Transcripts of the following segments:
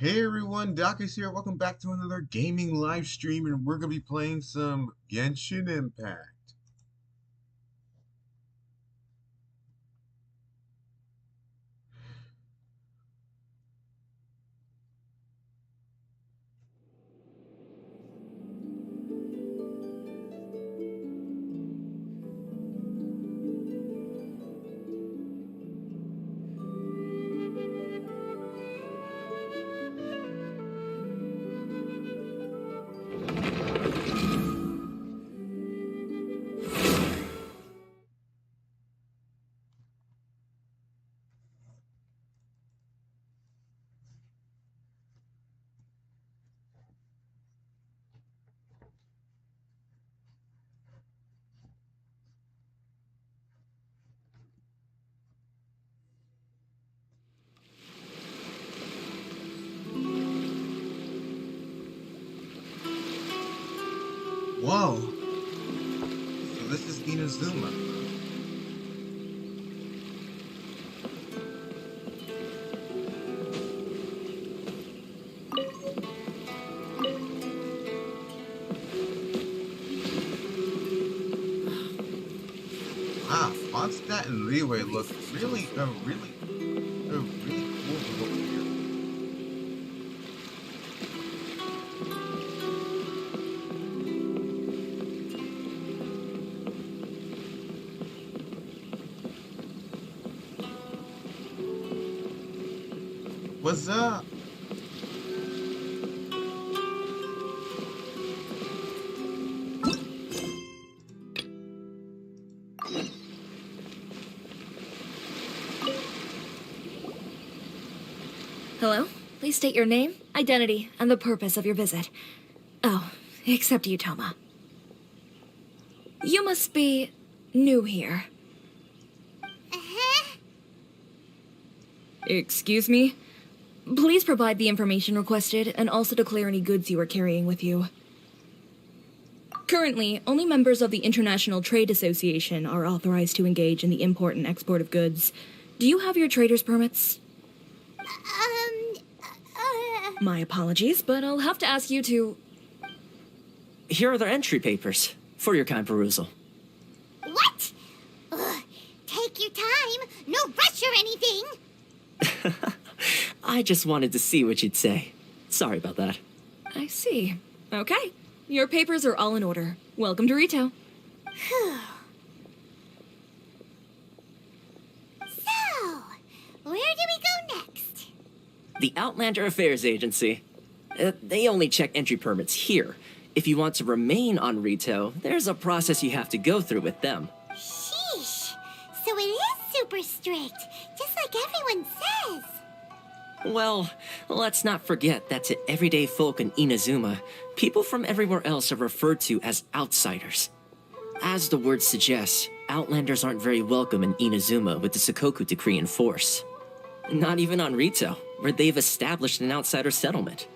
Hey everyone, Doc is here. Welcome back to another gaming live stream, and we're gonna be playing some Genshin Impact. Whoa! So this is Inazuma. Wow, Mondstadt and Leeway look really cool to look here. What's up? Hello? Please state your name, identity, and the purpose of your visit. Oh, except you, Toma. You must be new here. Excuse me? Please provide the information requested and also declare any goods you are carrying with you. Currently, only members of the International Trade Association are authorized to engage in the import and export of goods. Do you have your trader's permits? My apologies, but I'll have to ask you to... Here are their entry papers, for your kind perusal. What? Ugh, take your time. No rush or anything. I just wanted to see what you'd say. Sorry about that. I see. Okay. Your papers are all in order. Welcome to Rito. So, where do we go next? The Outlander Affairs Agency. They only check entry permits here. If you want to remain on Rito, there's a process you have to go through with them. Sheesh. So it is super strict, just like everyone says. Well, let's not forget that to everyday folk in Inazuma, people from everywhere else are referred to as outsiders. As the word suggests, Outlanders aren't very welcome in Inazuma with the Sakoku Decree in force. Not even on Rito, where they've established an outsider settlement.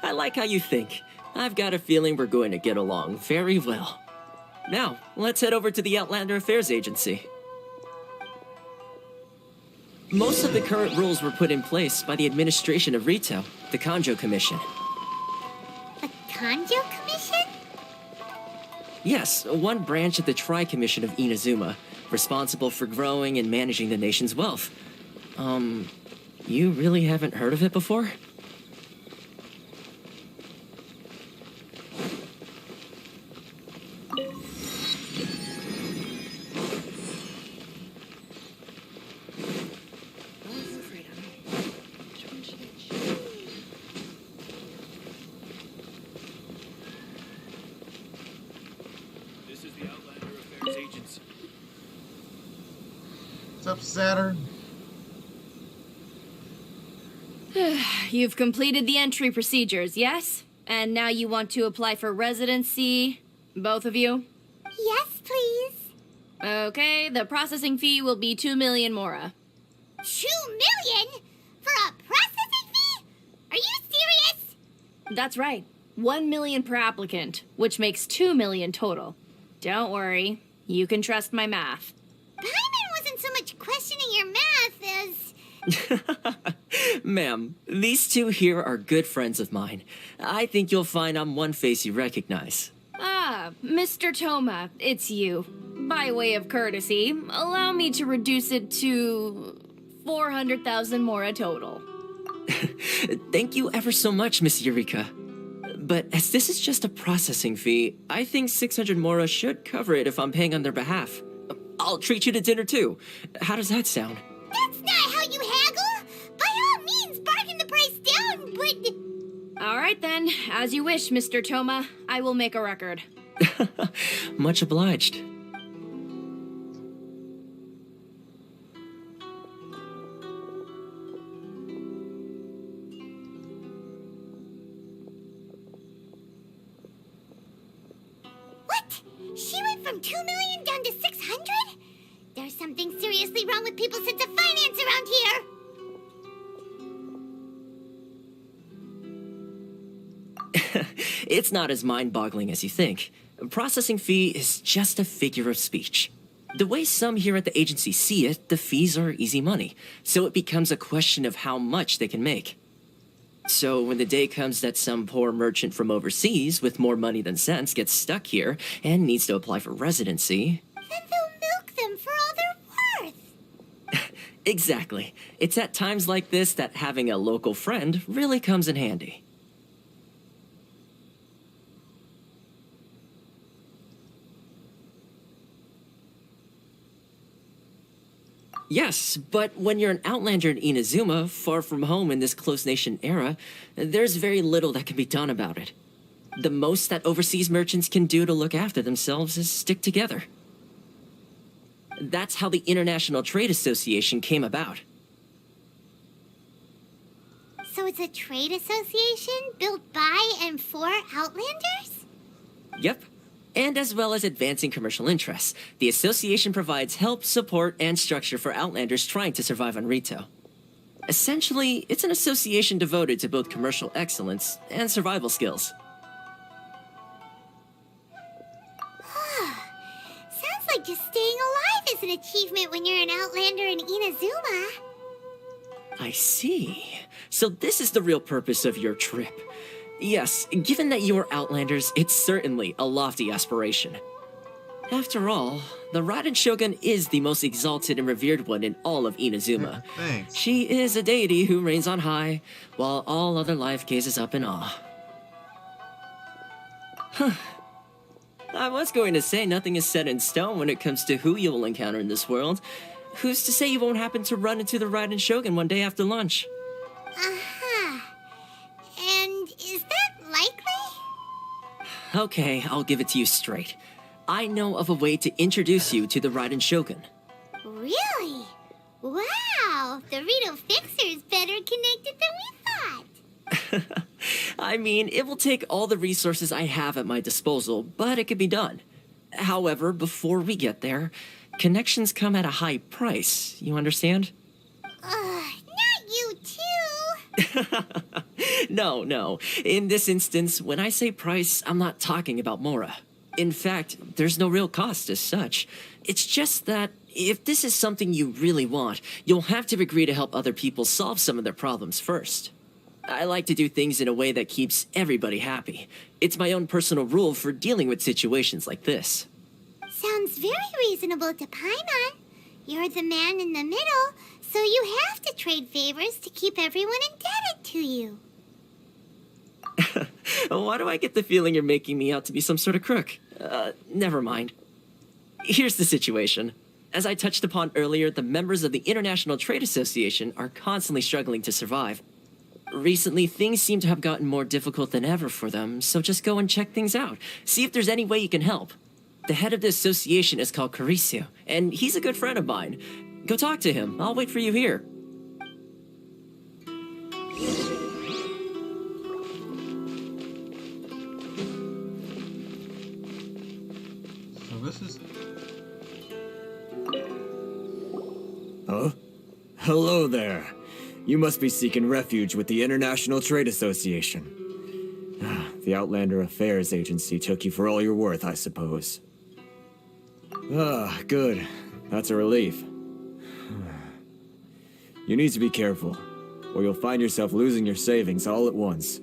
I like how you think. I've got a feeling we're going to get along very well. Now, let's head over to the Outlander Affairs Agency. Most of the current rules were put in place by the administration of Rito, the Kanjo Commission. The Kanjo Commission? Yes, one branch of the Tri-Commission of Inazuma, responsible for growing and managing the nation's wealth. You really haven't heard of it before? This is the Outlander Affairs Agency. What's up, Saturn? You've completed the entry procedures, yes? And now you want to apply for residency? Both of you? Yes, please. Okay, the processing fee will be 2 million mora. 2 million? For a processing fee? Are you serious? That's right. 1 million per applicant, which makes 2 million total. Don't worry. You can trust my math. Paimon wasn't so much questioning your math as... Ma'am, these two here are good friends of mine. I think you'll find I'm one face you recognize. Ah, Mr. Toma, it's you. By way of courtesy, allow me to reduce it to 400,000 mora total. Thank you ever so much, Miss Eureka. But as this is just a processing fee, I think 600 mora should cover it if I'm paying on their behalf. I'll treat you to dinner too. How does that sound? That's not how you haggle! By all means, bargain the price down, but... All right then, as you wish, Mr. Toma. I will make a record. Much obliged. What? She went from 2 million down to 600? There's something seriously wrong with people's sense of finance around here! It's not as mind-boggling as you think. A processing fee is just a figure of speech. The way some here at the agency see it, the fees are easy money, so it becomes a question of how much they can make. So when the day comes that some poor merchant from overseas with more money than sense gets stuck here and needs to apply for residency... Then they'll milk them for all they're worth! Exactly. It's at times like this that having a local friend really comes in handy. Yes, but when you're an outlander in Inazuma, far from home in this close nation era, there's very little that can be done about it. The most that overseas merchants can do to look after themselves is stick together. That's how the International Trade Association came about. So it's a trade association built by and for Outlanders? Yep. And as well as advancing commercial interests, the association provides help, support, and structure for Outlanders trying to survive on Rito. Essentially, it's an association devoted to both commercial excellence and survival skills. Sounds like just staying alive is an achievement when you're an Outlander in Inazuma. I see. So this is the real purpose of your trip. Yes, given that you are Outlanders, it's certainly a lofty aspiration. After all, the Raiden Shogun is the most exalted and revered one in all of Inazuma. Thanks. She is a deity who reigns on high, while all other life gazes up in awe. I was going to say nothing is set in stone when it comes to who you will encounter in this world. Who's to say you won't happen to run into the Raiden Shogun one day after lunch? Uh-huh. And is that likely? Okay, I'll give it to you straight. I know of a way to introduce you to the Raiden Shogun. Really? Wow, the Rito Fixer's better connected than we thought. I mean, it will take all the resources I have at my disposal, but it can be done. However, before we get there, connections come at a high price, you understand? Not you too. No. In this instance, when I say price, I'm not talking about Mora. In fact, there's no real cost as such. It's just that if this is something you really want, you'll have to agree to help other people solve some of their problems first. I like to do things in a way that keeps everybody happy. It's my own personal rule for dealing with situations like this. Sounds very reasonable to Paimon. You're the man in the middle, so you have to trade favors to keep everyone indebted to you. Why do I get the feeling you're making me out to be some sort of crook? Never mind. Here's the situation. As I touched upon earlier, the members of the International Trade Association are constantly struggling to survive. Recently, things seem to have gotten more difficult than ever for them, so just go and check things out. See if there's any way you can help. The head of the association is called Caricio, and he's a good friend of mine. Go talk to him. I'll wait for you here. So this is... Huh? Hello there. You must be seeking refuge with the International Trade Association. The Outlander Affairs Agency took you for all you're worth, I suppose. Ah, good. That's a relief. You need to be careful, or you'll find yourself losing your savings all at once.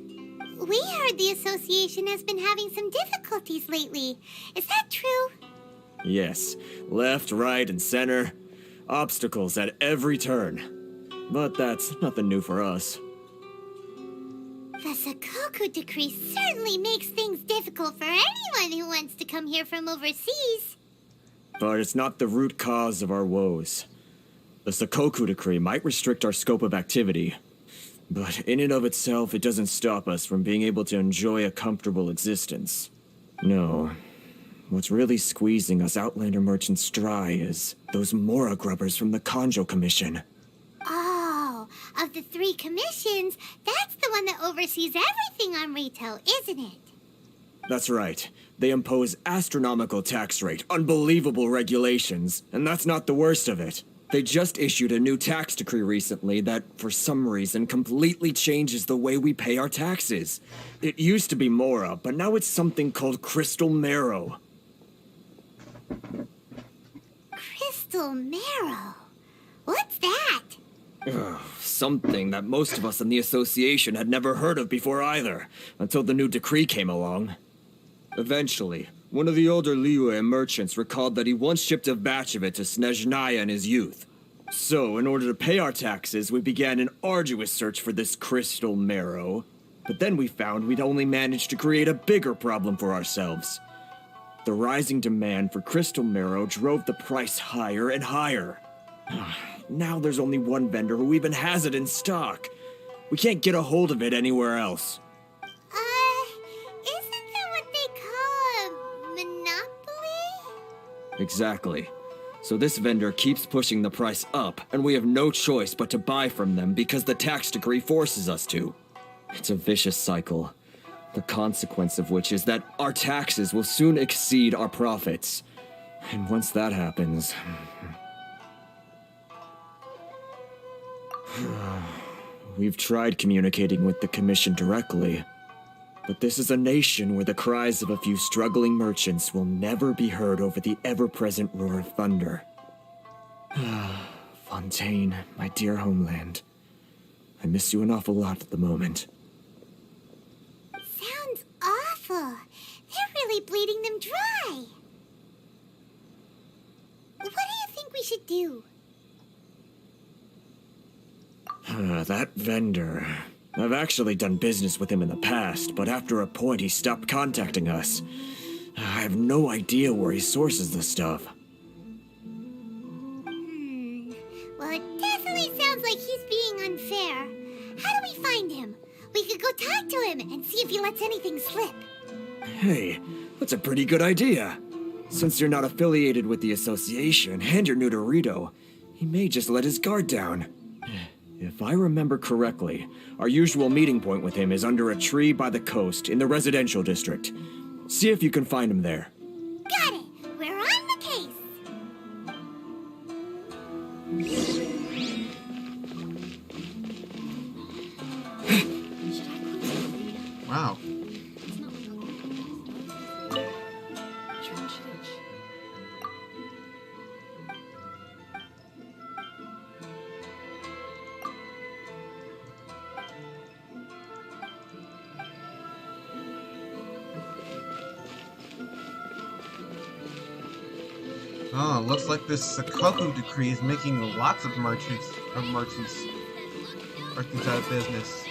We heard the association has been having some difficulties lately. Is that true? Yes, left, right, and center. Obstacles at every turn. But that's nothing new for us. The Sakoku decree certainly makes things difficult for anyone who wants to come here from overseas. But it's not the root cause of our woes. The Sakoku decree might restrict our scope of activity, but in and of itself, it doesn't stop us from being able to enjoy a comfortable existence. No. What's really squeezing us Outlander merchants dry is those Mora grubbers from the Kanjo Commission. Oh, of the 3 commissions, that's the one that oversees everything on retail, isn't it? That's right. They impose astronomical tax rate, unbelievable regulations, and that's not the worst of it. They just issued a new tax decree recently that, for some reason, completely changes the way we pay our taxes. It used to be Mora, but now it's something called Crystal Marrow. Crystal Marrow? What's that? Something that most of us in the association had never heard of before either, until the new decree came along. Eventually, one of the older Liyue merchants recalled that he once shipped a batch of it to Snezhnaya in his youth. So, in order to pay our taxes, we began an arduous search for this crystal marrow. But then we found we'd only managed to create a bigger problem for ourselves. The rising demand for crystal marrow drove the price higher and higher. Now there's only one vendor who even has it in stock. We can't get a hold of it anywhere else. Isn't that what they call a monopoly? Exactly. So this vendor keeps pushing the price up, and we have no choice but to buy from them because the tax decree forces us to. It's a vicious cycle, the consequence of which is that our taxes will soon exceed our profits. And once that happens... We've tried communicating with the Commission directly, but this is a nation where the cries of a few struggling merchants will never be heard over the ever-present roar of thunder. Fontaine, my dear homeland. I miss you an awful lot at the moment. Sounds awful. They're really bleeding them dry. What do you think we should do? That vendor. I've actually done business with him in the past, but after a point he stopped contacting us. I have no idea where he sources the stuff. Well, it definitely sounds like he's being unfair. How do we find him? We could go talk to him and see if he lets anything slip. Hey, that's a pretty good idea. Since you're not affiliated with the association and you're new to Rito, he may just let his guard down. If I remember correctly, our usual meeting point with him is under a tree by the coast in the residential district. See if you can find him there. Got it. We're on the case. Wow. Oh, looks like this Sakoku decree is making lots of merchants out of business.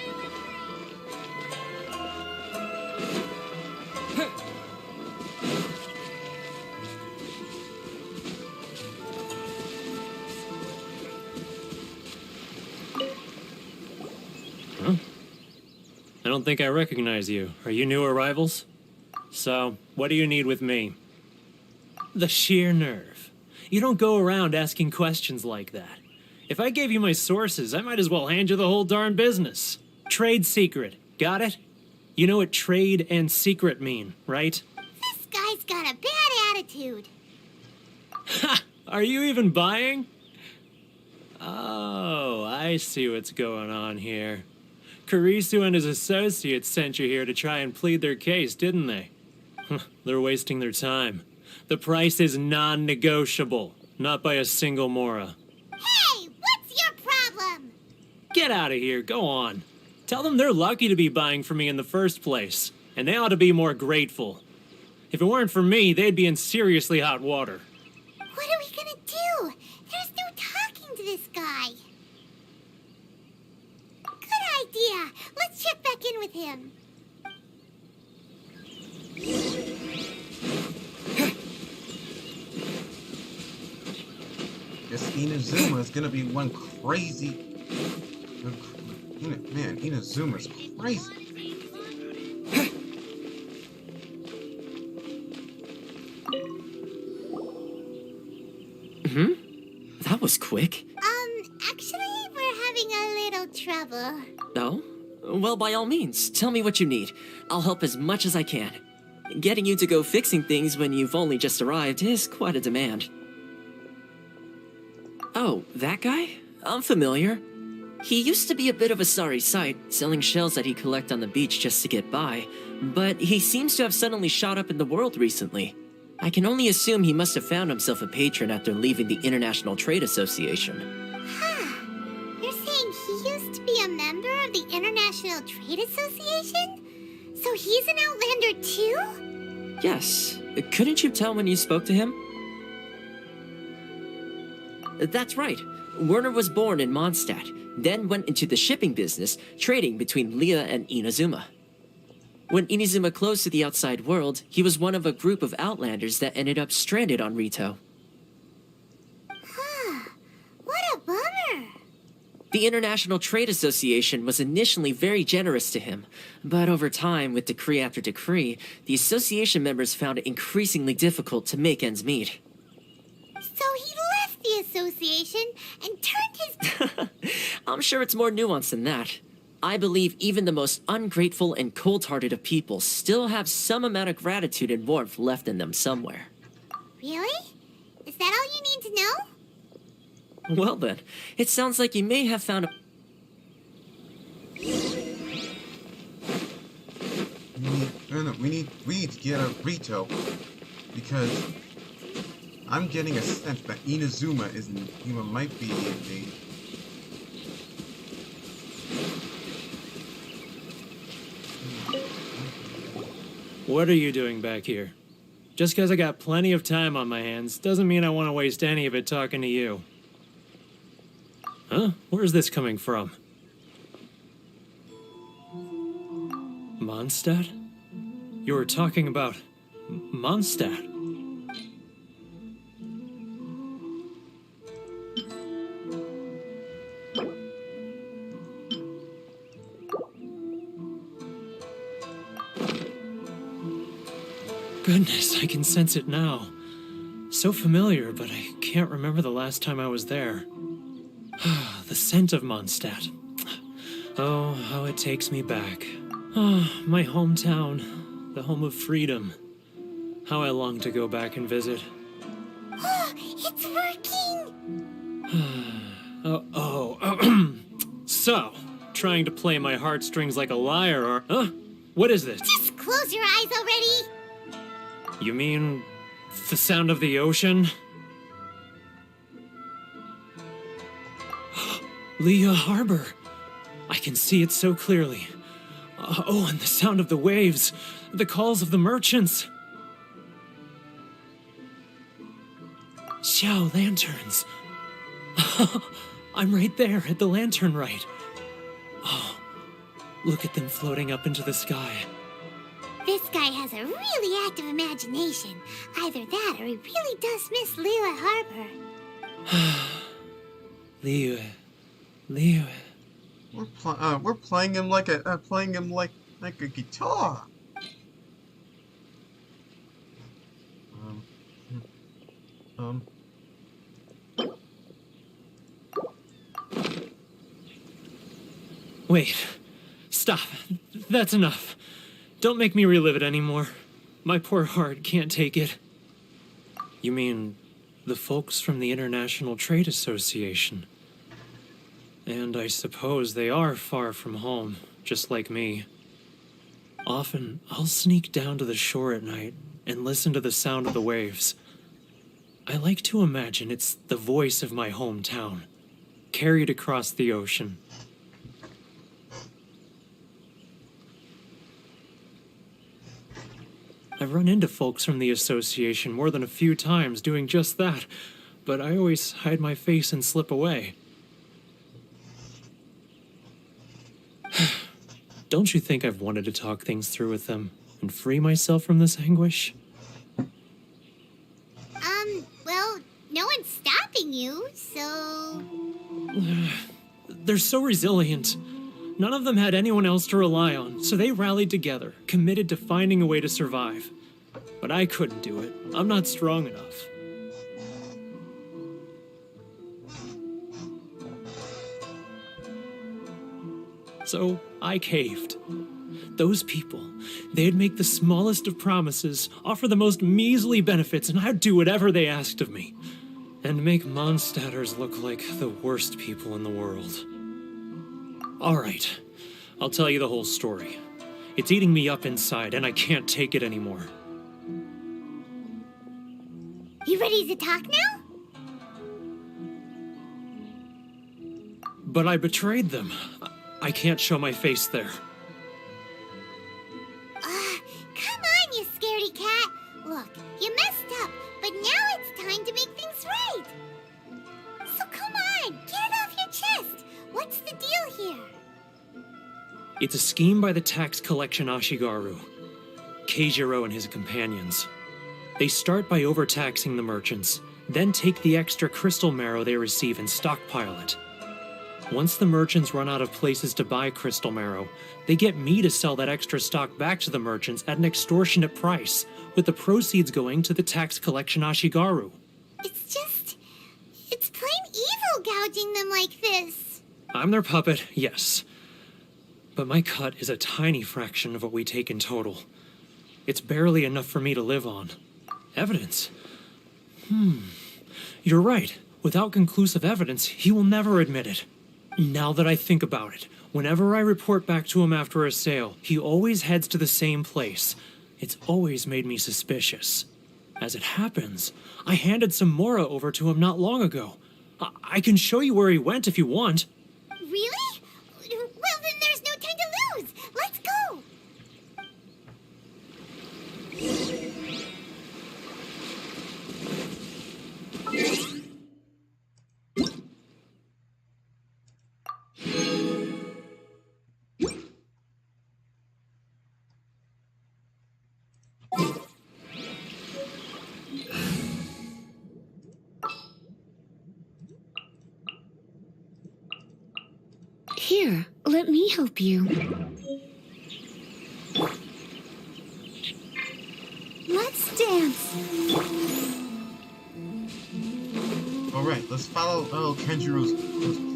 I don't think I recognize you. Are you new arrivals? So, what do you need with me? The sheer nerve. You don't go around asking questions like that. If I gave you my sources, I might as well hand you the whole darn business. Trade secret. Got it? You know what trade and secret mean, right? This guy's got a bad attitude. Ha! Are you even buying? Oh, I see what's going on here. Kurisu and his associates sent you here to try and plead their case, didn't they? They're wasting their time. The price is non-negotiable. Not by a single Mora. Hey, what's your problem? Get out of here, go on. Tell them they're lucky to be buying from me in the first place, and they ought to be more grateful. If it weren't for me, they'd be in seriously hot water. What are we gonna do? There's no talking to this guy. Good idea. Let's check back in with him. Guess Inazuma is gonna be one crazy. Man, Inazuma's crazy. That was quick. Actually, we're having a little trouble. Oh? Well, by all means, tell me what you need. I'll help as much as I can. Getting you to go fixing things when you've only just arrived is quite a demand. Oh, that guy? I'm familiar. He used to be a bit of a sorry sight, selling shells that he'd collect on the beach just to get by, but he seems to have suddenly shot up in the world recently. I can only assume he must have found himself a patron after leaving the International Trade Association. You're saying he used to be a member of the International Trade Association? So he's an Outlander too? Yes. Couldn't you tell when you spoke to him? That's right. Werner was born in Mondstadt, then went into the shipping business, trading between Leah and Inazuma. When Inazuma closed to the outside world, he was one of a group of Outlanders that ended up stranded on Rito. What a bummer. The International Trade Association was initially very generous to him, but over time, with decree after decree, the association members found it increasingly difficult to make ends meet. So he left the association and turned his... I'm sure it's more nuanced than that. I believe even the most ungrateful and cold-hearted of people still have some amount of gratitude and warmth left in them somewhere. Really? Is that all you need to know? Well then, it sounds like you may have found a... We need to get a Rito, because I'm getting a sense that Inazuma might be in the... What are you doing back here? Just because I got plenty of time on my hands doesn't mean I want to waste any of it talking to you. Huh? Where's this coming from? Mondstadt? You were talking about Mondstadt. Goodness, I can sense it now. So familiar, but I can't remember the last time I was there. The scent of Mondstadt. Oh, how it takes me back. Oh, my hometown, the home of freedom. How I long to go back and visit. Oh, it's working! So, trying to play my heartstrings like a liar or... Huh? What is this? Just close your eyes already! You mean the sound of the ocean? Leah Harbor. I can see it so clearly. And the sound of the waves, the calls of the merchants. Xiao lanterns. I'm right there at the lantern right. Oh, look at them floating up into the sky. This guy has a really active imagination. Either that or he really does miss Liyue Harbor. Liyue. We're playing him like a guitar. Wait. Stop. That's enough. Don't make me relive it anymore. My poor heart can't take it. You mean the folks from the International Trade Association? And I suppose they are far from home, just like me. Often, I'll sneak down to the shore at night and listen to the sound of the waves. I like to imagine it's the voice of my hometown, carried across the ocean. I've run into folks from the association more than a few times doing just that, but I always hide my face and slip away. Don't you think I've wanted to talk things through with them and free myself from this anguish? Well, no one's stopping you, so... They're so resilient. None of them had anyone else to rely on, so they rallied together, committed to finding a way to survive. But I couldn't do it. I'm not strong enough. So I caved. Those people, they'd make the smallest of promises, offer the most measly benefits, and I'd do whatever they asked of me. And make Mondstadters look like the worst people in the world. Alright, I'll tell you the whole story. It's eating me up inside, and I can't take it anymore. You ready to talk now? But I betrayed them. I can't show my face there. Come on, you scaredy cat. Look, you messed up, but now it's time to make things right. So come on, get it off your chest. What's the deal here? It's a scheme by the tax collection Ashigaru, Keijiro and his companions. They start by overtaxing the merchants, then take the extra crystal marrow they receive and stockpile it. Once the merchants run out of places to buy crystal marrow, they get me to sell that extra stock back to the merchants at an extortionate price, with the proceeds going to the tax collection Ashigaru. It's plain evil gouging them like this. I'm their puppet, yes. But my cut is a tiny fraction of what we take in total. It's barely enough for me to live on. Evidence? You're right. Without conclusive evidence, he will never admit it. Now that I think about it, whenever I report back to him after a sale, he always heads to the same place. It's always made me suspicious. As it happens, I handed some Mora over to him not long ago. I can show you where he went if you want. Really? Well, then there's no time to lose. Let's go. Here, let me help you. Let's dance. Alright, let's follow Kenjiro's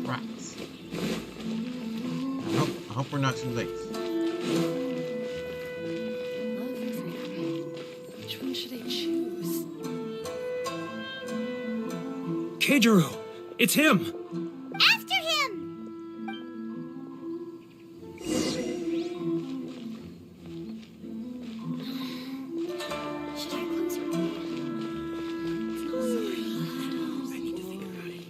tracks. I hope we're not too late. Which one should I choose? Keijiro! It's him! After him! Should I close her? I need to think about it.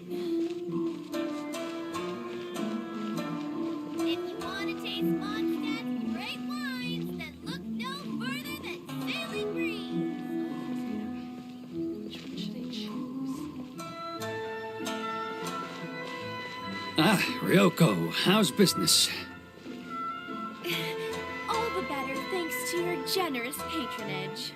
If you want to taste Mondstadt's great wines, then look no further than Sailing Breeze. Which one should I choose? Ah, Ryoko, how's business? All the better thanks to your generous patronage.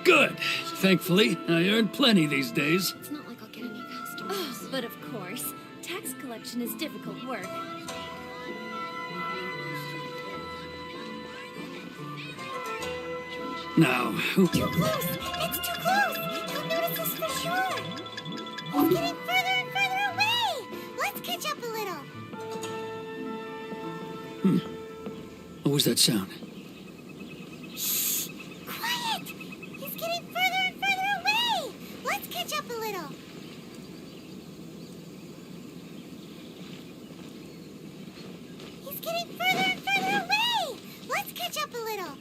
Good. Thankfully, I earn plenty these days. It's not like I'll get any customers. But of course, tax collection is difficult work. Now, who... Too close! It's too close! He'll notice us for sure! He's getting further and further away! Let's catch up a little! What was that sound? Quiet! He's getting further and further away! Let's catch up a little! He's getting further and further away! Let's catch up a little!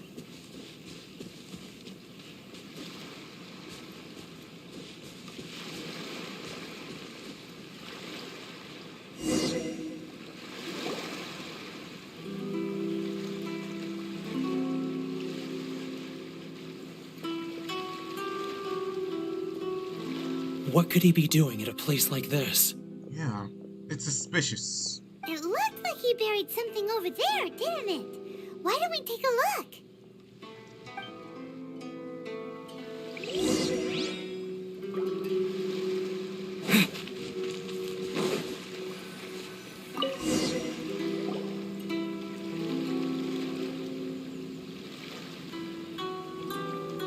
What could he be doing at a place like this? Yeah, it's suspicious. It looked like he buried something over there, didn't it? Why don't we take a look?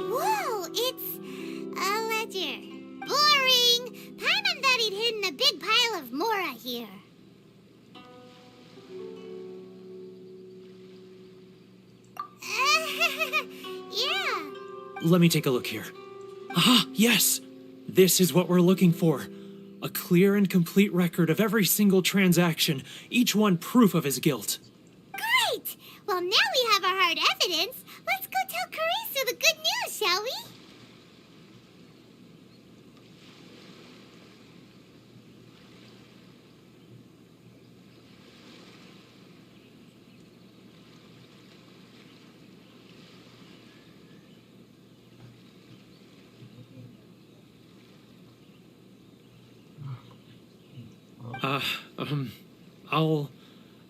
Whoa, it's a ledger. Boring! Paimon thought he'd hidden a big pile of Mora here. Yeah. Let me take a look here. Ah, yes! This is what we're looking for. A clear and complete record of every single transaction, each one proof of his guilt. Great! Well, now we have our hard evidence. Let's go tell Karisu the good news, shall we?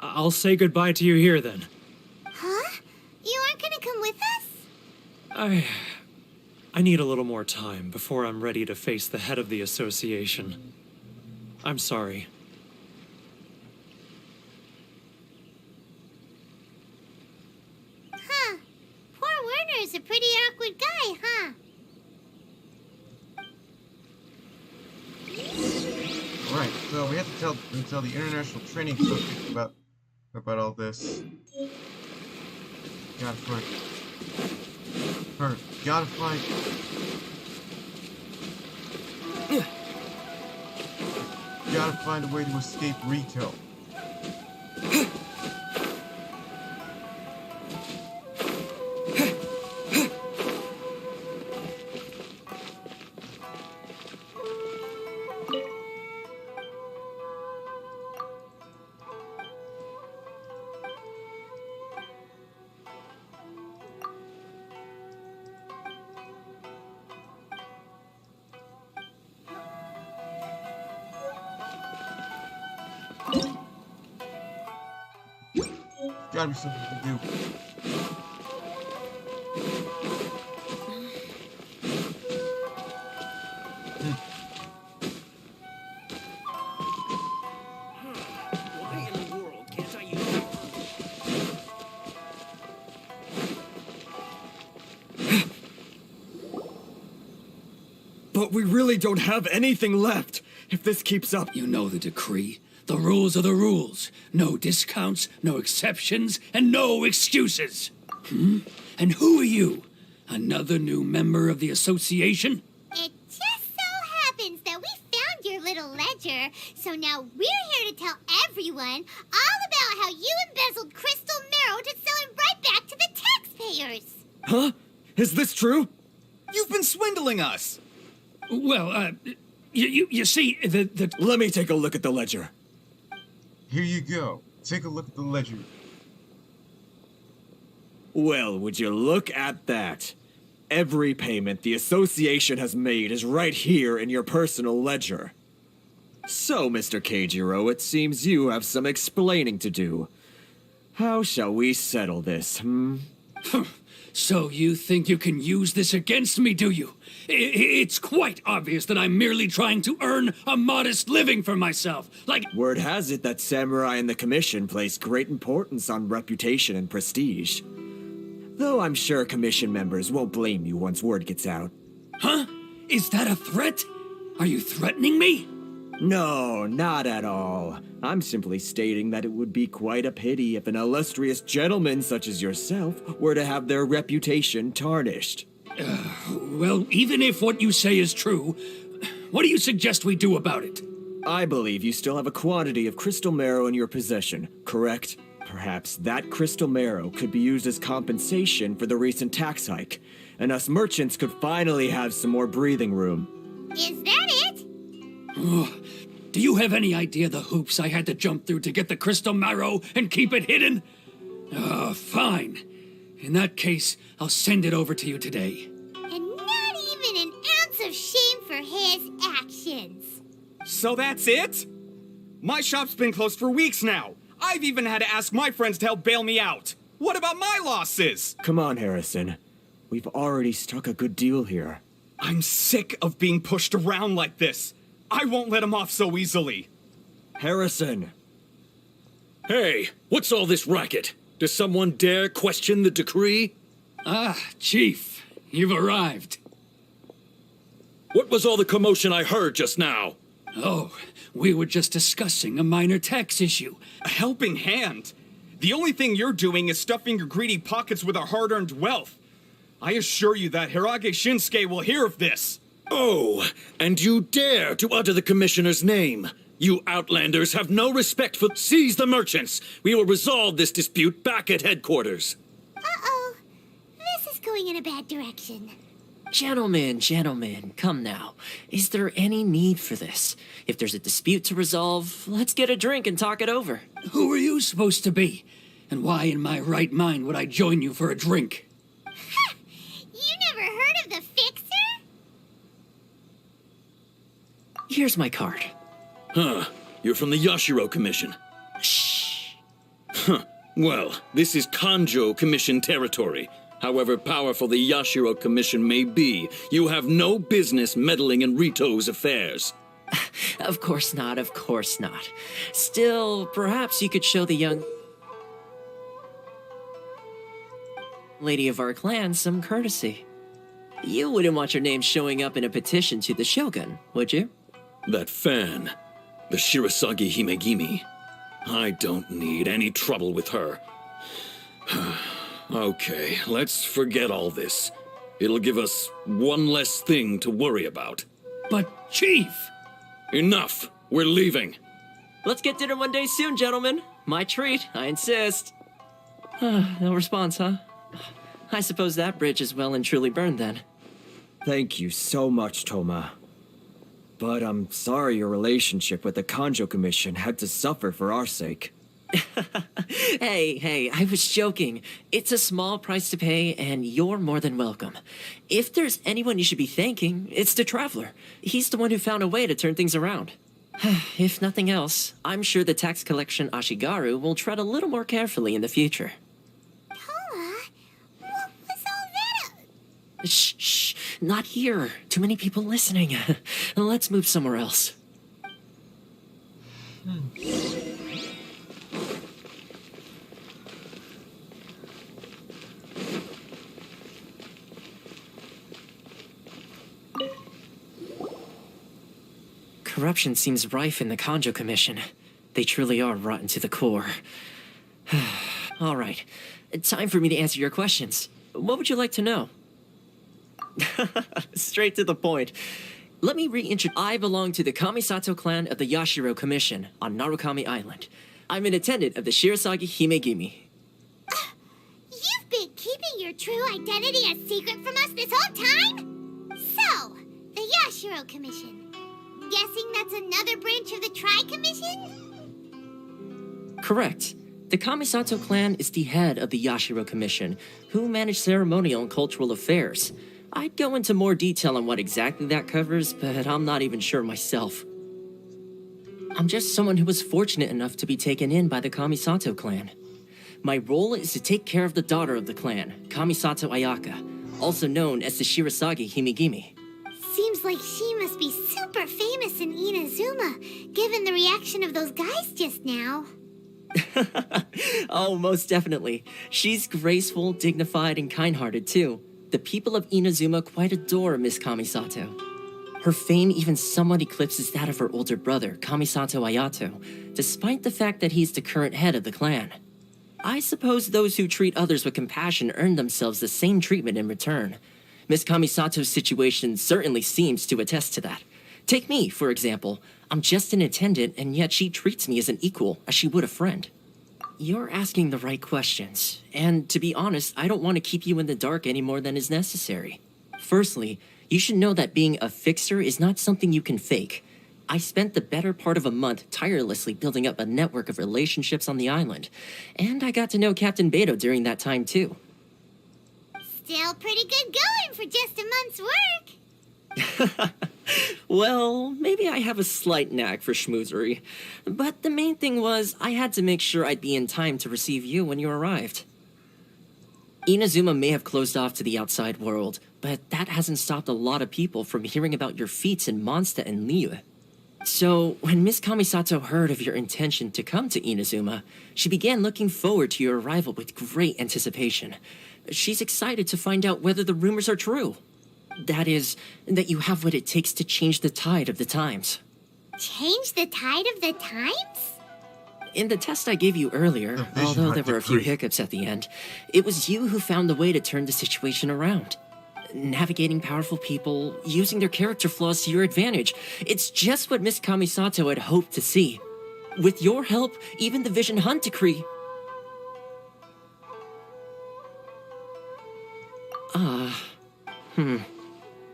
I'll say goodbye to you here then. Huh? You aren't gonna come with us? I need a little more time before I'm ready to face the head of the association. I'm sorry. Huh. Poor Werner's a pretty awkward guy, huh? Alright, so we have to tell the International Training Subject about all this. Gotta find her. Gotta find. Gotta find a way to escape Rito. Gotta be something to do. Why in the world can't I use But we really don't have anything left if this keeps up. You know the decree. The rules are the rules. No discounts, no exceptions, and no excuses. And who are you? Another new member of the association? It just so happens that we found your little ledger, so now we're here to tell everyone all about how you embezzled crystal marrow to sell it right back to the taxpayers. Huh? Is this true? You've been swindling us! Well, you see, the... Let me take a look at the ledger. Here you go. Take a look at the ledger. Well, would you look at that? Every payment the association has made is right here in your personal ledger. So, Mr. Keijiro, it seems you have some explaining to do. How shall we settle this, So you think you can use this against me, do you? It's quite obvious that I'm merely trying to earn a modest living for myself. Like... Word has it that Samurai and the Commission place great importance on reputation and prestige. Though I'm sure Commission members won't blame you once word gets out. Huh? Is that a threat? Are you threatening me? No, not at all. I'm simply stating that it would be quite a pity if an illustrious gentleman such as yourself were to have their reputation tarnished. Well, even if what you say is true, what do you suggest we do about it? I believe you still have a quantity of crystal marrow in your possession, correct? Perhaps that crystal marrow could be used as compensation for the recent tax hike, and us merchants could finally have some more breathing room. Is that it? Do you have any idea the hoops I had to jump through to get the crystal marrow and keep it hidden? Fine. In that case, I'll send it over to you today. And not even an ounce of shame for his actions. So that's it? My shop's been closed for weeks now. I've even had to ask my friends to help bail me out. What about my losses? Come on, Harrison. We've already struck a good deal here. I'm sick of being pushed around like this. I won't let him off so easily. Harrison! Hey, what's all this racket? Does someone dare question the decree? Ah, Chief, you've arrived. What was all the commotion I heard just now? Oh, we were just discussing a minor tax issue. A helping hand. The only thing you're doing is stuffing your greedy pockets with our hard-earned wealth. I assure you that Hirage Shinsuke will hear of this. Oh, and you dare to utter the commissioner's name. You outlanders have no respect for— Seize the merchants! We will resolve this dispute back at headquarters. Uh-oh. This is going in a bad direction. Gentlemen, come now. Is there any need for this? If there's a dispute to resolve, let's get a drink and talk it over. Who are you supposed to be? And why in my right mind would I join you for a drink? Ha! You never heard of the Fixer? Here's my card. Huh. You're from the Yashiro Commission. Shh. Huh. Well, this is Kanjo Commission territory. However powerful the Yashiro Commission may be, you have no business meddling in Rito's affairs. Of course not. Still, perhaps you could show the young lady of our clan some courtesy. You wouldn't want your name showing up in a petition to the Shogun, would you? That fan, the Shirasagi Himegimi. I don't need any trouble with her. Okay, let's forget all this. It'll give us one less thing to worry about. But, Chief! Enough! We're leaving. Let's get dinner one day soon, gentlemen. My treat, I insist. No response, huh? I suppose that bridge is well and truly burned then. Thank you so much, Toma. But I'm sorry your relationship with the Kanjo Commission had to suffer for our sake. Hey, I was joking. It's a small price to pay, and you're more than welcome. If there's anyone you should be thanking, it's the Traveler. He's the one who found a way to turn things around. If nothing else, I'm sure the tax collection Ashigaru will tread a little more carefully in the future. Toma? What was all that? Shh, not here. Too many people listening. Let's move somewhere else. Corruption seems rife in the Kanjo Commission. They truly are rotten to the core. All right, time for me to answer your questions. What would you like to know? Straight to the point. Let me reintroduce. I belong to the Kamisato clan of the Yashiro Commission on Narukami Island. I'm an attendant of the Shirasagi Himegimi. You've been keeping your true identity a secret from us this whole time? So, the Yashiro Commission. Guessing that's another branch of the Tri-Commission? Correct. The Kamisato clan is the head of the Yashiro Commission, who manage ceremonial and cultural affairs. I'd go into more detail on what exactly that covers, but I'm not even sure myself. I'm just someone who was fortunate enough to be taken in by the Kamisato clan. My role is to take care of the daughter of the clan, Kamisato Ayaka, also known as the Shirasagi Himegimi. Seems like she must be super famous in Inazuma, given the reaction of those guys just now. Oh, most definitely. She's graceful, dignified, and kind-hearted, too. The people of Inazuma quite adore Miss Kamisato. Her fame even somewhat eclipses that of her older brother, Kamisato Ayato, despite the fact that he's the current head of the clan. I suppose those who treat others with compassion earn themselves the same treatment in return. Miss Kamisato's situation certainly seems to attest to that. Take me, for example. I'm just an attendant, and yet she treats me as an equal, as she would a friend. You're asking the right questions, and to be honest, I don't want to keep you in the dark any more than is necessary. Firstly, you should know that being a fixer is not something you can fake. I spent the better part of a month tirelessly building up a network of relationships on the island, and I got to know Captain Beto during that time too. Still pretty good going for just a month's work. Well, maybe I have a slight knack for schmoozery. But the main thing was, I had to make sure I'd be in time to receive you when you arrived. Inazuma may have closed off to the outside world, but that hasn't stopped a lot of people from hearing about your feats in Mondstadt and Liyue. So, when Miss Kamisato heard of your intention to come to Inazuma, she began looking forward to your arrival with great anticipation. She's excited to find out whether the rumors are true. That is, that you have what it takes to change the tide of the times. Change the tide of the times? In the test I gave you earlier, although there were a few hiccups at the end, it was you who found the way to turn the situation around. Navigating powerful people, using their character flaws to your advantage. It's just what Miss Kamisato had hoped to see. With your help, even the Vision Hunt decree...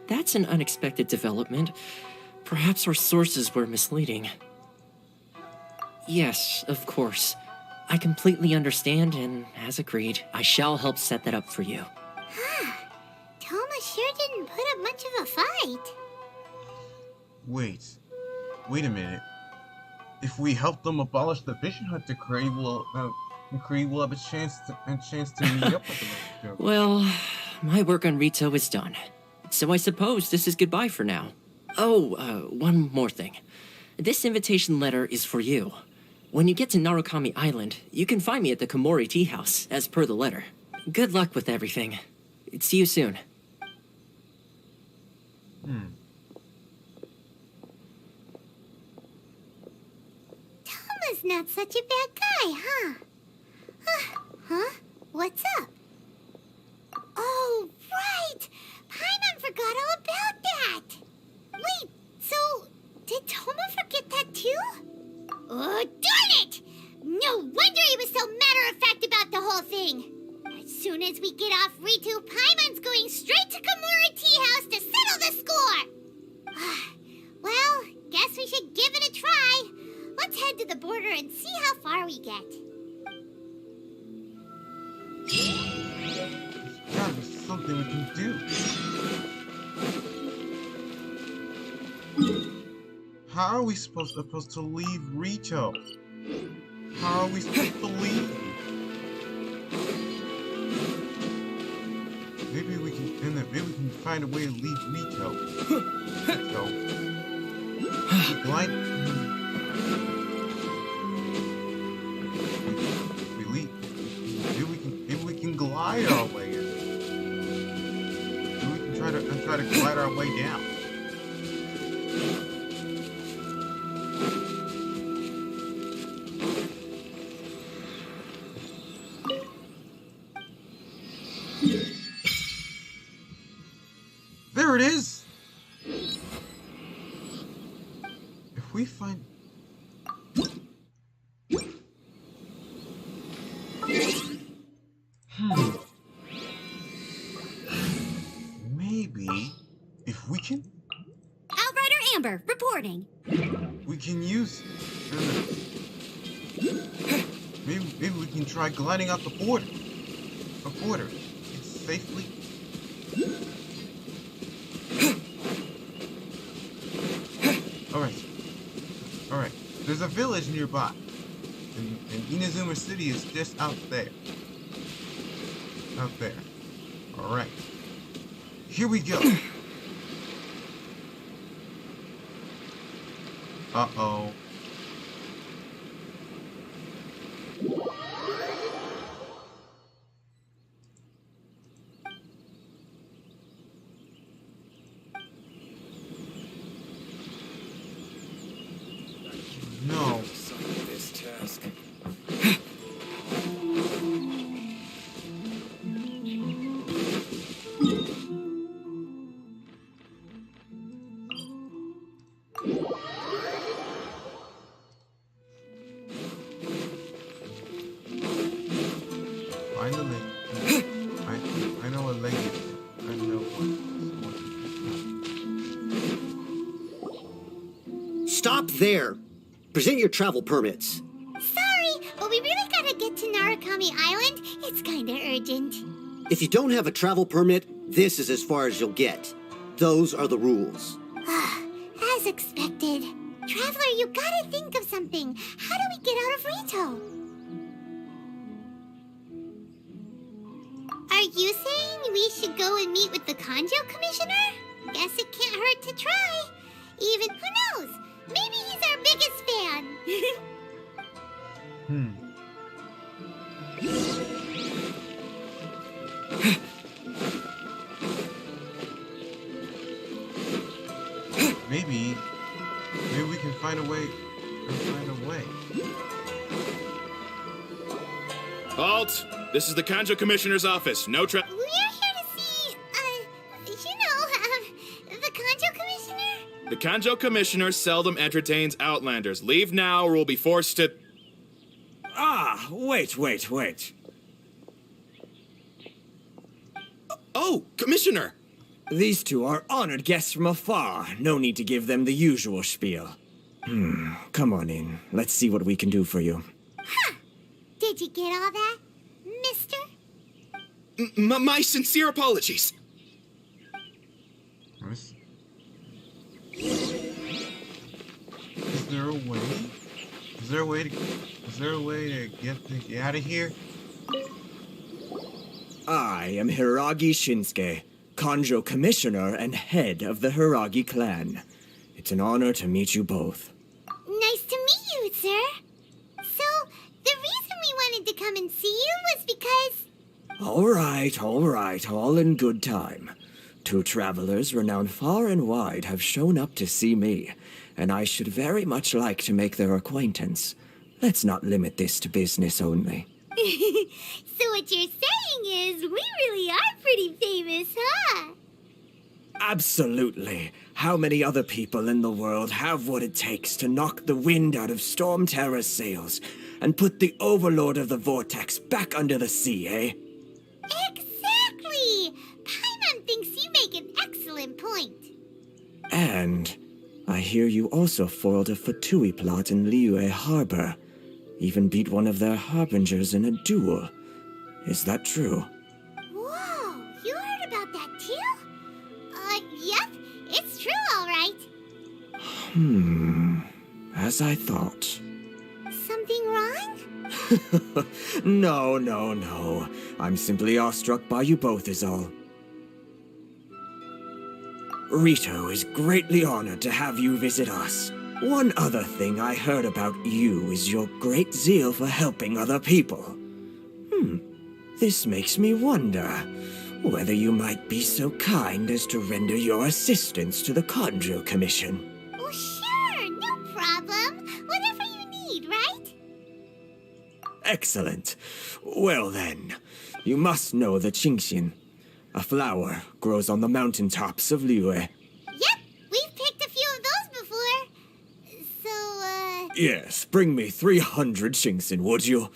That's an unexpected development. Perhaps our sources were misleading. Yes, of course. I completely understand, and as agreed, I shall help set that up for you. Toma sure didn't put up much of a fight. Wait a minute. If we help them abolish the Vision Hunt decree, we'll have a chance to meet up with them. Well, my work on Rito is done. So I suppose this is goodbye for now. Oh, one more thing. This invitation letter is for you. When you get to Narukami Island, you can find me at the Komori Tea House, as per the letter. Good luck with everything. See you soon. Toma's not such a bad guy, huh? Huh? What's up? Oh, right! Paimon forgot all about that! Wait, so did Toma forget that too? Oh, darn it! No wonder he was so matter-of-fact about the whole thing! As soon as we get off Ritu, Paimon's going straight to Komori Tea House to settle the score! Well, guess we should give it a try. Let's head to the border and see how far we get. There's gotta be something we can do. How are we supposed to leave Rito? How are we supposed to leave? Maybe we can find a way to leave Rito. Maybe we can glide our way in. Maybe we can try to glide our way down. There it is! If we find... Maybe... if we can... Outrider Amber, reporting. We can use... maybe we can try gliding out the border. It's safely... Alright. There's a village nearby. And Inazuma City is just out there. Alright. Here we go. Uh-oh. No. This task. Finally. I know a lady. I know one. Stop there! Present your travel permits. Sorry, but we really gotta get to Narukami Island. It's kinda urgent. If you don't have a travel permit, this is as far as you'll get. Those are the rules. as expected. Traveler, you gotta think of something. How do we get out of Rito? Are you saying we should go and meet with the Kanjo Commissioner? Guess it can't hurt to try. Even, who knows? Maybe he's our biggest fan. Maybe we can find a way. Halt! This is the Kanjo Commissioner's office. No We're here to see, the Kanjo Commissioner? The Kanjo Commissioner seldom entertains Outlanders. Leave now or we'll be forced to... Ah, wait. Oh, Commissioner! These two are honored guests from afar. No need to give them the usual spiel. Come on in. Let's see what we can do for you. Huh. Did you get all that, mister? My sincere apologies. Is there a way? Is there a way to get out of here? I am Hiragi Shinsuke, Kanjo Commissioner and head of the Hiragi clan. It's an honor to meet you both. Nice to meet you, sir. So, the reason we wanted to come and see you was because... All right, all in good time. Two travelers renowned far and wide have shown up to see me, and I should very much like to make their acquaintance. Let's not limit this to business only. So what you're saying is, we really are pretty famous, huh? Absolutely. How many other people in the world have what it takes to knock the wind out of Storm Terror's sails and put the Overlord of the Vortex back under the sea, eh? Exactly! Paimon thinks you make an excellent point. And I hear you also foiled a Fatui plot in Liyue Harbor. Even beat one of their harbingers in a duel. Is that true? Whoa, you heard about that too? Yep, it's true, all right. As I thought. Something wrong? No. I'm simply awestruck by you both is all. Rito is greatly honored to have you visit us. One other thing I heard about you is your great zeal for helping other people. This makes me wonder whether you might be so kind as to render your assistance to the Kanjo Commission. Oh, sure, no problem. Whatever you need, right? Excellent. Well then, you must know the Genshin. A flower grows on the mountaintops of Liyue. Yep, we've picked a few of those before. So, Yes, bring me 300 Genshin, would you?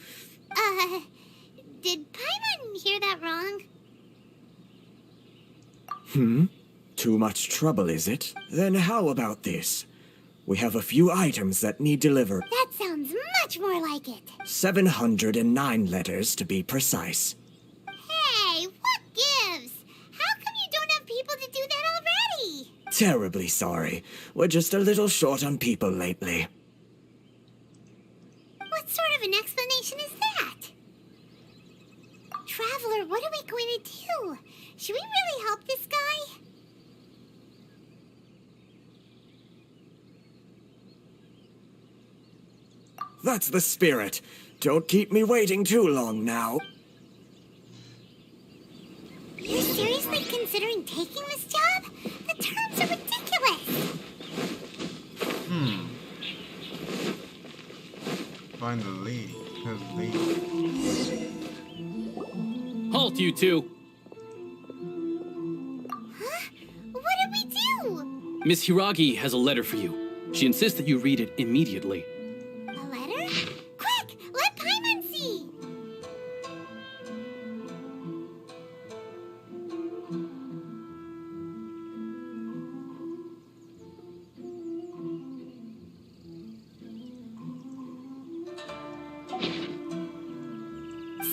Did Paimon hear that wrong? Too much trouble, is it? Then how about this? We have a few items that need delivered. That sounds much more like it. 709 letters, to be precise. Hey, what gives? How come you don't have people to do that already? Terribly sorry. We're just a little short on people lately. What sort of an explanation is that? Traveler, what are we going to do? Should we really help this guy? That's the spirit. Don't keep me waiting too long now. You're seriously considering taking this job? The terms are ridiculous. Find the lead. Halt, you two! Huh? What did we do? Miss Hiragi has a letter for you. She insists that you read it immediately. A letter? Quick! Let Paimon see!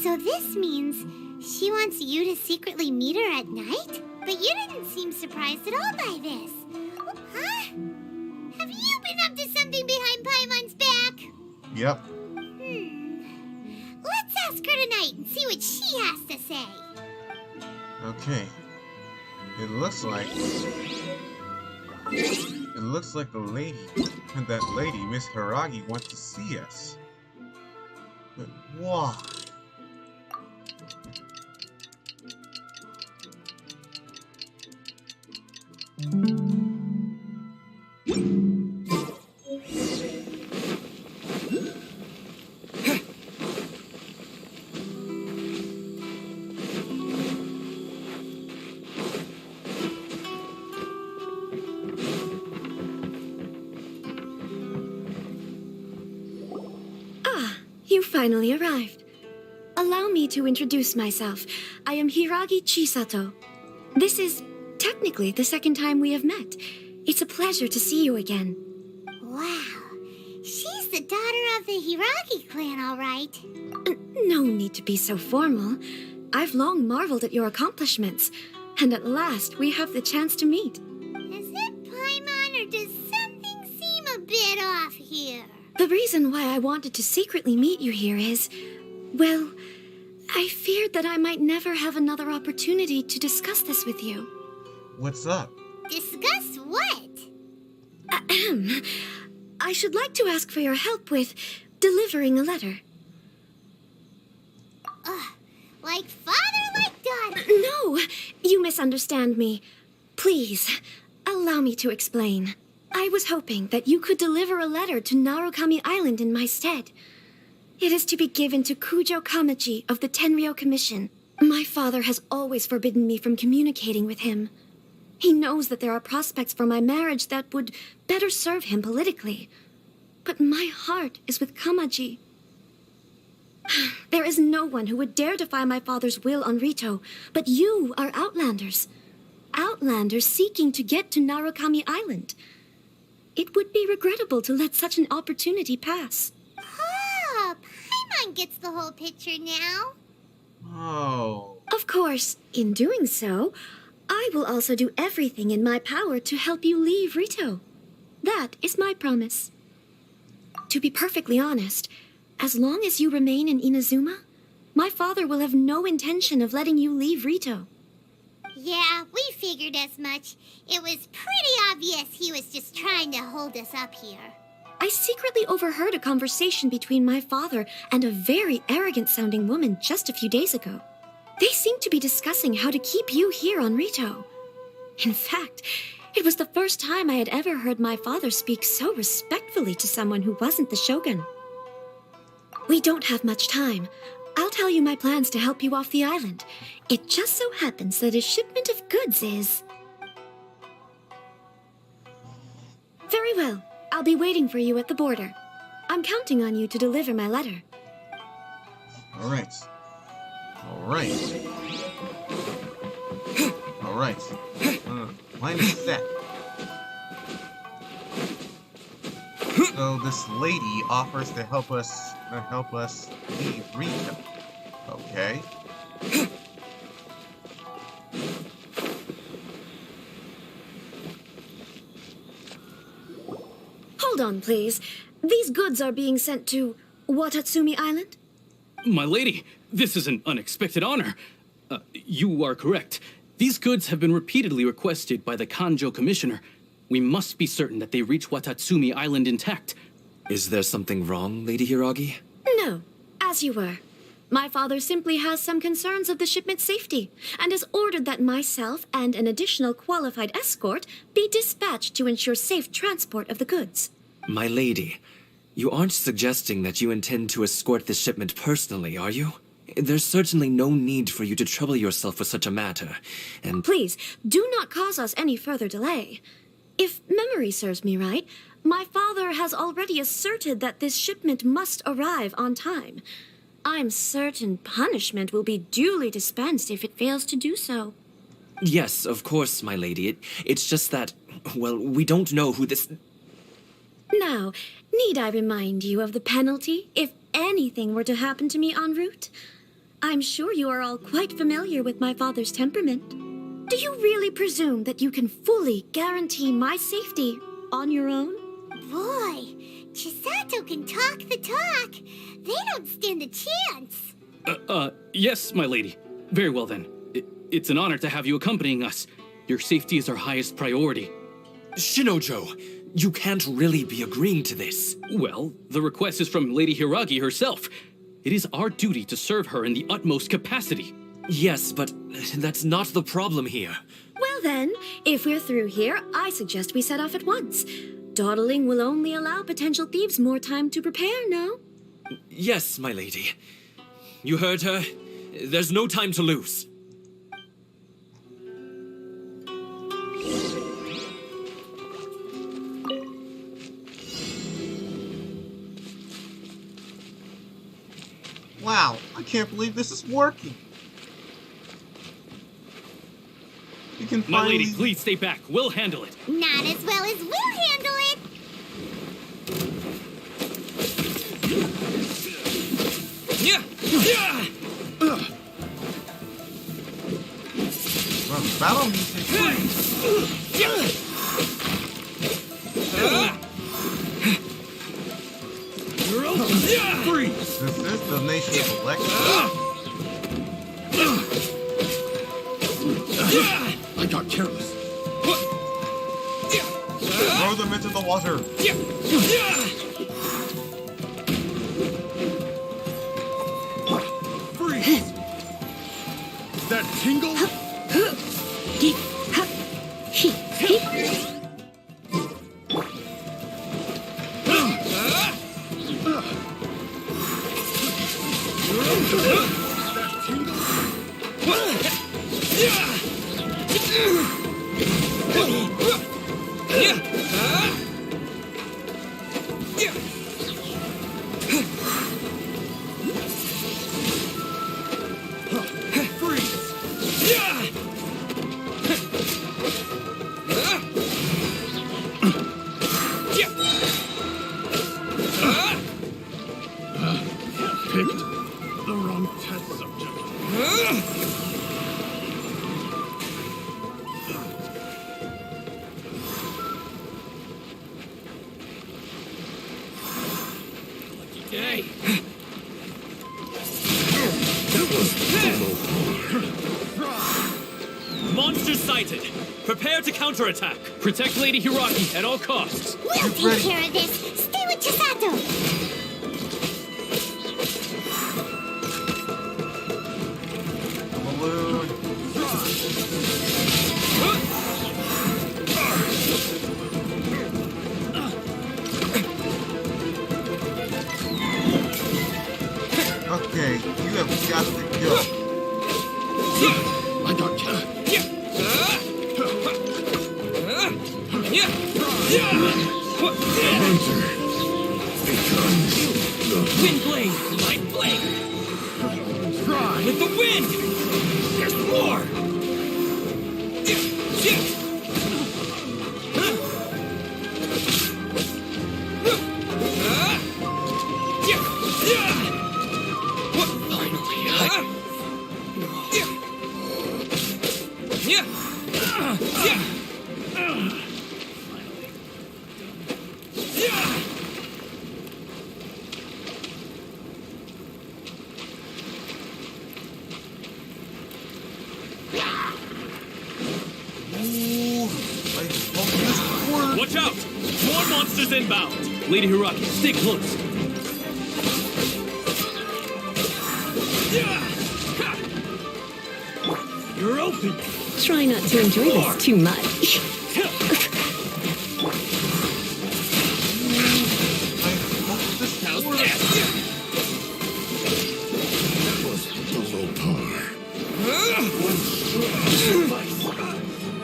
So this means she wants you to secretly meet her at night? But you didn't seem surprised at all by this. Huh? Yep. Let's ask her tonight and see what she has to say. Okay. It looks like the lady and that lady, Miss Hiragi, wants to see us. But why? You finally arrived. Allow me to introduce myself. I am Hiragi Chisato. This is technically the second time we have met. It's a pleasure to see you again. Wow. She's the daughter of the Hiragi clan, all right. No need to be so formal. I've long marveled at your accomplishments, and at last we have the chance to meet. Is it Paimon, or does something seem a bit off here? The reason why I wanted to secretly meet you here is, well, I feared that I might never have another opportunity to discuss this with you. What's up? Discuss what? Ahem. I should like to ask for your help with delivering a letter. Like father, like daughter. No, you misunderstand me. Please, allow me to explain. I was hoping that you could deliver a letter to Narukami Island in my stead. It is to be given to Kujo Kamaji of the Tenryou Commission. My father has always forbidden me from communicating with him. He knows that there are prospects for my marriage that would better serve him politically. But my heart is with Kamaji. There is no one who would dare defy my father's will on Rito, but you are Outlanders. Outlanders seeking to get to Narukami Island. It would be regrettable to let such an opportunity pass. Oh, Paimon gets the whole picture now. Oh. Of course, in doing so, I will also do everything in my power to help you leave Rito. That is my promise. To be perfectly honest, as long as you remain in Inazuma, my father will have no intention of letting you leave Rito. Yeah, we figured as much. It was pretty obvious he was just trying to hold us up here. I secretly overheard a conversation between my father and a very arrogant-sounding woman just a few days ago. They seemed to be discussing how to keep you here on Rito. In fact, it was the first time I had ever heard my father speak so respectfully to someone who wasn't the shogun. We don't have much time. I'll tell you my plans to help you off the island. It just so happens that a shipment of goods is... Very well. I'll be waiting for you at the border. I'm counting on you to deliver my letter. All right. Plan is set. So this lady offers to help us leave Rito. Okay. Hold on, please. These goods are being sent to Watatsumi Island? My lady, this is an unexpected honor. You are correct. These goods have been repeatedly requested by the Kanjo Commissioner. We must be certain that they reach Watatsumi Island intact. Is there something wrong, Lady Hiragi? No, as you were. My father simply has some concerns of the shipment's safety, and has ordered that myself and an additional qualified escort be dispatched to ensure safe transport of the goods. My lady, you aren't suggesting that you intend to escort this shipment personally, are you? There's certainly no need for you to trouble yourself with such a matter, and... Please, do not cause us any further delay. If memory serves me right, my father has already asserted that this shipment must arrive on time. I'm certain punishment will be duly dispensed if it fails to do so. Yes, of course, my lady. It's just that, well, we don't know who this... Now, need I remind you of the penalty if anything were to happen to me en route? I'm sure you are all quite familiar with my father's temperament. Do you really presume that you can fully guarantee my safety on your own? boy. Chisato can talk the talk. They don't stand a chance. Yes, my lady. Very well then. It's an honor to have you accompanying us. Your safety is our highest priority. Shinojo, you can't really be agreeing to this. Well, the request is from Lady Hiragi herself. It is our duty to serve her in the utmost capacity. Yes, but that's not the problem here. Well then, if we're through here, I suggest we set off at once. Dawdling will only allow potential thieves more time to prepare, no? Yes, my lady. You heard her. There's no time to lose. Wow, I can't believe this is working. You can My finally... lady, please stay back. We'll handle it. Not as well as we'll handle it. Well, battle music. Freeze! This is the nation of election. I got careless. Throw them into the water. Freeze! That tingle? Picked the wrong test subject. Hey! Monster sighted! Prepare to counterattack! Protect Lady Hiragi at all costs. We'll take care of this. Stay with Chisato. Balloon. Okay, you have got to go. I got careless. Wind blade! Light blade! With the wind! There's more! Watch out! More monsters inbound! Lady Hiragi, stay close. You're open! Try not to enjoy this too much.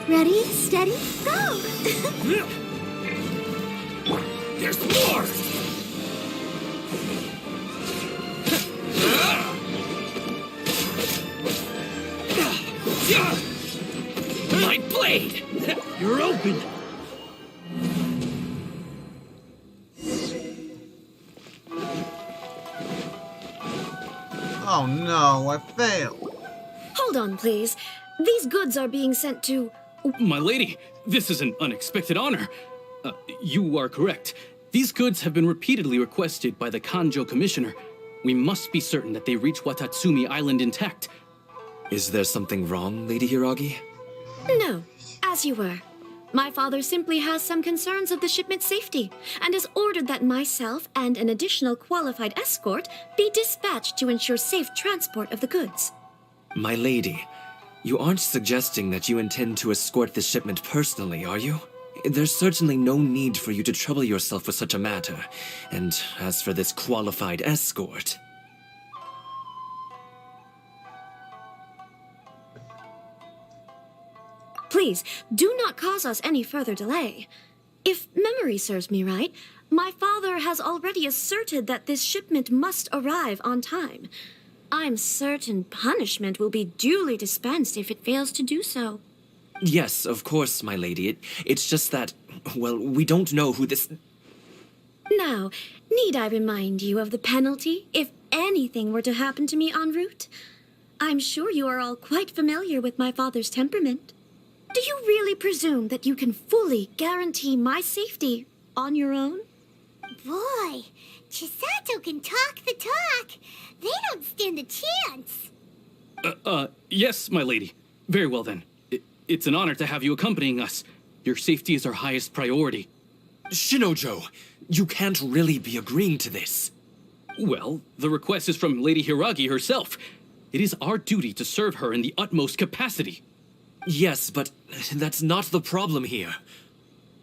Ready, steady, go! There's more! My blade! You're open! Oh no, I failed. Hold on, please. These goods are being sent to... My lady, this is an unexpected honor. You are correct. These goods have been repeatedly requested by the Kanjo Commissioner. We must be certain that they reach Watatsumi Island intact. Is there something wrong, Lady Hiragi? No, as you were. My father simply has some concerns of the shipment's safety and has ordered that myself and an additional qualified escort be dispatched to ensure safe transport of the goods. My lady, you aren't suggesting that you intend to escort this shipment personally, are you? There's certainly no need for you to trouble yourself with such a matter. And as for this qualified escort... Please, do not cause us any further delay. If memory serves me right, my father has already asserted that this shipment must arrive on time. I'm certain punishment will be duly dispensed if it fails to do so. Yes, of course, my lady. It's just that, well, we don't know who this... Now, need I remind you of the penalty if anything were to happen to me en route? I'm sure you are all quite familiar with my father's temperament. Do you really presume that you can fully guarantee my safety on your own? Boy, Chisato can talk the talk. They don't stand a chance. Yes, my lady. Very well then. It's an honor to have you accompanying us. Your safety is our highest priority. Shinojo, you can't really be agreeing to this. Well, the request is from Lady Hiragi herself. It is our duty to serve her in the utmost capacity. Yes, but that's not the problem here.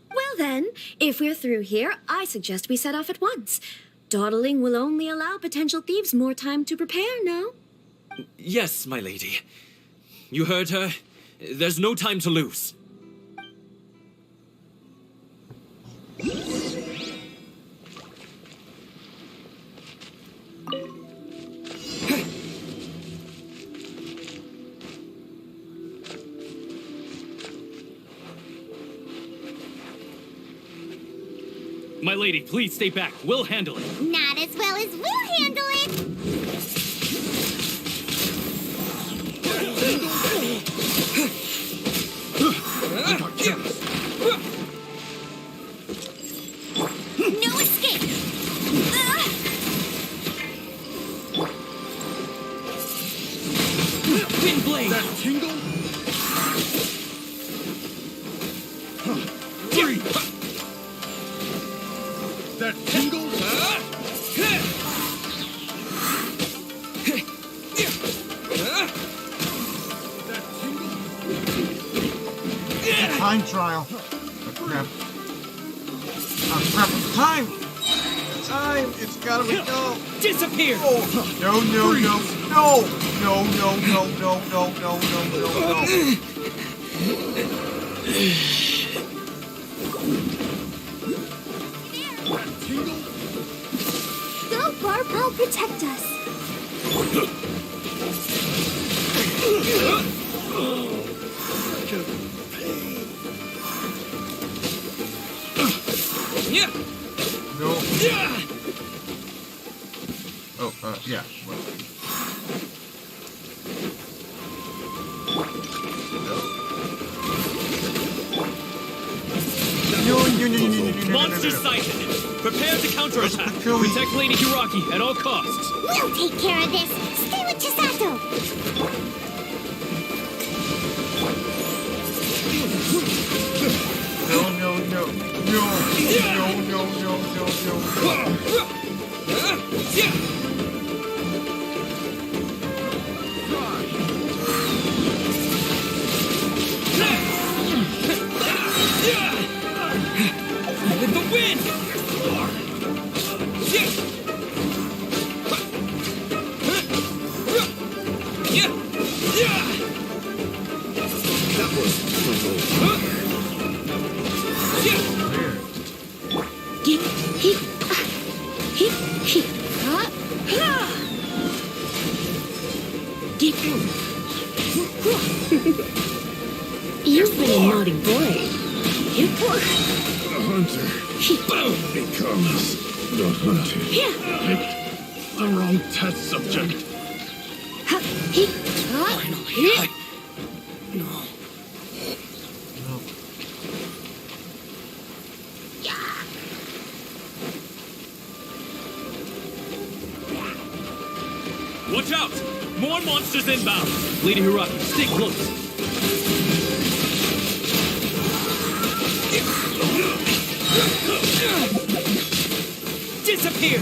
Well then, if we're through here, I suggest we set off at once. Dawdling will only allow potential thieves more time to prepare, no? Yes, my lady. You heard her. There's no time to lose. My lady, please stay back. We'll handle it. Not as well as we'll handle it. No escape. Wind blade. That tingle? That tingle? Time trial. Oh, crap. Oh, crap. Time! Time! It's gotta be go! Disappear! Oh, no, no, no. No! No, no, no, no, no, no, no, no, Go, Barb, I'll protect us. No. Oh, yeah. Monster sighted! Prepare to counterattack! Protect Lady Hiragi at all costs! We'll take care of this. Stay with Chisato. No, no, no. No. No, no, no, no, no. With the wind! That was You've been a naughty boy. the hunter becomes the hunted. Picked the wrong test subject. Finally, No. Watch out! More monsters inbound! Lady Hiraki, stay close. Disappear!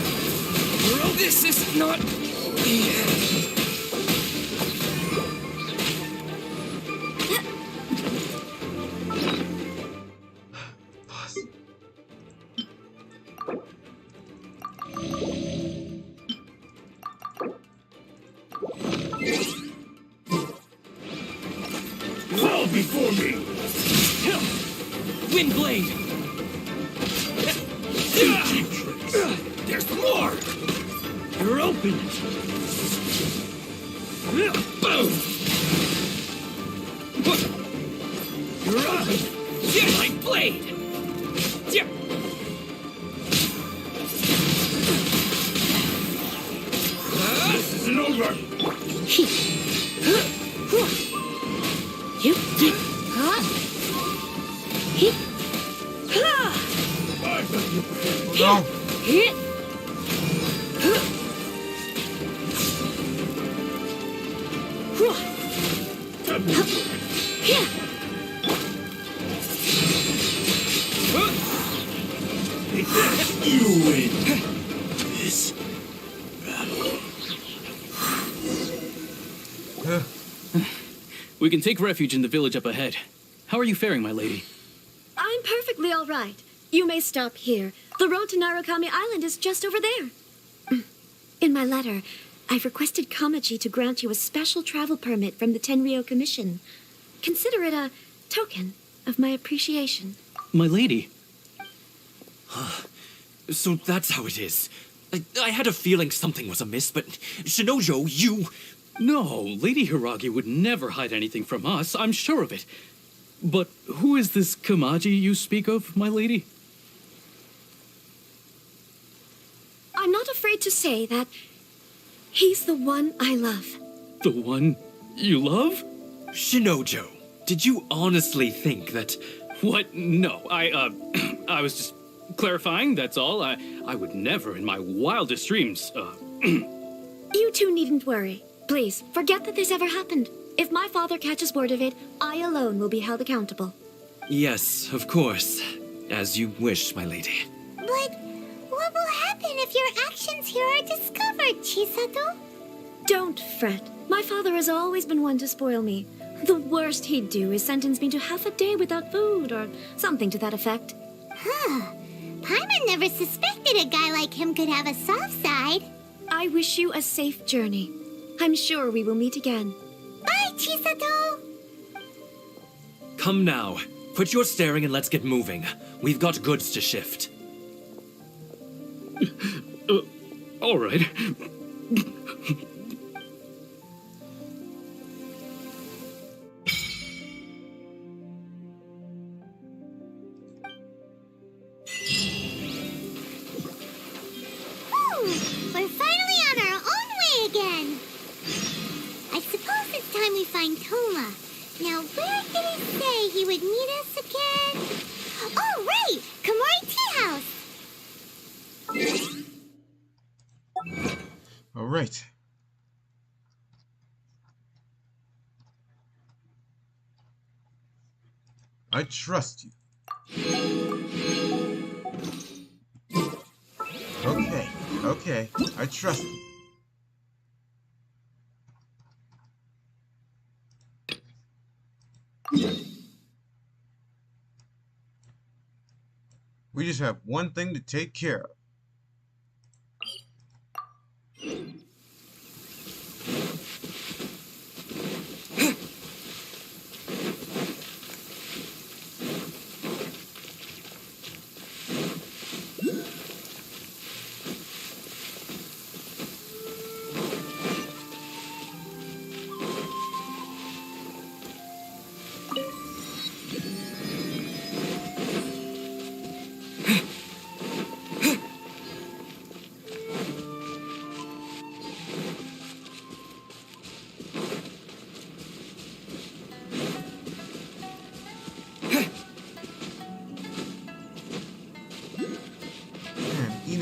This is not... Fall before me! Windblade! Cheap tricks! There's more! You're open! Boom! You're open! My blade! This isn't over! I bet you prefer... No! You win this battle. We can take refuge in the village up ahead. How are you faring, my lady? I'm perfectly all right. You may stop here. The road to Narukami Island is just over there. In my letter, I've requested Kamachi to grant you a special travel permit from the Tenryou Commission. Consider it a token of my appreciation. My lady? So that's how it is. I had a feeling something was amiss, but Shinojo, you... No, Lady Hiragi would never hide anything from us, I'm sure of it. But who is this Kamaji you speak of, my lady? I'm not afraid to say that he's the one I love. The one you love? Shinojo, did you honestly think that... What? No, I was just clarifying, that's all. I would never in my wildest dreams, You two needn't worry. Please, forget that this ever happened. If my father catches word of it, I alone will be held accountable. Yes, of course. As you wish, my lady. But what will happen if your actions here are discovered, Chisato? Don't fret. My father has always been one to spoil me. The worst he'd do is sentence me to half a day without food or something to that effect. Huh. Paimon never suspected a guy like him could have a soft side. I wish you a safe journey. I'm sure we will meet again. Bye, Chisato! Come now. Quit your staring and let's get moving. We've got goods to shift. All right. We're finally on our own way again. I suppose it's time we find Toma. Now, where did he say he would meet us again? Oh, right! Komori Tea House! All right. I trust you. Okay, I trust you. We just have one thing to take care of.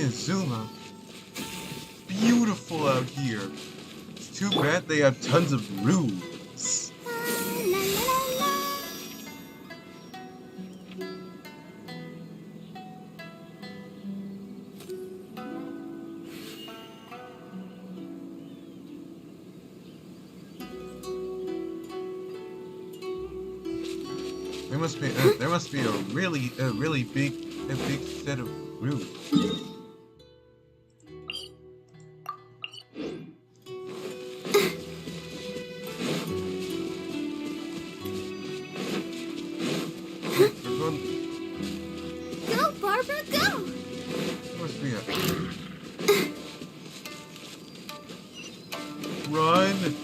Inazuma. Beautiful out here. It's too bad they have tons of rules. There must be a really big set of rules. Go, Barbara, go! There must be a run.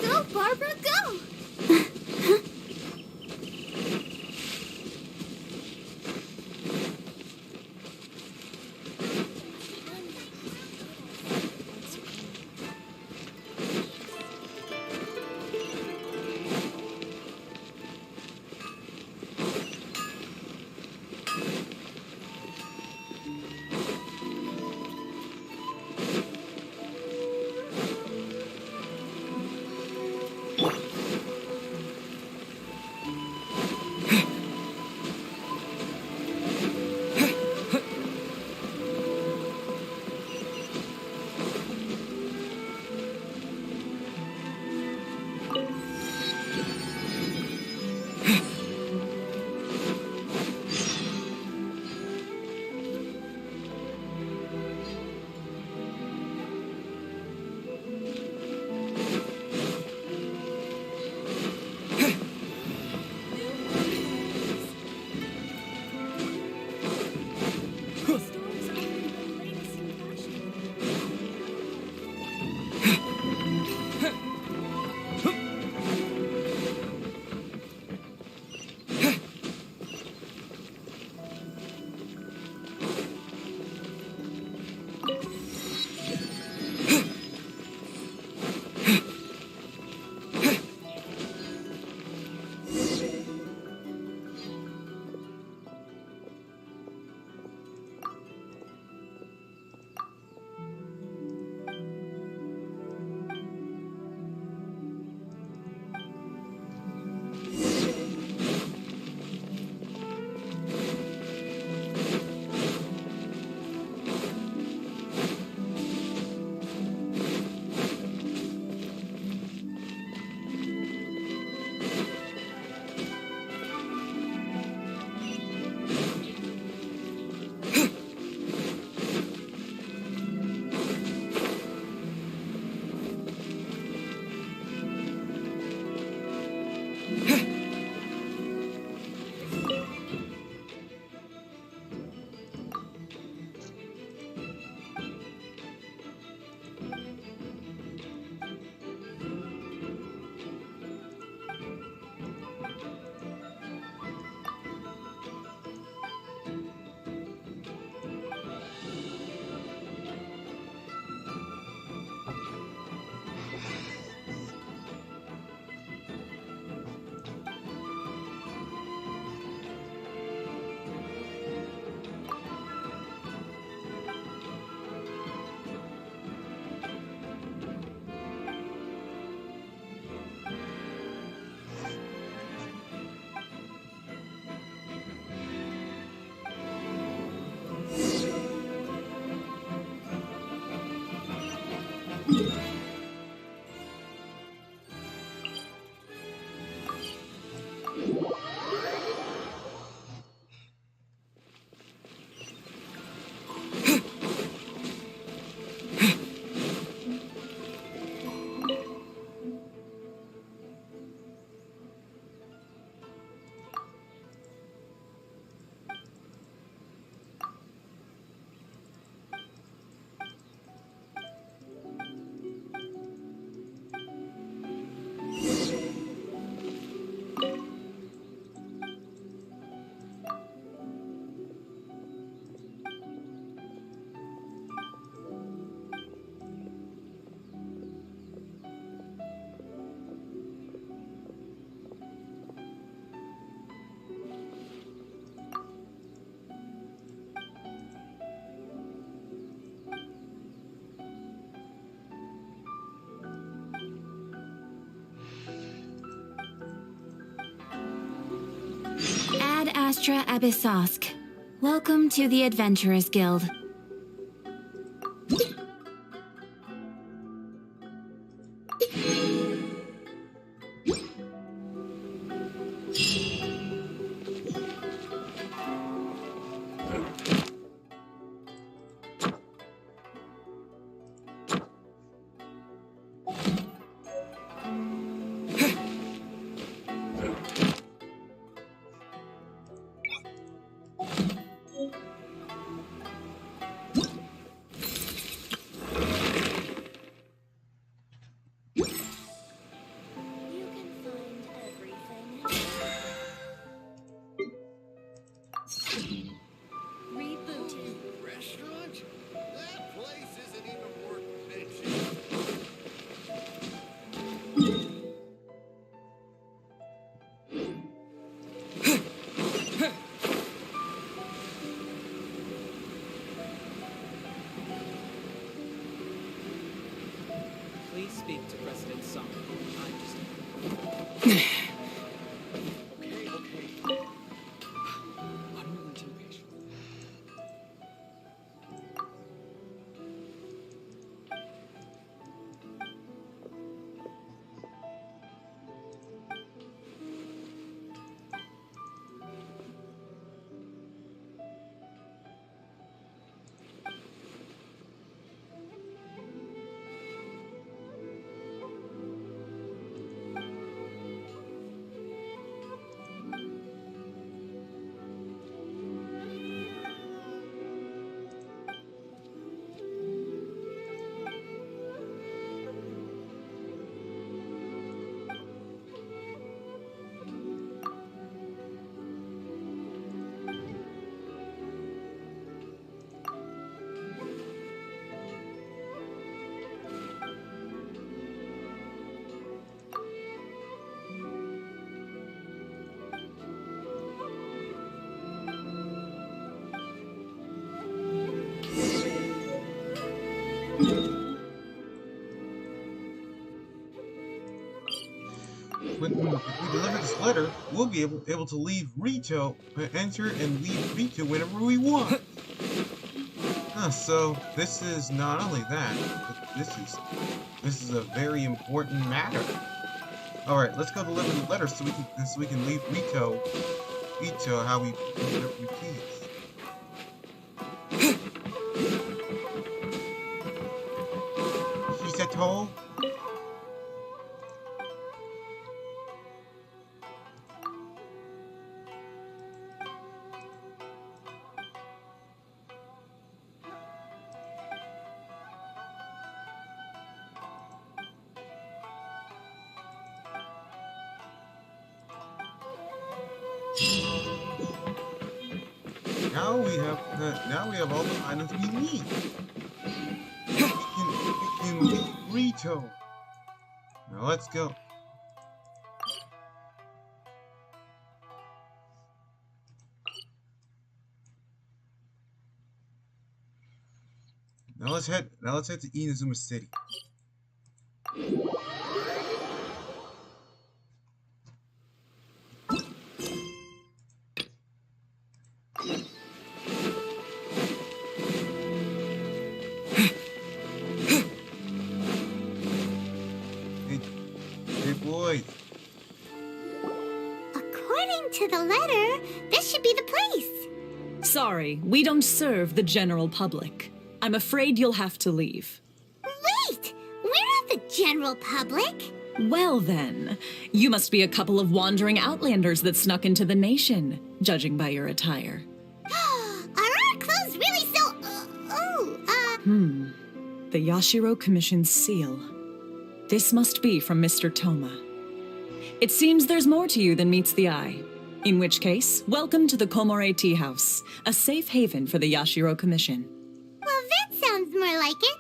Go, Barbara, go! Astra Abyssosk. Welcome to the Adventurers Guild. Restaurant? That place isn't even worth mentioning. Please speak to President Song. I'm just... Okay. Unreal intimidation. If we deliver this letter, we'll be able to leave Rito, enter and leave Rito whenever we want. So this is not only that, but this is a very important matter. All right, let's go deliver the letter so we can leave Rito how we please. She said toll. Now we have all the items we need. We can leave Rito. Now let's go. Now let's head to Inazuma City. Hey boys. According to the letter, this should be the place. Sorry, we don't serve the general public. I'm afraid you'll have to leave. Wait! We're not the general public. Well then, you must be a couple of wandering outlanders that snuck into the nation, judging by your attire. Are our clothes really so... The Yashiro Commission's seal. This must be from Mr. Toma. It seems there's more to you than meets the eye. In which case, welcome to the Komore Tea House, a safe haven for the Yashiro Commission. Well, that sounds more like it.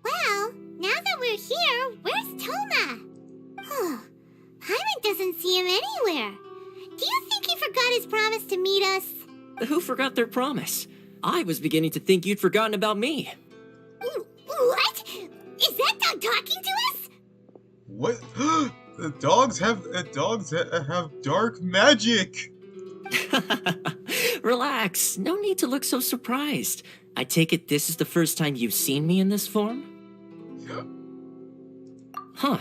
Well, now that we're here, where's Toma? Paimon doesn't see him anywhere. Do you think he forgot his promise to meet us? Who forgot their promise? I was beginning to think you'd forgotten about me. What? Is that dog talking to us? What? Dogs have dark magic. Relax, no need to look so surprised. I take it this is the first time you've seen me in this form? Huh.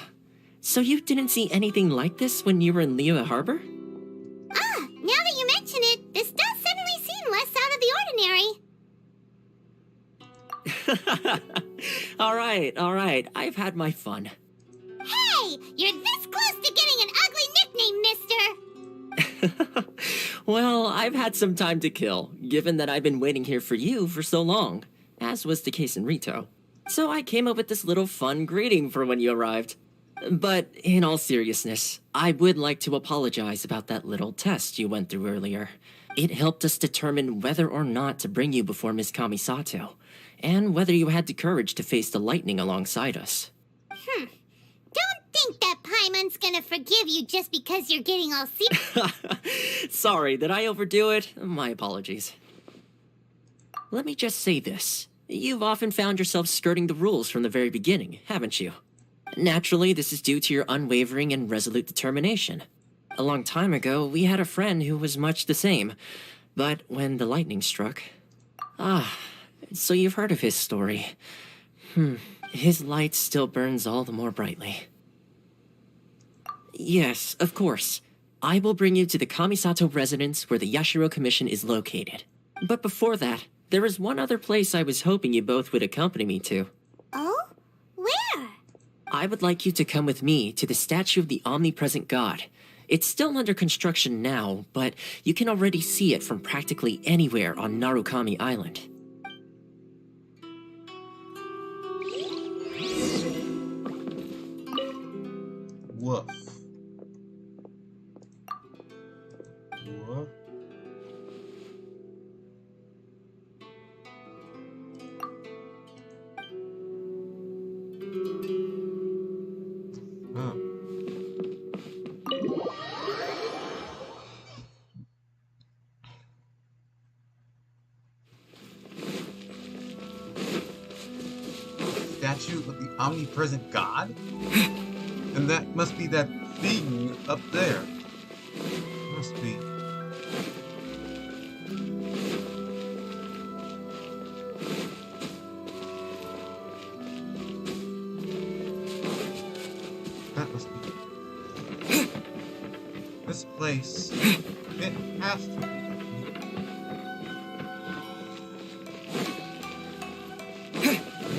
So you didn't see anything like this when you were in Liyue Harbor? Ah, now that you mention it, this does suddenly seem less out of the ordinary. Alright, I've had my fun. Hey, you're this close to getting an ugly nickname, mister! Well, I've had some time to kill, given that I've been waiting here for you for so long, as was the case in Rito. So I came up with this little fun greeting for when you arrived. But in all seriousness, I would like to apologize about that little test you went through earlier. It helped us determine whether or not to bring you before Miss Kamisato, and whether you had the courage to face the lightning alongside us. Don't think that Paimon's gonna forgive you just because you're getting all serious. Sorry, did I overdo it? My apologies. Let me just say this. You've often found yourself skirting the rules from the very beginning, haven't you? Naturally, this is due to your unwavering and resolute determination. A long time ago, we had a friend who was much the same, but when the lightning struck... so you've heard of his story. His light still burns all the more brightly. Yes, of course. I will bring you to the Kamisato residence where the Yashiro Commission is located. But before that, there is one other place I was hoping you both would accompany me to. Oh? Where? I would like you to come with me to the statue of the omnipresent god. It's still under construction now, but you can already see it from practically anywhere on Narukami Island. Woof. Woof. Huh. Statue of the omnipresent god? And that must be that thing up there. Must be. That must be. This place. It has to be.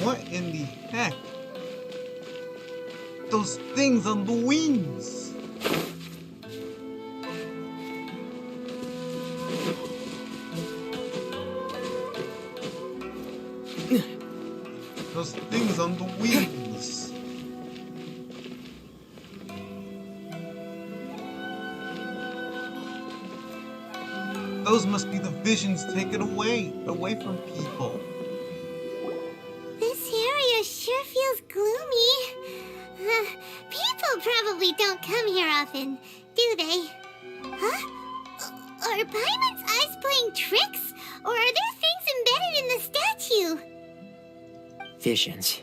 What in the heck? Those things on the wings! Those things on the wings! Those must be the visions taken away from people. This area sure feels gloomy. People probably don't come here often, do they? Huh? Are Paimon's eyes playing tricks? Or are there things embedded in the statue? Visions.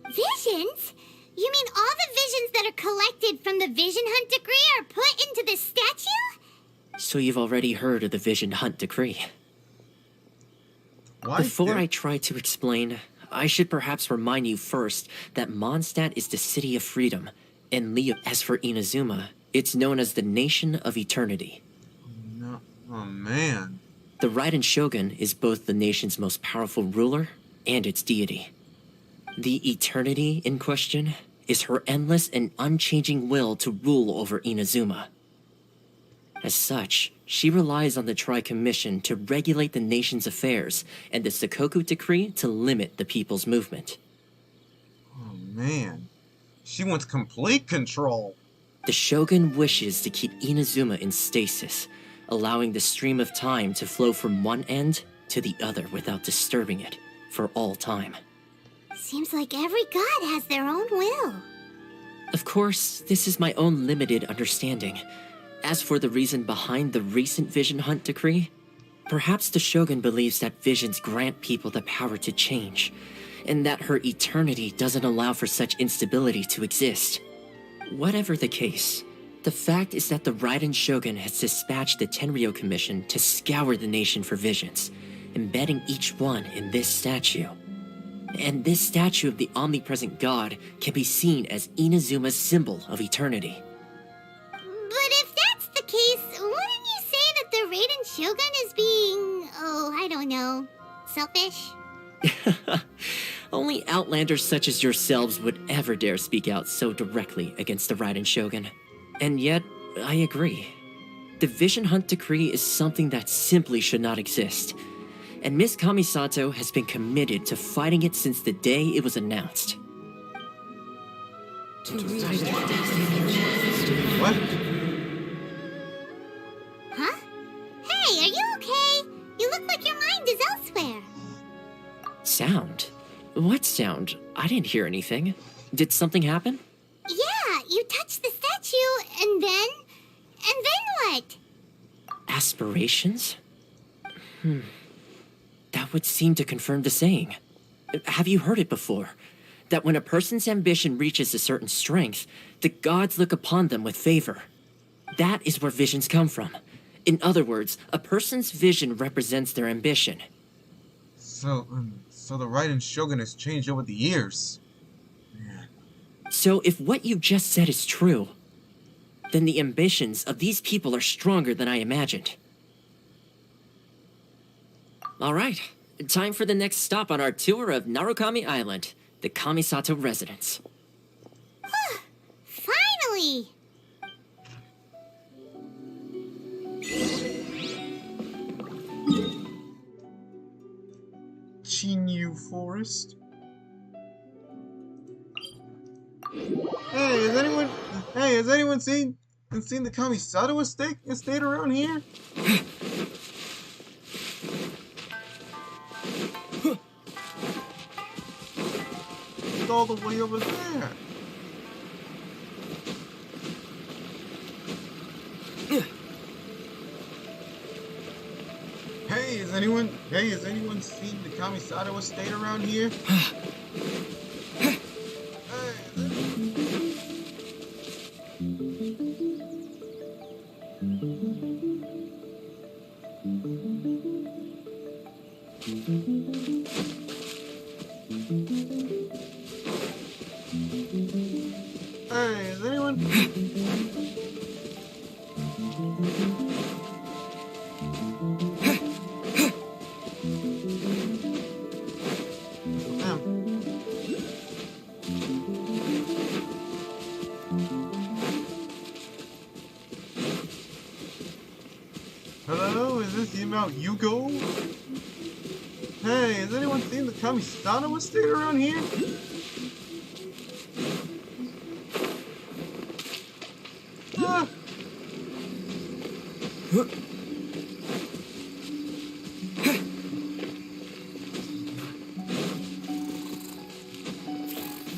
Visions? You mean all the visions that are collected from the Vision Hunt Decree are put into this statue? So you've already heard of the Vision Hunt Decree. Before I try to explain, I should perhaps remind you first that Mondstadt is the City of Freedom, and Liyue. As for Inazuma, it's known as the Nation of Eternity. No. Oh, man. The Raiden Shogun is both the nation's most powerful ruler and its deity. The Eternity in question is her endless and unchanging will to rule over Inazuma. As such, she relies on the Tri-Commission to regulate the nation's affairs and the Sakoku Decree to limit the people's movement. Oh man, she wants complete control. The Shogun wishes to keep Inazuma in stasis, allowing the stream of time to flow from one end to the other without disturbing it for all time. Seems like every god has their own will. Of course, this is my own limited understanding. As for the reason behind the recent Vision Hunt Decree, Perhaps the Shogun believes that visions grant people the power to change, and that her eternity doesn't allow for such instability to exist. Whatever the case, the fact is that the Raiden Shogun has dispatched the Tenryo Commission to scour the nation for visions, embedding each one in this statue. And this statue of the omnipresent god can be seen as Inazuma's symbol of eternity. But if that's the case, wouldn't you say that the Raiden Shogun is being, I don't know, selfish? Only outlanders such as yourselves would ever dare speak out so directly against the Raiden Shogun. And yet, I agree. The Vision Hunt Decree is something that simply should not exist. And Miss Kamisato has been committed to fighting it since the day it was announced. What? Huh? Hey, are you okay? You look like your mind is elsewhere. Sound? What sound? I didn't hear anything. Did something happen? Yeah, you touched the statue, and then what? Aspirations? That would seem to confirm the saying. Have you heard it before? That when a person's ambition reaches a certain strength, the gods look upon them with favor. That is where visions come from. In other words, a person's vision represents their ambition. So the Raiden Shogun has changed over the years. So if what you just said is true, then the ambitions of these people are stronger than I imagined. All right, time for the next stop on our tour of Narukami Island, the Kamisato residence. Finally! Chinyu Forest. Hey, has anyone seen the Kamisato estate around here? It's all the way over there. Hey, has anyone seen the Kamisato estate around here? Hey, is anyone? Hello, is this email Yugo? Hey, has anyone seen the Kamisato estate around here? Ah.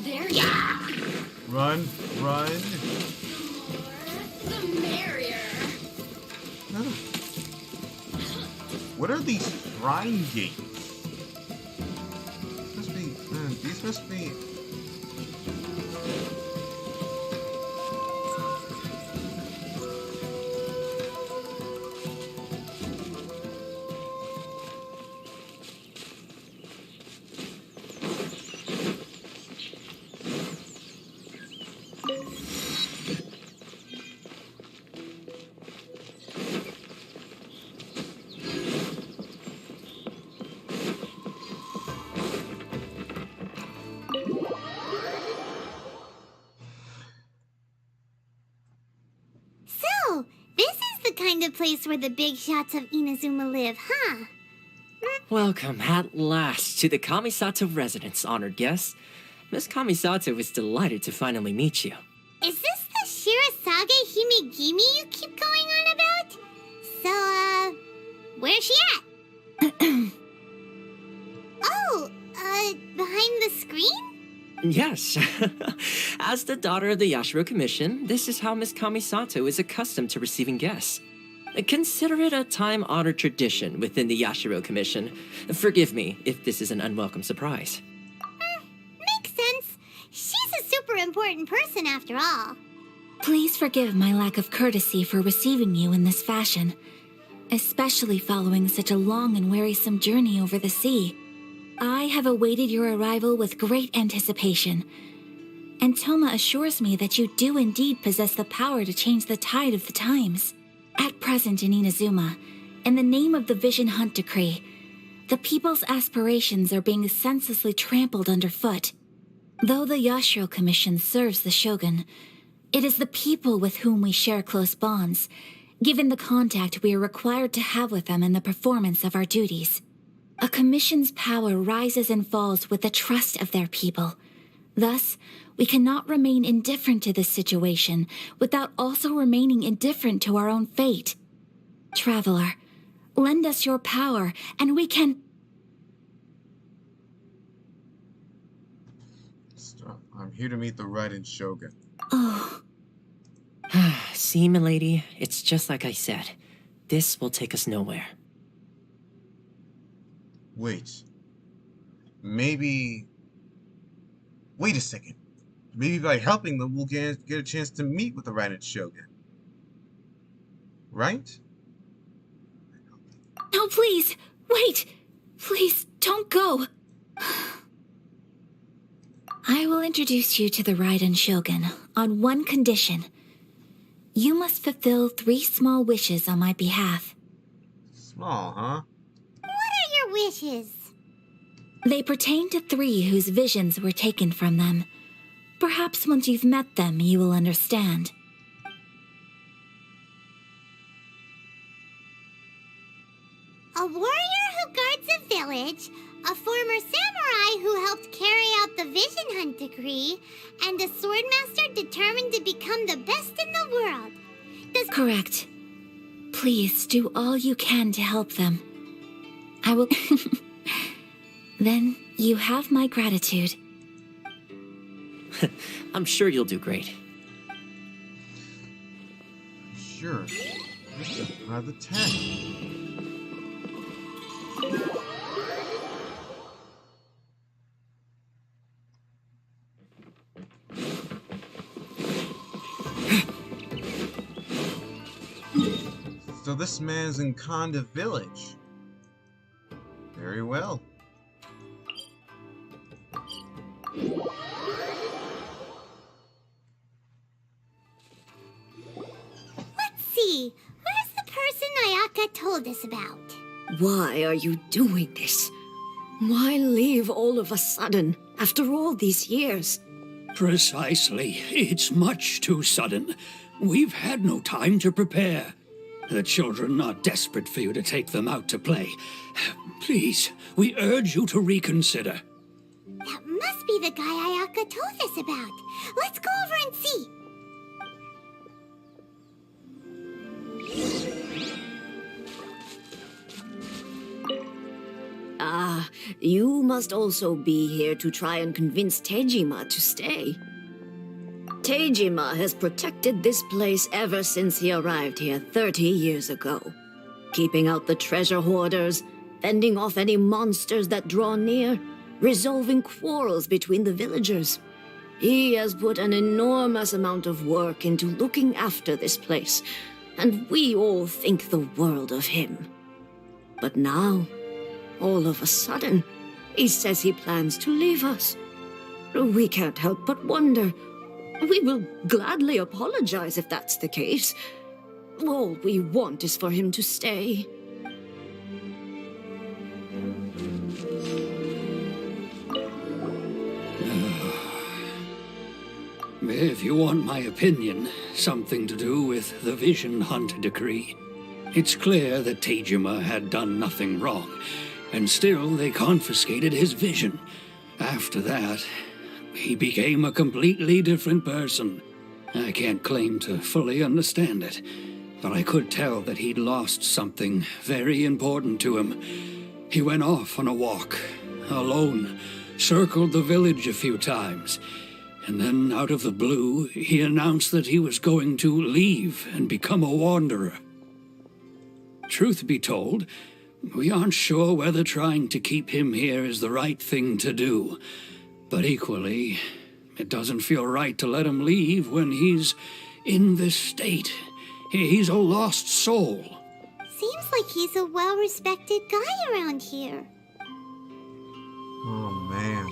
There you are. Run, run. The merrier. What are these shrine gates? These must be. So, this is the kind of place where the big shots of Inazuma live, huh? Welcome at last to the Kamisato residence, honored guests. Miss Kamisato is delighted to finally meet you. Is this the Shirasage Himegimi you keep going on about? So, where's she at? Behind the screen? Yes. As the daughter of the Yashiro Commission, this is how Miss Kamisato is accustomed to receiving guests. Consider it a time-honored tradition within the Yashiro Commission. Forgive me if this is an unwelcome surprise. Makes sense. She's a super important person after all. Please forgive my lack of courtesy for receiving you in this fashion, especially following such a long and wearisome journey over the sea. I have awaited your arrival with great anticipation, and Toma assures me that you do indeed possess the power to change the tide of the times. At present in Inazuma, in the name of the Vision Hunt Decree, the people's aspirations are being senselessly trampled underfoot. Though the Yashiro Commission serves the Shogun, it is the people with whom we share close bonds, given the contact we are required to have with them in the performance of our duties. A commission's power rises and falls with the trust of their people. Thus, we cannot remain indifferent to this situation without also remaining indifferent to our own fate. Traveler, lend us your power, and we can... Stop. I'm here to meet the Raiden Shogun. Oh. See, milady, it's just like I said. This will take us nowhere. Wait. Maybe... Wait a second. Maybe by helping them, we'll get a chance to meet with the Raiden Shogun. Right? No, please! Wait! Please, don't go! I will introduce you to the Raiden Shogun on one condition. You must fulfill 3 small wishes on my behalf. Small, huh? What are your wishes? They pertain to 3 whose visions were taken from them. Perhaps once you've met them, you will understand. A warrior who guards a village, a former samurai who helped carry out the Vision Hunt Decree, and a swordmaster determined to become the best in the world. Correct. Please do all you can to help them. I will... Then you have my gratitude. I'm sure you'll do great. Sure. This is the 10. So this man's in Konda Village. Very well. Let's see. Where's the person Ayaka told us about? Why are you doing this? Why leave all of a sudden, after all these years? Precisely. It's much too sudden. We've had no time to prepare. The children are desperate for you to take them out to play. Please, we urge you to reconsider. That must be the guy Ayaka told us about. Let's go over and see. Ah, you must also be here to try and convince Tejima to stay. Tejima has protected this place ever since he arrived here 30 years ago. Keeping out the treasure hoarders, fending off any monsters that draw near, resolving quarrels between the villagers. He has put an enormous amount of work into looking after this place, and we all think the world of him. But now, all of a sudden, he says he plans to leave us. We can't help but wonder. We will gladly apologize if that's the case. All we want is for him to stay. If you want my opinion, something to do with the Vision Hunt Decree. It's clear that Tejima had done nothing wrong, and still they confiscated his vision. After that, he became a completely different person. I can't claim to fully understand it, but I could tell that he'd lost something very important to him. He went off on a walk, alone, circled the village a few times, and then out of the blue, he announced that he was going to leave and become a wanderer. Truth be told, we aren't sure whether trying to keep him here is the right thing to do. But equally, it doesn't feel right to let him leave when he's in this state. He's a lost soul. Seems like he's a well-respected guy around here. Oh, man.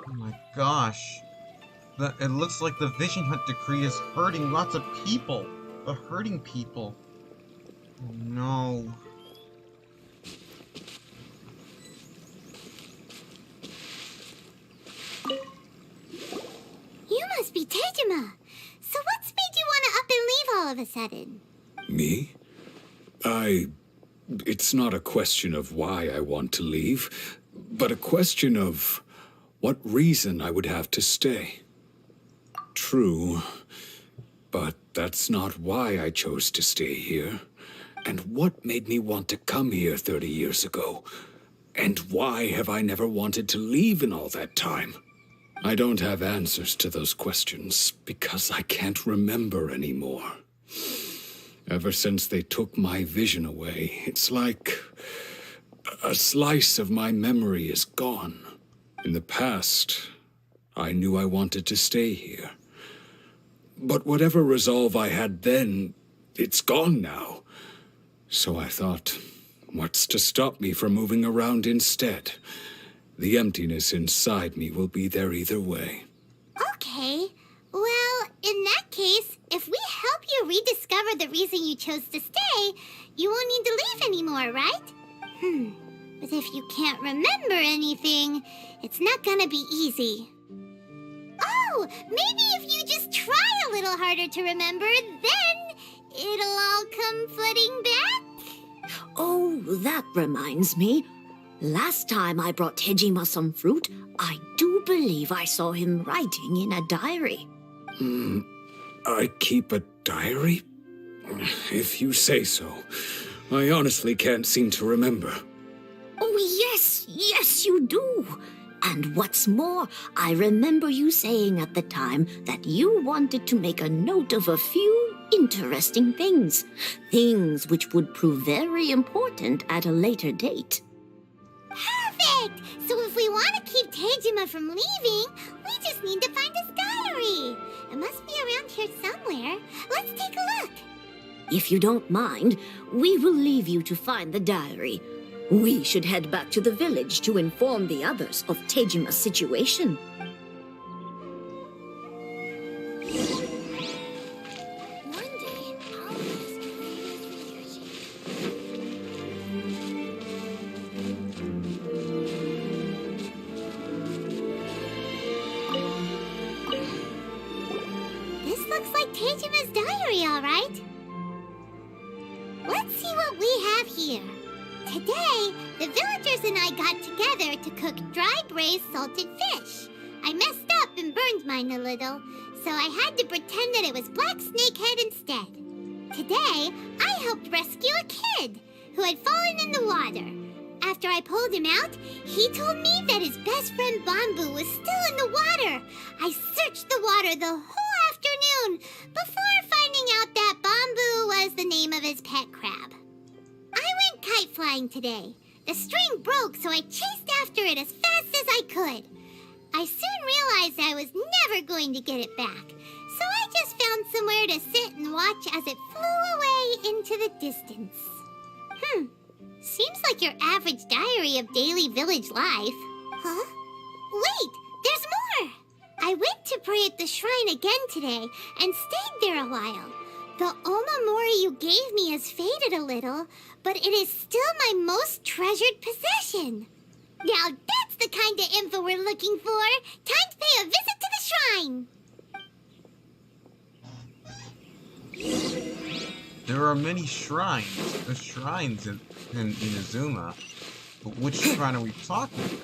Oh, my gosh. It looks like the Vision Hunt decree is hurting lots of people. Hurting people. Oh, no. You must be Tejima. So what's made you want to up and leave all of a sudden? Me? It's not a question of why I want to leave, but a question of what reason I would have to stay. True, but that's not why I chose to stay here. And what made me want to come here 30 years ago? And why have I never wanted to leave in all that time? I don't have answers to those questions because I can't remember anymore. Ever since they took my vision away, it's like a slice of my memory is gone. In the past, I knew I wanted to stay here. But whatever resolve I had then, it's gone now. So I thought, what's to stop me from moving around instead? The emptiness inside me will be there either way. Okay. Well, in that case, if we help you rediscover the reason you chose to stay, you won't need to leave anymore, right? But if you can't remember anything, it's not gonna be easy. Oh, maybe if you just try a little harder to remember, then it'll all come flooding back? Oh, that reminds me. Last time I brought Tejima some fruit, I do believe I saw him writing in a diary. I keep a diary? If you say so. I honestly can't seem to remember. Oh, yes, you do. And what's more, I remember you saying at the time that you wanted to make a note of a few interesting things. Things which would prove very important at a later date. Perfect! So if we want to keep Tejima from leaving, we just need to find his diary. It must be around here somewhere. Let's take a look. If you don't mind, we will leave you to find the diary. We should head back to the village to inform the others of Tejima's situation. This looks like Tejima's diary, all right. Let's see what we have here. Today, the villagers and I got together to cook dry braised salted fish. I messed up and burned mine a little, so I had to pretend that it was black snakehead instead. Today, I helped rescue a kid who had fallen in the water. After I pulled him out, he told me that his best friend Bamboo was still in the water. I searched the water the whole afternoon before finding out that Bamboo was the name of his pet crab. I went kite flying today. The string broke, so I chased after it as fast as I could. I soon realized I was never going to get it back, so I just found somewhere to sit and watch as it flew away into the distance. Seems like your average diary of daily village life. Huh? Wait, there's more! I went to pray at the shrine again today and stayed there a while. The omamori you gave me has faded a little, but it is still my most treasured possession. Now that's the kind of info we're looking for. Time to pay a visit to the shrine. There are many shrines. There's shrines in Inazuma. But which shrine are we talking about?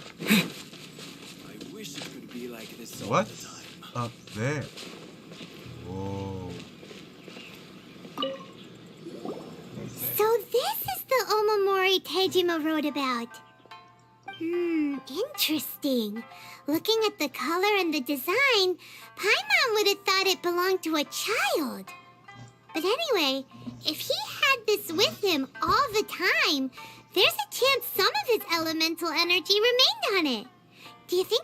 I wish it could be like this all What's the time. up there? Whoa. So this is the omamori Tejima wrote about. Interesting. Looking at the color and the design, Paimon would have thought it belonged to a child. But anyway, if he had this with him all the time, there's a chance some of his elemental energy remained on it. Do you think?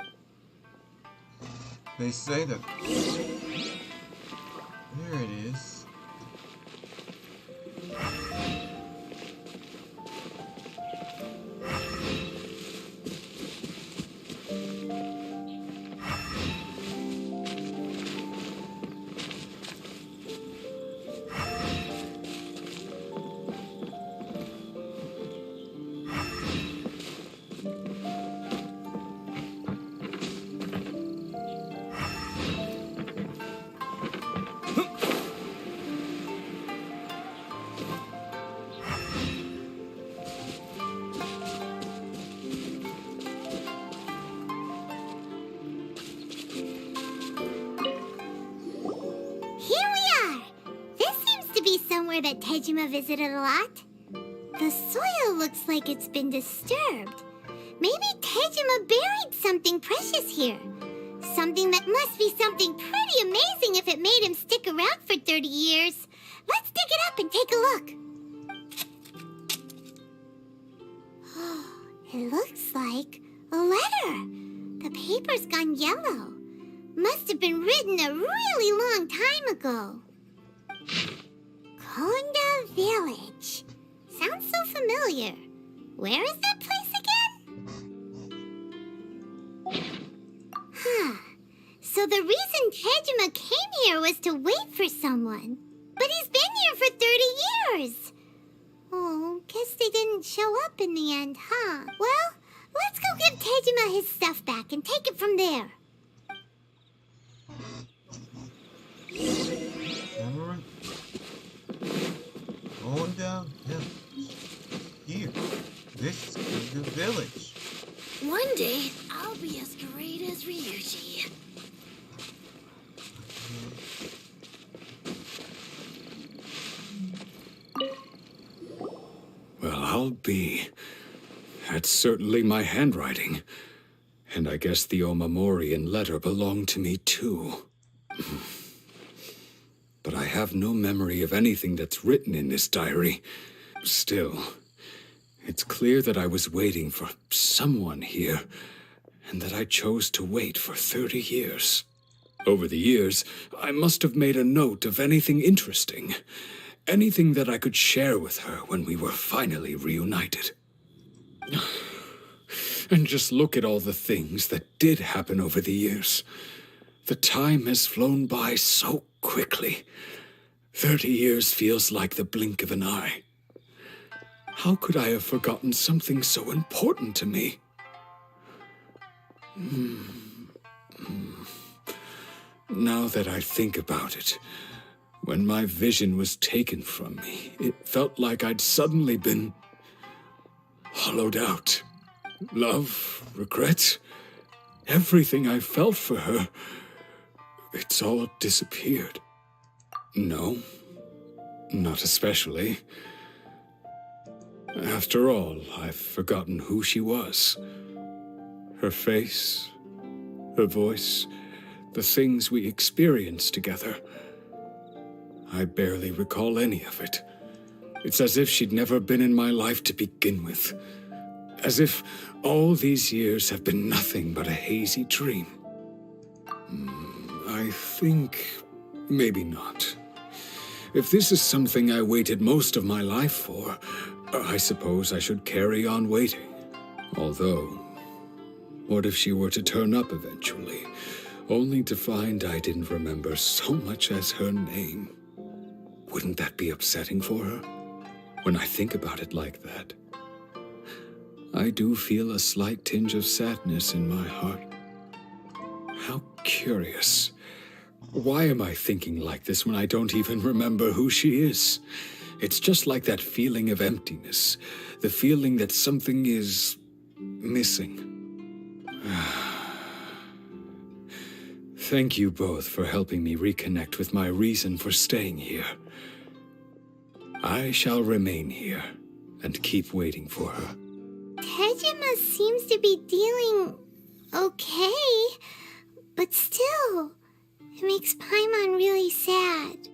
They say that. There it is. That Tejima visited a lot. The soil looks like it's been disturbed. Maybe Tejima buried something precious here. Something that must be something pretty amazing if it made him stick around for 30 years. Let's dig it up and take a look. It looks like a letter. The paper's gone yellow. Must have been written a really long time ago. Konda Village. Sounds so familiar. Where is that place again? Huh. So the reason Tejima came here was to wait for someone. But he's been here for 30 years. Oh, guess they didn't show up in the end, huh? Well, let's go give Tejima his stuff back and take it from there. Alright. Going down, yeah. Here. This is the village. One day, I'll be as great as Ryuji. Well, I'll be. That's certainly my handwriting. And I guess the Omamorian letter belonged to me too. But I have no memory of anything that's written in this diary. Still, it's clear that I was waiting for someone here, and that I chose to wait for 30 years. Over the years, I must have made a note of anything interesting, anything that I could share with her when we were finally reunited. And just look at all the things that did happen over the years. The time has flown by so quickly. 30 years feels like the blink of an eye. How could I have forgotten something so important to me? Now that I think about it, when my vision was taken from me, it felt like I'd suddenly been hollowed out. Love, regret, everything I felt for her, it's all disappeared. No, not especially. After all, I've forgotten who she was. Her face, her voice, the things we experienced together. I barely recall any of it. It's as if she'd never been in my life to begin with. As if all these years have been nothing but a hazy dream. I think maybe not. If this is something I waited most of my life for, I suppose I should carry on waiting. Although, what if she were to turn up eventually, only to find I didn't remember so much as her name? Wouldn't that be upsetting for her? When I think about it like that, I do feel a slight tinge of sadness in my heart. How curious. Why am I thinking like this when I don't even remember who she is? It's just like that feeling of emptiness, the feeling that something is missing. Thank you both for helping me reconnect with my reason for staying here. I shall remain here and keep waiting for her. Tejima seems to be dealing okay, but still, it makes Paimon really sad.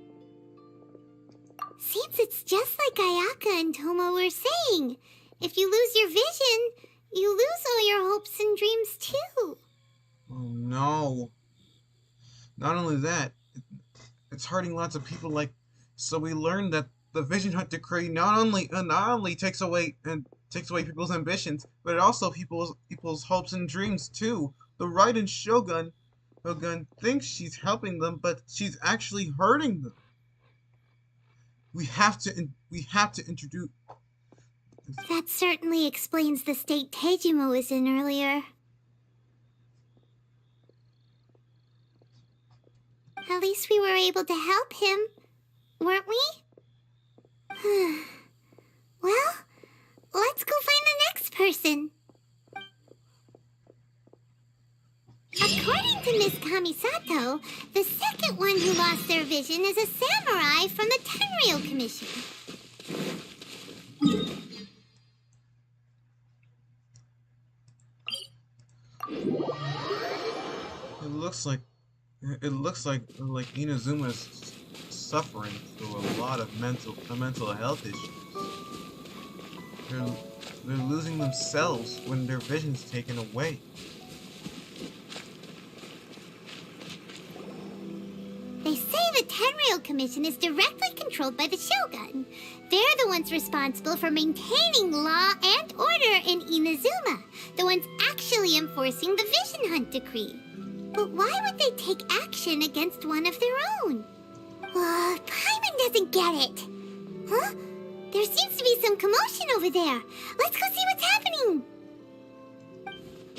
seems it's just like Ayaka and Toma were saying. If you lose your vision, you lose all your hopes and dreams too. Oh no. Not only that, it's hurting lots of people. So we learned that the Vision Hunt Decree not only takes away people's ambitions, but it also people's hopes and dreams too. The Raiden Shogun thinks she's helping them, but she's actually hurting them. We have to introduce. That certainly explains the state Tejima was in earlier. At least we were able to help him, weren't we? Well, let's go find the next person. According to Miss Kamisato, the second one who lost their vision is a samurai from the Tenryou Commission. It looks like Inazuma's suffering through a lot of mental health issues. They're losing themselves when their vision's taken away. They say the Tenryou Commission is directly controlled by the Shogun. They're the ones responsible for maintaining law and order in Inazuma, the ones actually enforcing the Vision Hunt Decree. But why would they take action against one of their own? Paimon doesn't get it. Huh? There seems to be some commotion over there. Let's go see what's happening.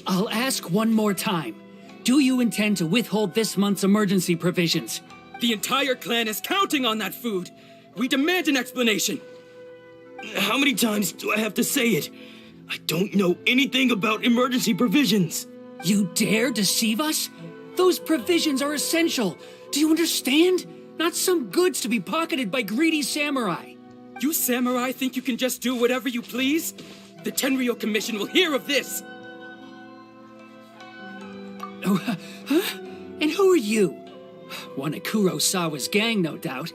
I'll ask one more time. Do you intend to withhold this month's emergency provisions? The entire clan is counting on that food. We demand an explanation. How many times do I have to say it? I don't know anything about emergency provisions. You dare deceive us? Those provisions are essential. Do you understand? Not some goods to be pocketed by greedy samurai. You samurai think you can just do whatever you please? The Tenryou Commission will hear of this! Oh, huh? And who are you? One of Kurosawa's gang, no doubt.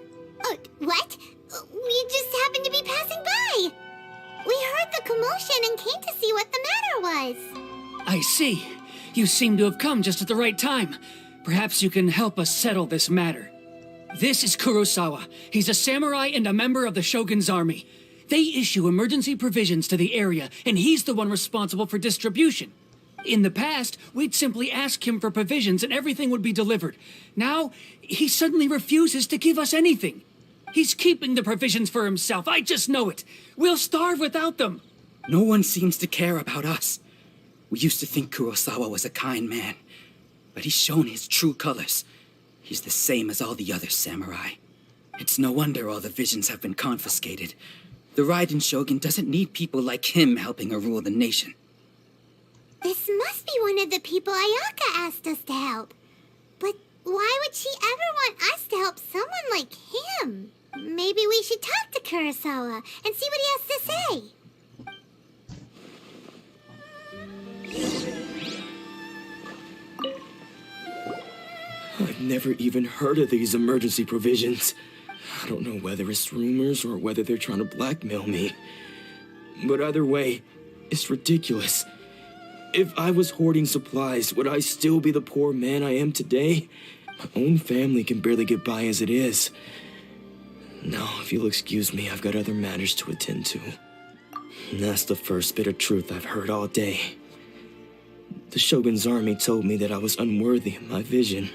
What? We just happened to be passing by. We heard the commotion and came to see what the matter was. I see. You seem to have come just at the right time. Perhaps you can help us settle this matter. This is Kurosawa. He's a samurai and a member of the Shogun's army. They issue emergency provisions to the area, and he's the one responsible for distribution. In the past, we'd simply ask him for provisions and everything would be delivered. Now, he suddenly refuses to give us anything. He's keeping the provisions for himself. I just know it. We'll starve without them. No one seems to care about us. We used to think Kurosawa was a kind man, but he's shown his true colors. He's the same as all the other samurai. It's no wonder all the visions have been confiscated. The Raiden Shogun doesn't need people like him helping her rule the nation. This must be one of the people Ayaka asked us to help. But why would she ever want us to help someone like him? Maybe we should talk to Kurosawa and see what he has to say. I've never even heard of these emergency provisions. I don't know whether it's rumors or whether they're trying to blackmail me. But either way, it's ridiculous. If I was hoarding supplies, would I still be the poor man I am today? My own family can barely get by as it is. Now, if you'll excuse me, I've got other matters to attend to. And that's the first bit of truth I've heard all day. The Shogun's army told me that I was unworthy of my vision.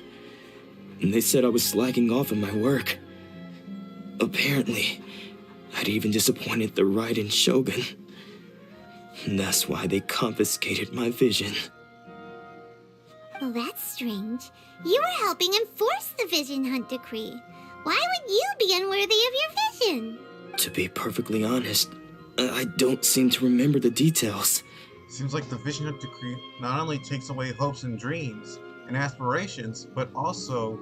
And they said I was slacking off in my work. Apparently, I'd even disappointed the Raiden Shogun. And that's why they confiscated my vision. Well, that's strange. You were helping enforce the Vision Hunt Decree. Why would you be unworthy of your vision? To be perfectly honest, I don't seem to remember the details. Seems like the Vision Hunt Decree not only takes away hopes and dreams and aspirations, but also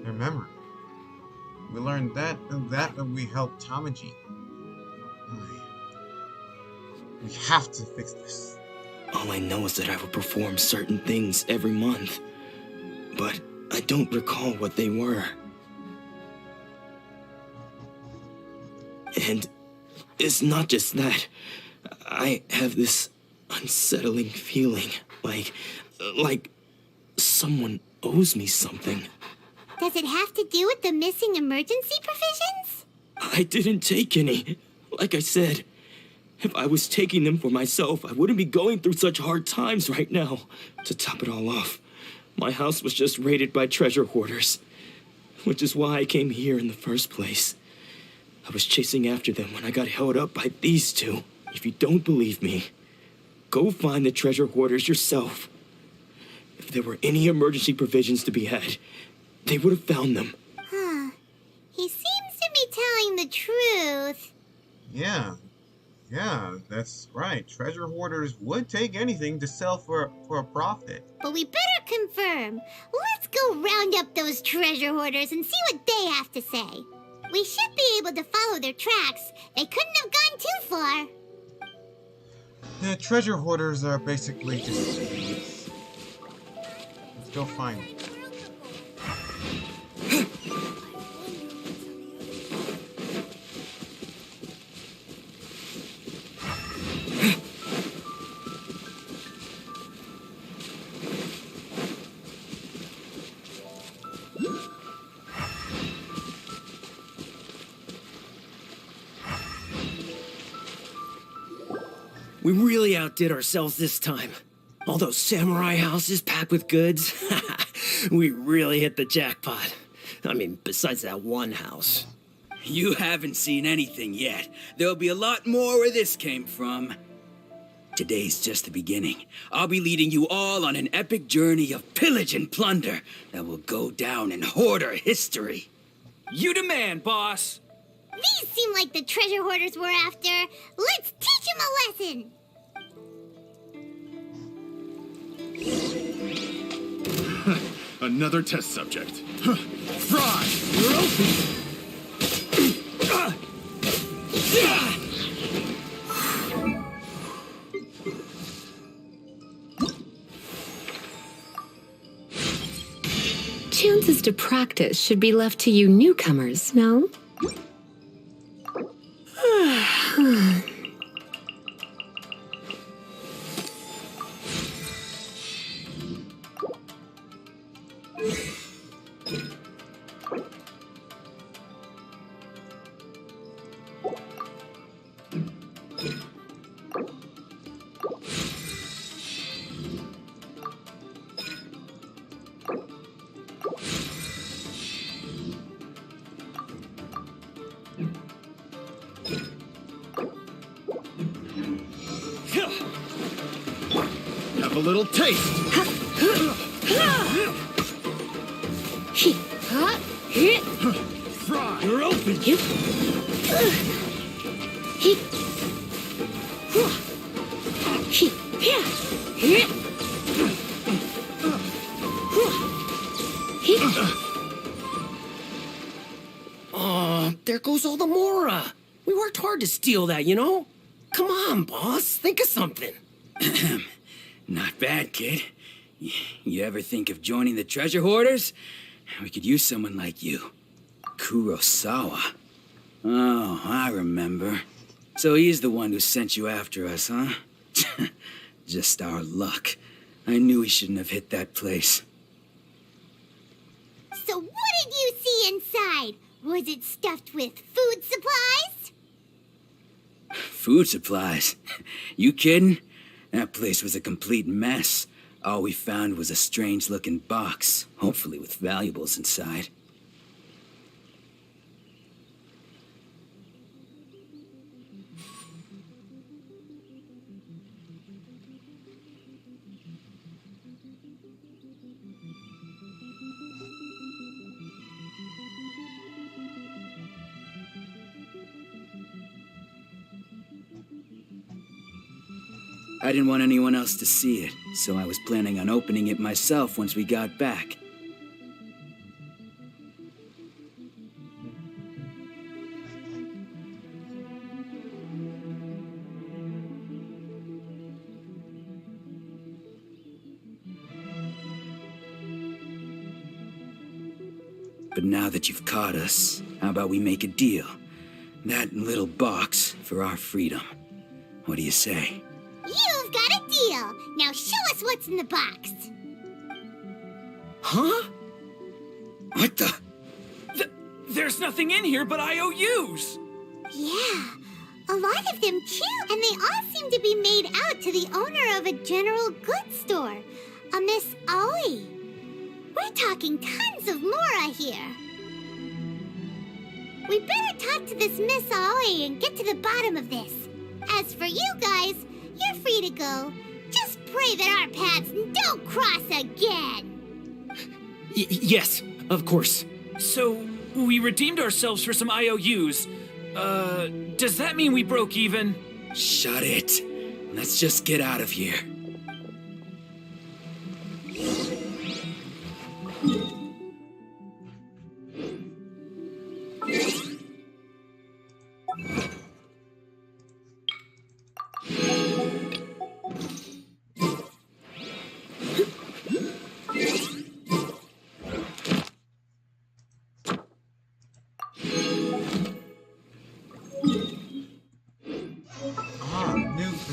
their memory. We learned that when we helped Tamaji. We have to fix this. All I know is that I would perform certain things every month, but I don't recall what they were. And it's not just that. I have this unsettling feeling, like someone owes me something. Does it have to do with the missing emergency provisions? I didn't take any. Like I said, if I was taking them for myself, I wouldn't be going through such hard times right now. To top it all off, my house was just raided by treasure hoarders, which is why I came here in the first place. I was chasing after them when I got held up by these two. If you don't believe me, go find the treasure hoarders yourself. If there were any emergency provisions to be had, they would have found them. Huh. He seems to be telling the truth. Yeah, that's right. Treasure hoarders would take anything to sell for a profit. But we better confirm. Let's go round up those treasure hoarders and see what they have to say. We should be able to follow their tracks. They couldn't have gone too far. The treasure hoarders are basically just thieves. Let's go find them. We really outdid ourselves this time. All those samurai houses packed with goods. We really hit the jackpot. I mean, besides that one house. You haven't seen anything yet. There'll be a lot more where this came from. Today's just the beginning. I'll be leading you all on an epic journey of pillage and plunder that will go down in hoarder history. You demand, boss! These seem like the treasure hoarders we're after. Let's teach them a lesson! Another test subject. Fry! You're open! Chances to practice should be left to you newcomers, no? Have a little taste. Fry! You're open! Oh, there goes all the Mora. We worked hard to steal that, you know? Come on, boss. Think of something. Not bad, kid. You ever think of joining the treasure hoarders? We could use someone like you. Kurosawa. Oh, I remember. So he's the one who sent you after us, huh? Just our luck. I knew he shouldn't have hit that place. So what did you see inside? Was it stuffed with food supplies? Food supplies? You kidding? That place was a complete mess. All we found was a strange-looking box, hopefully with valuables inside. I didn't want anyone else to see it, so I was planning on opening it myself once we got back. But now that you've caught us, how about we make a deal? that little box for our freedom. What do you say? You've got a deal. Now show us what's in the box. Huh? What the? There's nothing in here but IOUs! Yeah, a lot of them too, and they all seem to be made out to the owner of a general goods store, a Miss Aoi. We're talking tons of Mora here. We better talk to this Miss Aoi and get to the bottom of this. As for you guys, you're free to go. Just pray that our paths don't cross again. Yes, of course. So, we redeemed ourselves for some IOUs. Does that mean we broke even? Shut it. Let's just get out of here.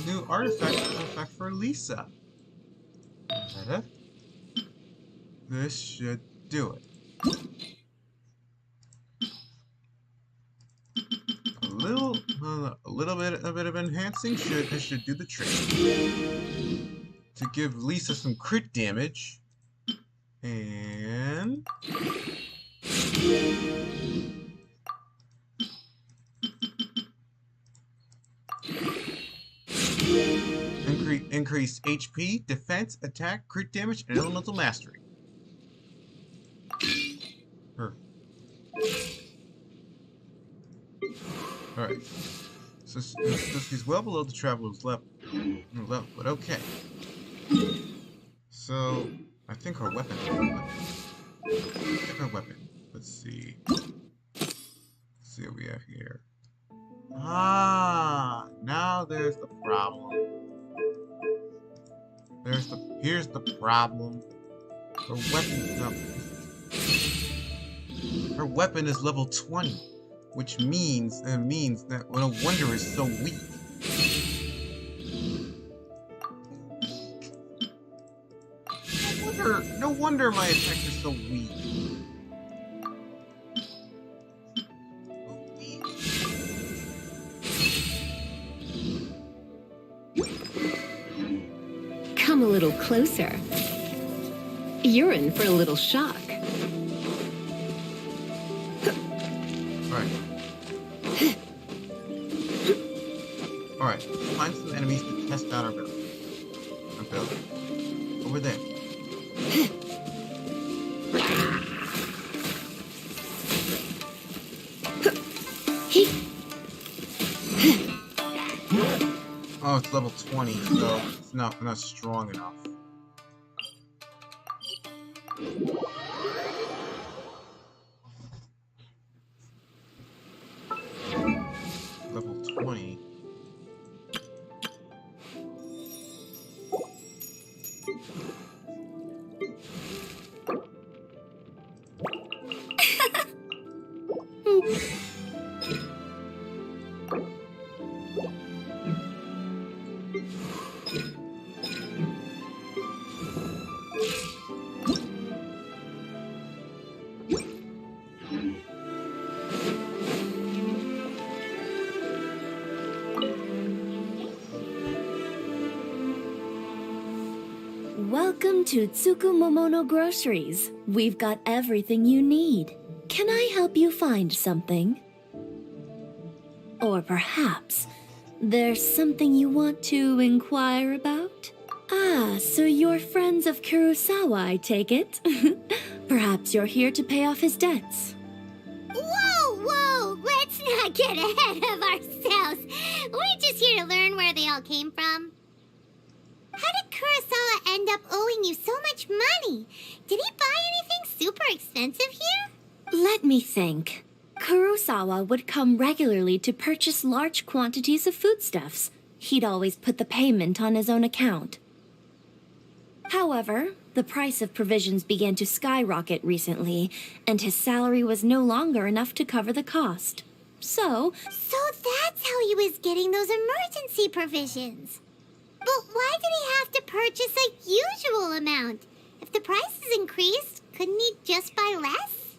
New artifact for Lisa. Is that it? This should do it. A bit of enhancing should do the trick. To give Lisa some crit damage, and increase HP, defense, attack, crit damage, and elemental mastery. Alright. So he's well below the traveler's level, but okay. So, I think our weapon. Let's see. Let's see what we have here. Ah, now there's the problem. Here's the problem. Her weapon is level 20, which means that no wonder it's so weak. No wonder my attacks are so weak. Come a little closer. You're in for a little shock. Alright, find some enemies to test out our ability. Over there. Oh, it's level 20, so it's not strong enough. Level 20. Welcome to Tsukumomono Groceries. We've got everything you need. Can I help you find something? Or perhaps there's something you want to inquire about? Ah, so you're friends of Kurosawa, I take it? Perhaps you're here to pay off his debts. Whoa! Let's not get ahead of ourselves. We're just here to learn where they all came from. How did Kurosawa end up owing you so much money? Did he buy anything super expensive here? Let me think. Kurosawa would come regularly to purchase large quantities of foodstuffs. He'd always put the payment on his own account. However, the price of provisions began to skyrocket recently, and his salary was no longer enough to cover the cost. So that's how he was getting those emergency provisions. But why did he have to purchase a usual amount? If the price is increased, couldn't he just buy less?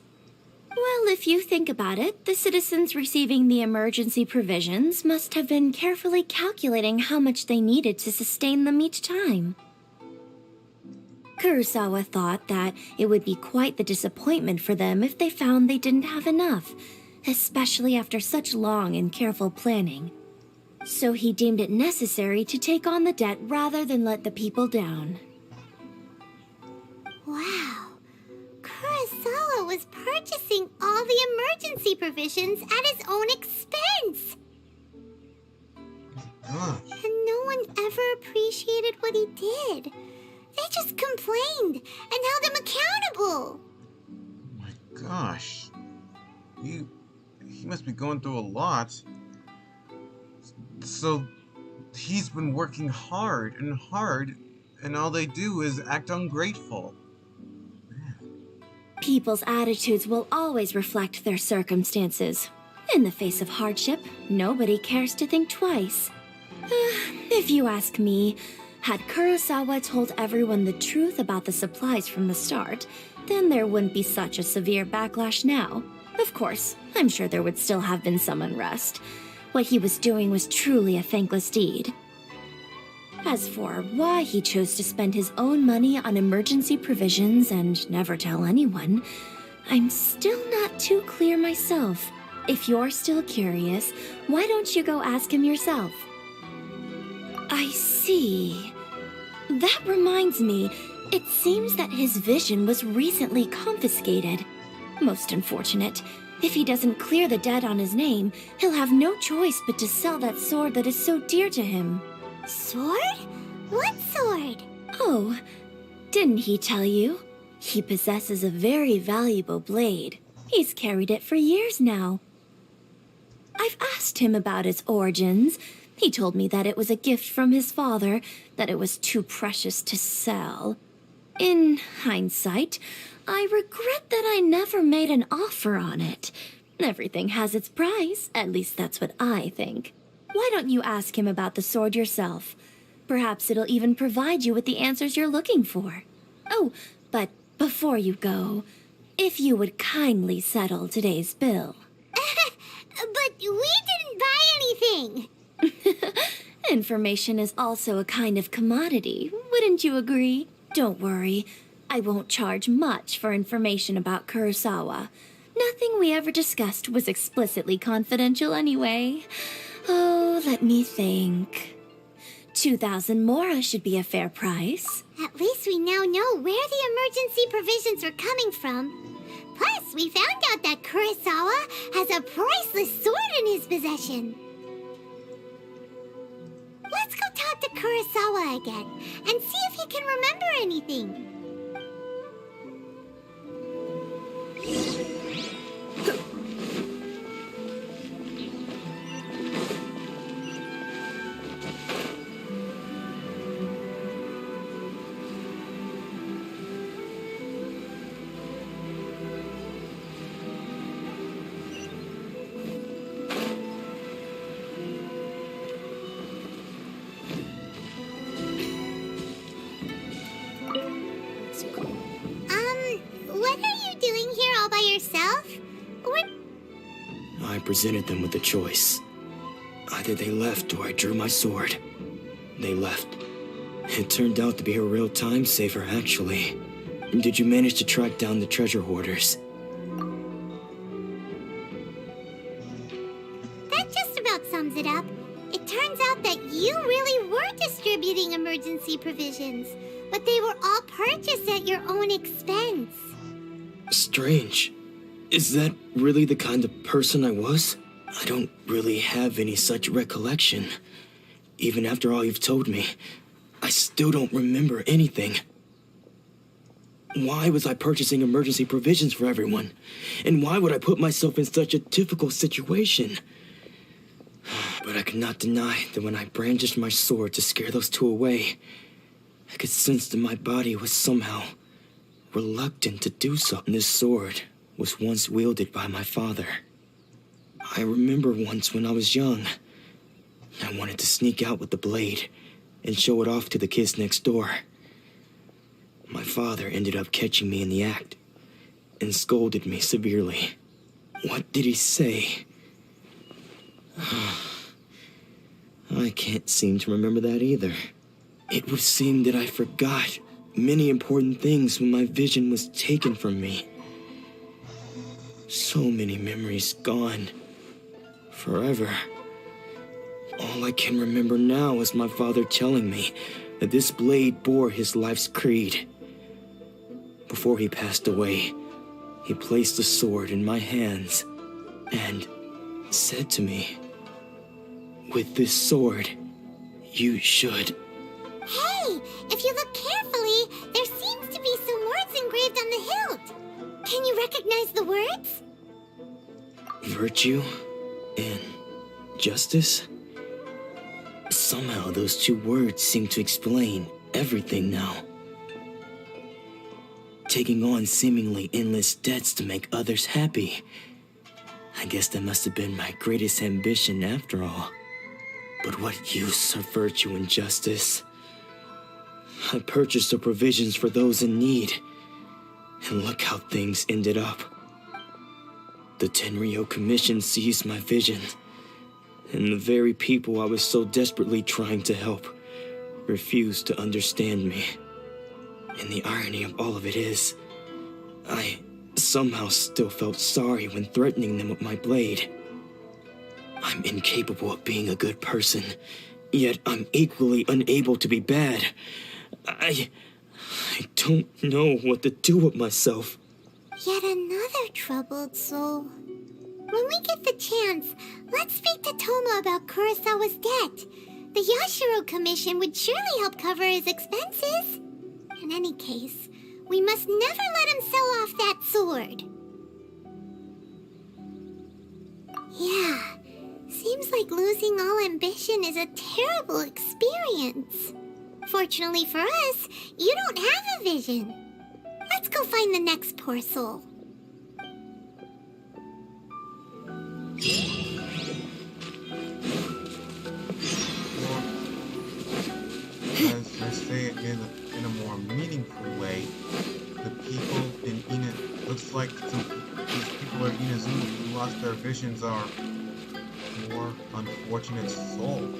Well, if you think about it, the citizens receiving the emergency provisions must have been carefully calculating how much they needed to sustain them each time. Kurosawa thought that it would be quite the disappointment for them if they found they didn't have enough, especially after such long and careful planning. So he deemed it necessary to take on the debt rather than let the people down. Wow. Kurosawa was purchasing all the emergency provisions at his own expense. And no one ever appreciated what he did. They just complained and held him accountable. Oh my gosh. He must be going through a lot. So he's been working hard, and all they do is act ungrateful. People's attitudes will always reflect their circumstances. In the face of hardship, nobody cares to think twice. If you ask me, had Kurosawa told everyone the truth about the supplies from the start, then there wouldn't be such a severe backlash now. Of course, I'm sure there would still have been some unrest. What he was doing was truly a thankless deed. As for why he chose to spend his own money on emergency provisions and never tell anyone, I'm still not too clear myself. If you're still curious, why don't you go ask him yourself? I see. That reminds me, it seems that his vision was recently confiscated. Most unfortunate. If he doesn't clear the debt on his name, he'll have no choice but to sell that sword that is so dear to him. Sword? What sword? Oh, didn't he tell you? He possesses a very valuable blade. He's carried it for years now. I've asked him about its origins. He told me that it was a gift from his father, that it was too precious to sell. In hindsight, I regret that I never made an offer on it. Everything has its price, at least that's what I think. Why don't you ask him about the sword yourself? Perhaps it'll even provide you with the answers you're looking for. Oh, but before you go, if you would kindly settle today's bill. But we didn't buy anything! Information is also a kind of commodity, wouldn't you agree? Don't worry, I won't charge much for information about Kurosawa. Nothing we ever discussed was explicitly confidential anyway. Oh, let me think. 2,000 mora should be a fair price. At least we now know where the emergency provisions are coming from. Plus, we found out that Kurosawa has a priceless sword in his possession. Let's go talk to Kurosawa again and see if he can remember anything. What are you doing here all by yourself? I presented them with a choice. Either they left or I drew my sword. They left. It turned out to be a real time saver, actually. Did you manage to track down the treasure hoarders? That just about sums it up. It turns out that you really were distributing emergency provisions, but they were all purchased at your own expense. Strange. Is that really the kind of person I was? I don't really have any such recollection. Even after all you've told me, I still don't remember anything. Why was I purchasing emergency provisions for everyone? And why would I put myself in such a difficult situation? But I could not deny that when I brandished my sword to scare those two away, I could sense that my body was somehow reluctant to do so. And this sword was once wielded by my father. I remember once when I was young, I wanted to sneak out with the blade and show it off to the kids next door. My father ended up catching me in the act and scolded me severely. What did he say? I can't seem to remember that either. It would seem that I forgot many important things when my vision was taken from me. So many memories gone. Forever. All I can remember now is my father telling me that this blade bore his life's creed. Before he passed away, he placed the sword in my hands and said to me, "With this sword, you should..." Hey, if you look carefully, there seems to be some words engraved on the hilt. Can you recognize the words? Virtue and justice? Somehow those two words seem to explain everything now. Taking on seemingly endless debts to make others happy. I guess that must have been my greatest ambition after all. But what use of virtue and justice? I purchased the provisions for those in need, and look how things ended up. The Tenryo Commission seized my vision, and the very people I was so desperately trying to help refused to understand me. And the irony of all of it is, I somehow still felt sorry when threatening them with my blade. I'm incapable of being a good person, yet I'm equally unable to be bad. I don't know what to do with myself. Yet another troubled soul. When we get the chance, let's speak to Toma about Kurosawa's debt. The Yashiro Commission would surely help cover his expenses. In any case, we must never let him sell off that sword. Yeah, seems like losing all ambition is a terrible experience. Fortunately for us, you don't have a vision. Let's go find the next poor soul. As I say it in a more meaningful way, the people in looks like these people in Inazuma who lost their visions are more unfortunate souls.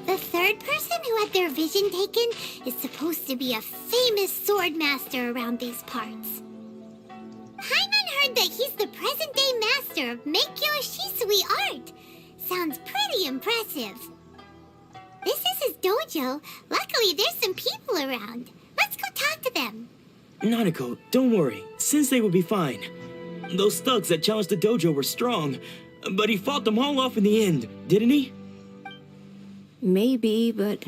The third person who had their vision taken is supposed to be a famous sword master around these parts. Hyman heard that he's the present-day master of Meikyo Shisui art. Sounds pretty impressive. This is his dojo. Luckily, there's some people around. Let's go talk to them. Nanako, don't worry. Sensei will be fine. Those thugs that challenged the dojo were strong, but he fought them all off in the end, didn't he? Maybe, but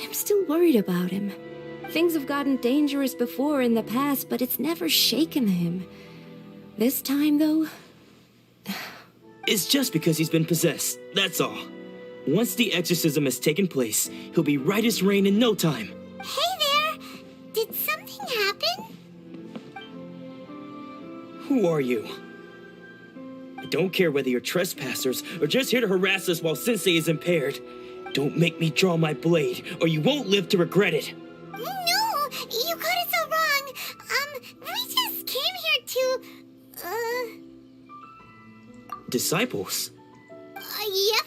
I'm still worried about him. Things have gotten dangerous before in the past, but it's never shaken him. This time, though... It's just because he's been possessed, that's all. Once the exorcism has taken place, he'll be right as rain in no time. Hey there! Did something happen? Who are you? I don't care whether you're trespassers or just here to harass us while Sensei is impaired. Don't make me draw my blade, or you won't live to regret it. No! You got it so wrong! We just came here to... Disciples? Yep.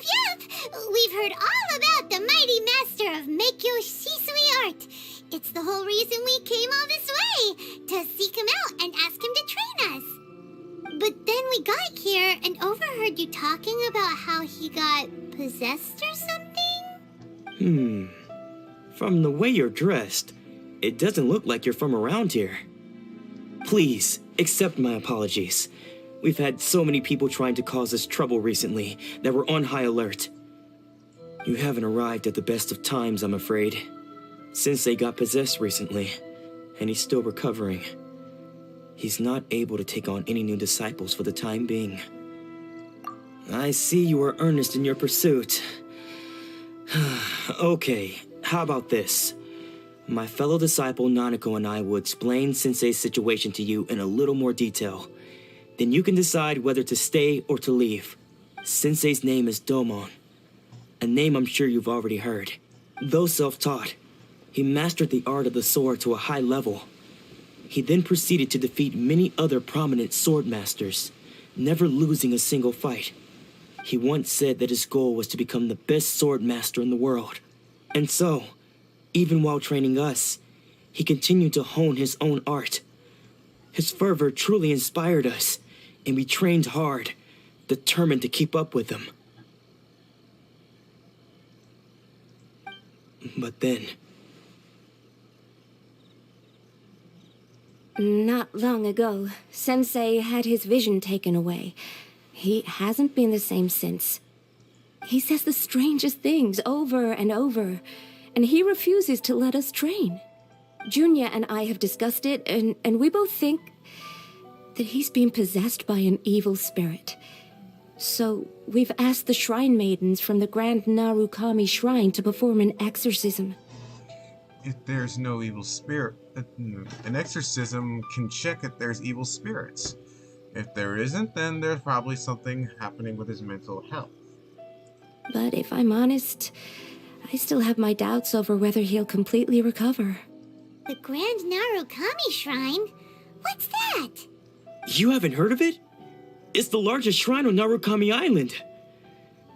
We've heard all about the mighty master of Meikyo Shisui art. It's the whole reason we came all this way, to seek him out and ask him to train us. But then we got here and overheard you talking about how he got possessed or something? From the way you're dressed, it doesn't look like you're from around here. Please, accept my apologies. We've had so many people trying to cause us trouble recently that we're on high alert. You haven't arrived at the best of times, I'm afraid. Sensei got possessed recently, and he's still recovering. He's not able to take on any new disciples for the time being. I see you are earnest in your pursuit. Okay, how about this? My fellow disciple Nanako and I will explain Sensei's situation to you in a little more detail. Then you can decide whether to stay or to leave. Sensei's name is Domon, a name I'm sure you've already heard. Though self-taught, he mastered the art of the sword to a high level. He then proceeded to defeat many other prominent sword masters, never losing a single fight. He once said that his goal was to become the best sword master in the world. And so, even while training us, he continued to hone his own art. His fervor truly inspired us, and we trained hard, determined to keep up with him. But then... Not long ago, Sensei had his vision taken away. He hasn't been the same since. He says the strangest things over and over, and he refuses to let us train. Junya and I have discussed it, and we both think that he's been possessed by an evil spirit. So we've asked the shrine maidens from the Grand Narukami Shrine to perform an exorcism. If there's no evil spirit, an exorcism can check if there's evil spirits. If there isn't, then there's probably something happening with his mental health. But if I'm honest, I still have my doubts over whether he'll completely recover. The Grand Narukami Shrine? What's that? You haven't heard of it? It's the largest shrine on Narukami Island.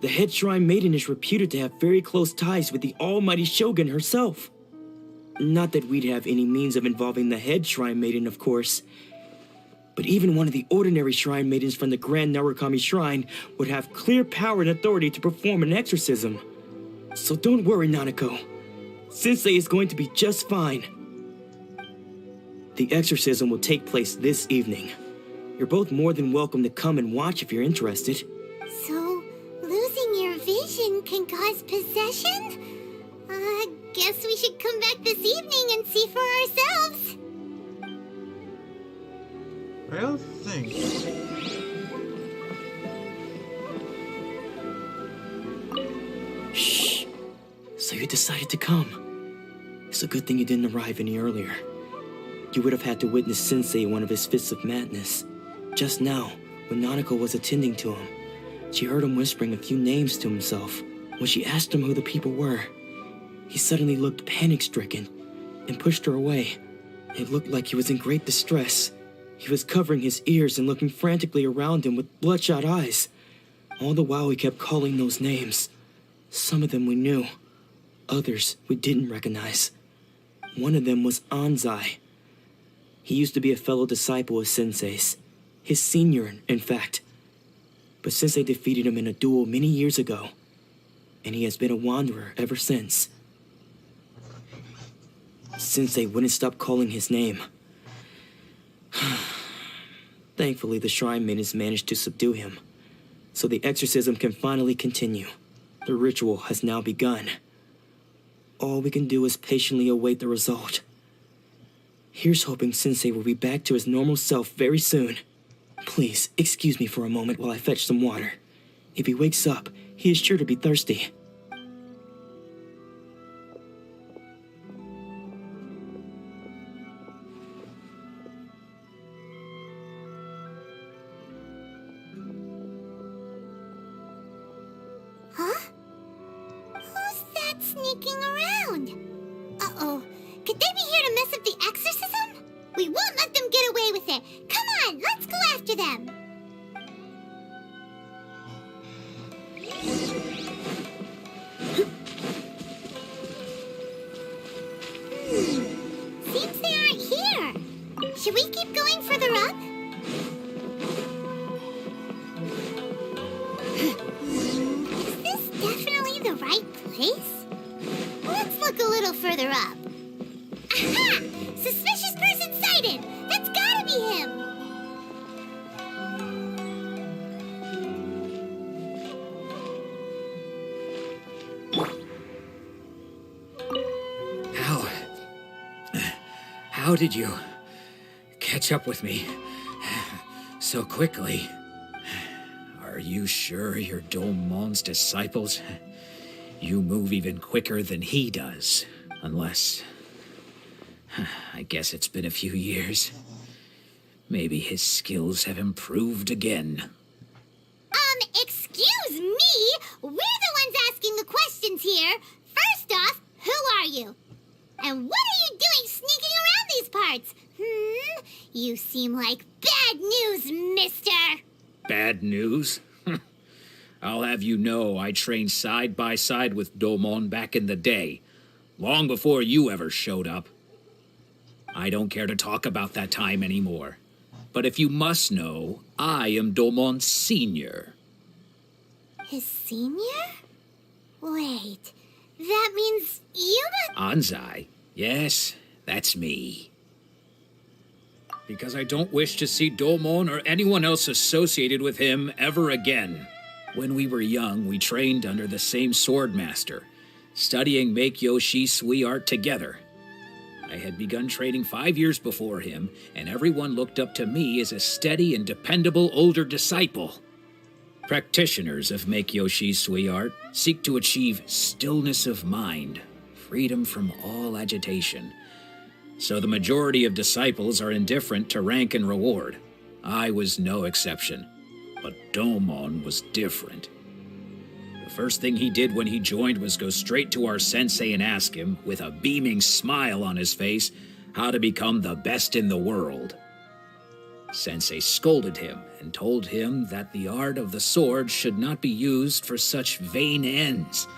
The head shrine maiden is reputed to have very close ties with the almighty Shogun herself. Not that we'd have any means of involving the head shrine maiden, of course. But even one of the ordinary shrine maidens from the Grand Narukami Shrine would have clear power and authority to perform an exorcism. So don't worry, Nanako. Sensei is going to be just fine. The exorcism will take place this evening. You're both more than welcome to come and watch if you're interested. So, losing your vision can cause possession? Guess we should come back this evening and see for ourselves. I don't think... Shh. So you decided to come. It's a good thing you didn't arrive any earlier. You would have had to witness Sensei in one of his fits of madness. Just now, when Nanako was attending to him, she heard him whispering a few names to himself. When she asked him who the people were, he suddenly looked panic-stricken and pushed her away. It looked like he was in great distress. He was covering his ears and looking frantically around him with bloodshot eyes. All the while he kept calling those names. Some of them we knew, others we didn't recognize. One of them was Anzai. He used to be a fellow disciple of Sensei's, his senior, in fact. But Sensei defeated him in a duel many years ago, and he has been a wanderer ever since. Sensei wouldn't stop calling his name. Thankfully, the shrine maidens managed to subdue him, so the exorcism can finally continue. The ritual has now begun. All we can do is patiently await the result. Here's hoping Sensei will be back to his normal self very soon. Please, excuse me for a moment while I fetch some water. If he wakes up, he is sure to be thirsty. Huh? Who's that sneaking around? Uh-oh. Could they be here to mess up the exorcism? We won't let them get away with it. Come on, let's go after them. Seems they aren't here. Should we keep going further up? Is this definitely the right place? Let's look a little further up. Aha! Suspicious person sighted! That's gotta be him! How did you catch up with me so quickly? Are you sure you're Domon's disciples? You move even quicker than he does, unless I guess it's been a few years. Maybe his skills have improved again. Excuse me? We're the ones asking the questions here. First off, who are you? And what are you doing sneaking around these parts? You seem like bad news, mister. Bad news? I'll have you know I trained side by side with Domon back in the day, long before you ever showed up. I don't care to talk about that time anymore. But if you must know, I am Domon's senior. His senior? Wait, that means you got... Anzai? Yes, that's me. Because I don't wish to see Domon or anyone else associated with him ever again. When we were young, we trained under the same swordmaster, studying Make-Yoshi Sui art together. I had begun training 5 years before him, and everyone looked up to me as a steady and dependable older disciple. Practitioners of Make-Yoshi Sui art seek to achieve stillness of mind, freedom from all agitation. So the majority of disciples are indifferent to rank and reward. I was no exception, but Domon was different. The first thing he did when he joined was go straight to our sensei and ask him, with a beaming smile on his face, how to become the best in the world. Sensei scolded him and told him that the art of the sword should not be used for such vain ends.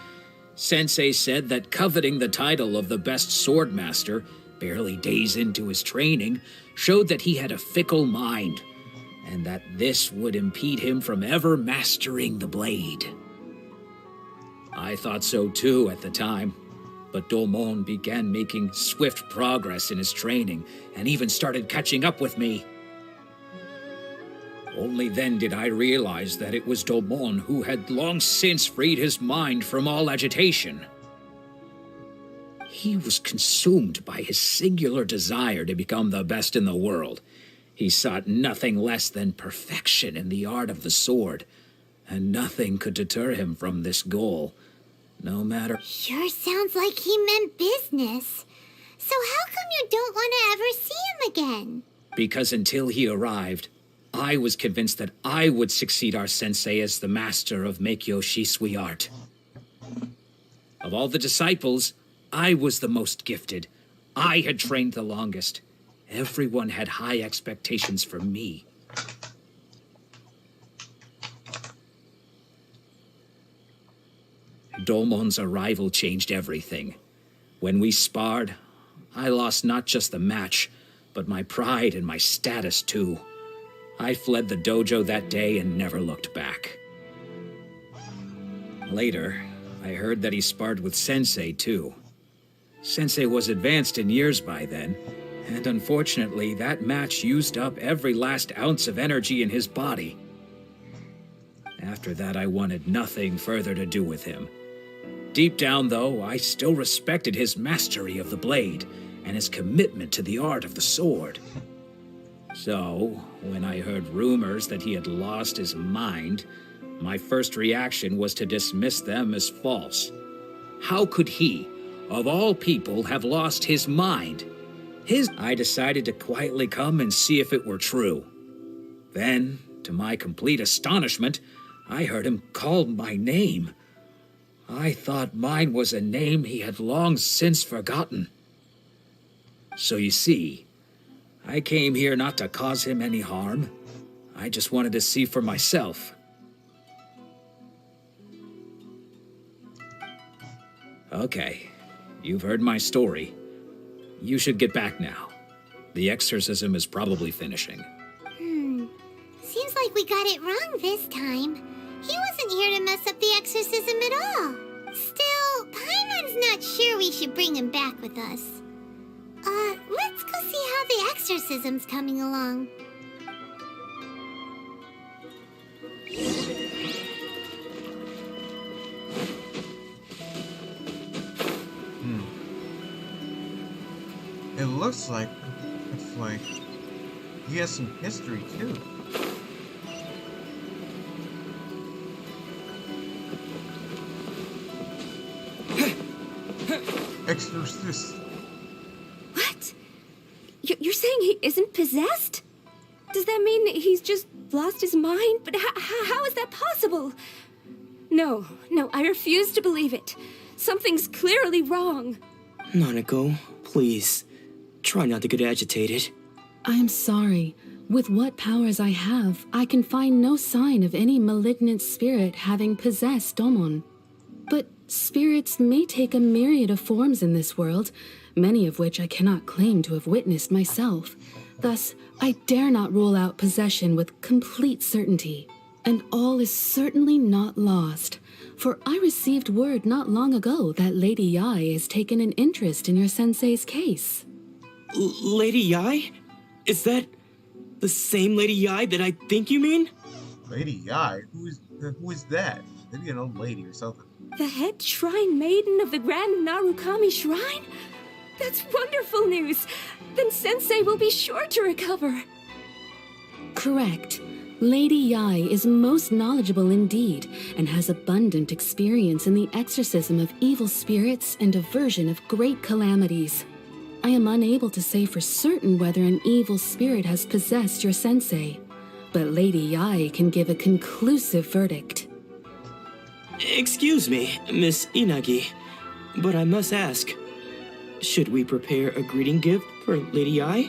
Sensei said that coveting the title of the best swordmaster, barely days into his training, showed that he had a fickle mind, and that this would impede him from ever mastering the blade. I thought so too at the time, but Domon began making swift progress in his training, and even started catching up with me. Only then did I realize that it was Domon who had long since freed his mind from all agitation. He was consumed by his singular desire to become the best in the world. He sought nothing less than perfection in the art of the sword, and nothing could deter him from this goal, no matter... Sure sounds like he meant business. So how come you don't want to ever see him again? Because until he arrived, I was convinced that I would succeed our sensei as the master of Make-Yoshi Sui art. Of all the disciples, I was the most gifted. I had trained the longest. Everyone had high expectations for me. Domon's arrival changed everything. When we sparred, I lost not just the match, but my pride and my status too. I fled the dojo that day and never looked back. Later, I heard that he sparred with Sensei too. Sensei was advanced in years by then, and unfortunately that match used up every last ounce of energy in his body. After that, I wanted nothing further to do with him. Deep down, though, I still respected his mastery of the blade and his commitment to the art of the sword. So, when I heard rumors that he had lost his mind, my first reaction was to dismiss them as false. How could he, of all people, have lost his mind? I decided to quietly come and see if it were true. Then, to my complete astonishment, I heard him call my name. I thought mine was a name he had long since forgotten. So you see, I came here not to cause him any harm. I just wanted to see for myself. Okay, you've heard my story. You should get back now. The exorcism is probably finishing. Seems like we got it wrong this time. He wasn't here to mess up the exorcism at all. Still, Paimon's not sure we should bring him back with us. Let's go see how the exorcism's coming along. It looks like he has some history too. What? saying he isn't possessed? Does that mean he's just lost his mind? But how is that possible? No, I refuse to believe it. Something's clearly wrong. Nanako, please, try not to get agitated. I am sorry. With what powers I have, I can find no sign of any malignant spirit having possessed Domon. But spirits may take a myriad of forms in this world, many of which I cannot claim to have witnessed myself. Thus, I dare not rule out possession with complete certainty. And all is certainly not lost, for I received word not long ago that Lady Yai has taken an interest in your sensei's case. Lady Yai? Is that the same Lady Yai that I think you mean? Lady Yai? Who is that? Maybe an old lady or something. The head shrine maiden of the Grand Narukami Shrine? That's wonderful news. Then Sensei will be sure to recover. Correct. Lady Yai is most knowledgeable indeed, and has abundant experience in the exorcism of evil spirits and aversion of great calamities. I am unable to say for certain whether an evil spirit has possessed your sensei, but Lady Yai can give a conclusive verdict. Excuse me, Miss Inagi, but I must ask, should we prepare a greeting gift for Lady Yai?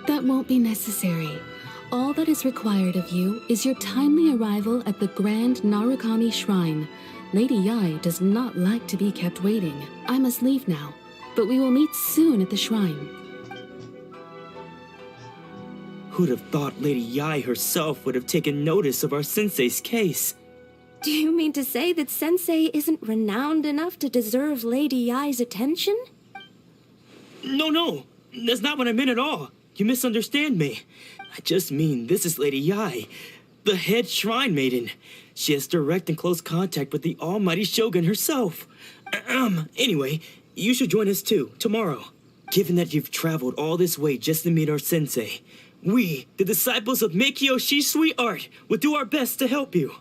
That won't be necessary. All that is required of you is your timely arrival at the Grand Narukami Shrine. Lady Yai does not like to be kept waiting. I must leave now, but we will meet soon at the shrine. Who'd have thought Lady Yai herself would have taken notice of our sensei's case? Do you mean to say that Sensei isn't renowned enough to deserve Lady Yai's attention? No, that's not what I meant at all. You misunderstand me. I just mean this is Lady Yai, the head shrine maiden. She has direct and close contact with the almighty Shogun herself. Anyway, you should join us too, tomorrow. Given that you've traveled all this way just to meet our sensei, we, the disciples of Meikyo Shisui Art, will do our best to help you.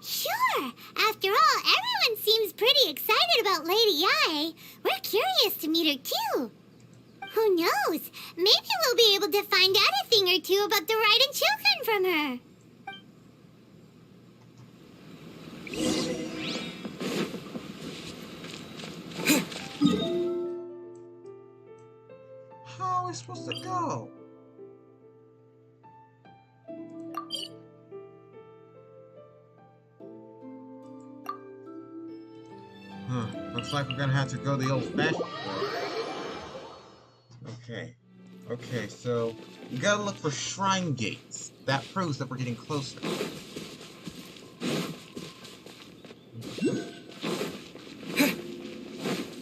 Sure. After all, everyone seems pretty excited about Lady Yai. We're curious to meet her too. Who knows? Maybe we'll be able to find out a thing or two about the Raiden children from her. How are we supposed to go? Looks like we're gonna have to go the old-fashioned way. Okay, so we gotta look for shrine gates. That proves that we're getting closer.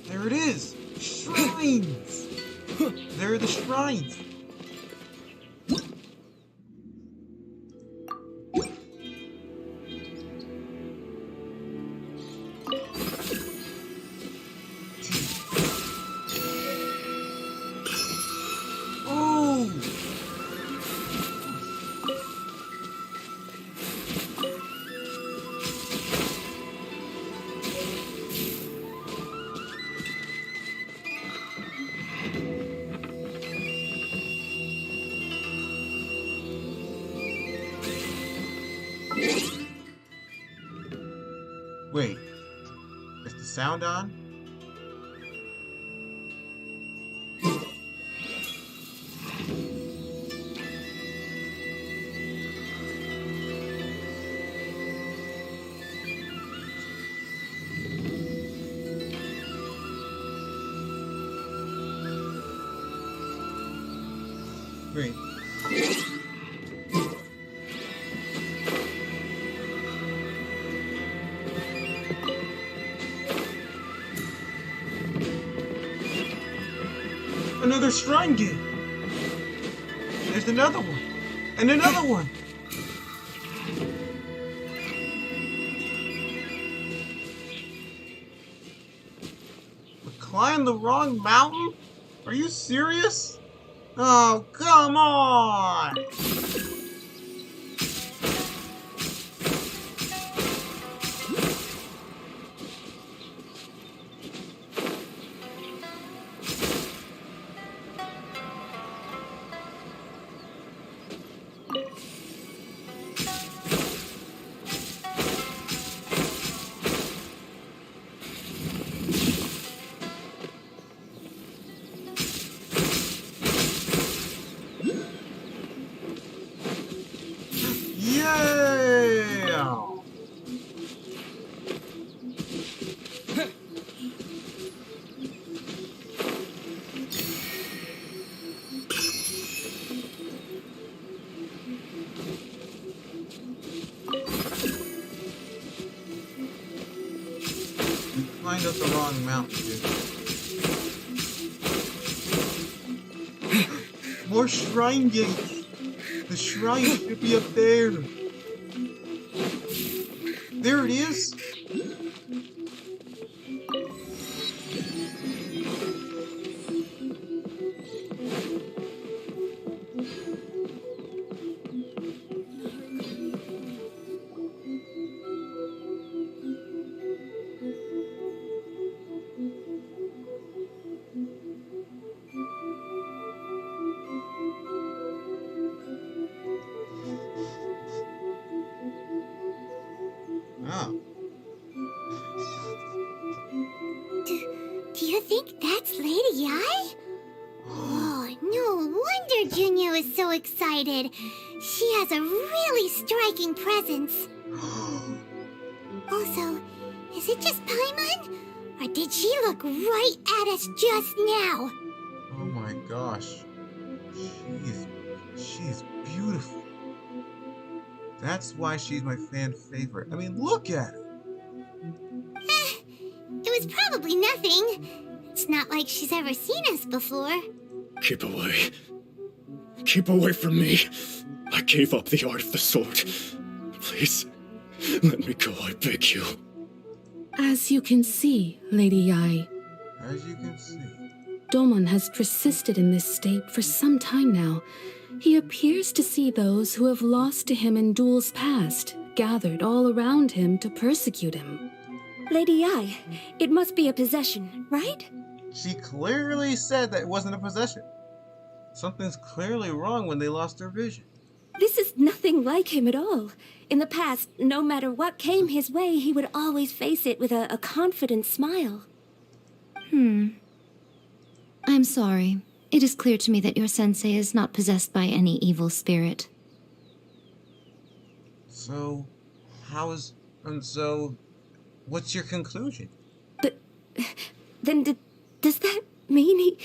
There it is! Shrines! There are the shrines! Wait, is the sound on? Wait. Another shrine gate. There's another one. And another one. We climbed the wrong mountain? Are you serious? Oh, come on! climbed up the wrong mountain, dude. More shrine gates! The shrine should be up there! There it is! Oh. Do you think that's Lady Yi? Oh, no wonder Junya was so excited. She has a really striking presence. Also, is it just Paimon? Or did she look right at us just now? Oh my gosh. She's beautiful. That's why she's my fan favorite. I mean, look at her. It was probably nothing. It's not like she's ever seen us before. Keep away. Keep away from me. I gave up the art of the sword. Please, let me go, I beg you. As you can see, Lady Yi, As you can see. Domon has persisted in this state for some time now. He appears to see those who have lost to him in duels past, gathered all around him to persecute him. Lady Yi, it must be a possession, right? She clearly said that it wasn't a possession. Something's clearly wrong when they lost their vision. This is nothing like him at all. In the past, no matter what came his way, he would always face it with a confident smile. I'm sorry. It is clear to me that your sensei is not possessed by any evil spirit. So, what's your conclusion? Then does that mean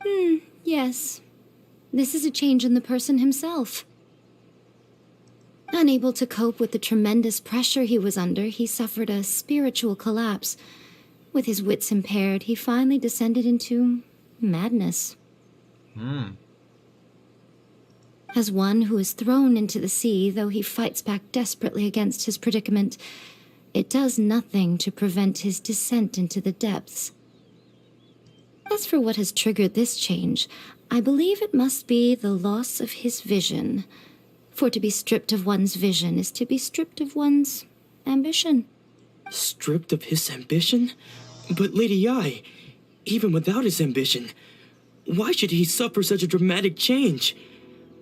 he... Yes. This is a change in the person himself. Unable to cope with the tremendous pressure he was under, he suffered a spiritual collapse. With his wits impaired, he finally descended into madness. As one who is thrown into the sea, though he fights back desperately against his predicament, it does nothing to prevent his descent into the depths. As for what has triggered this change, I believe it must be the loss of his vision. For to be stripped of one's vision is to be stripped of one's ambition. Stripped of his ambition? But Lady Yi, even without his ambition, why should he suffer such a dramatic change?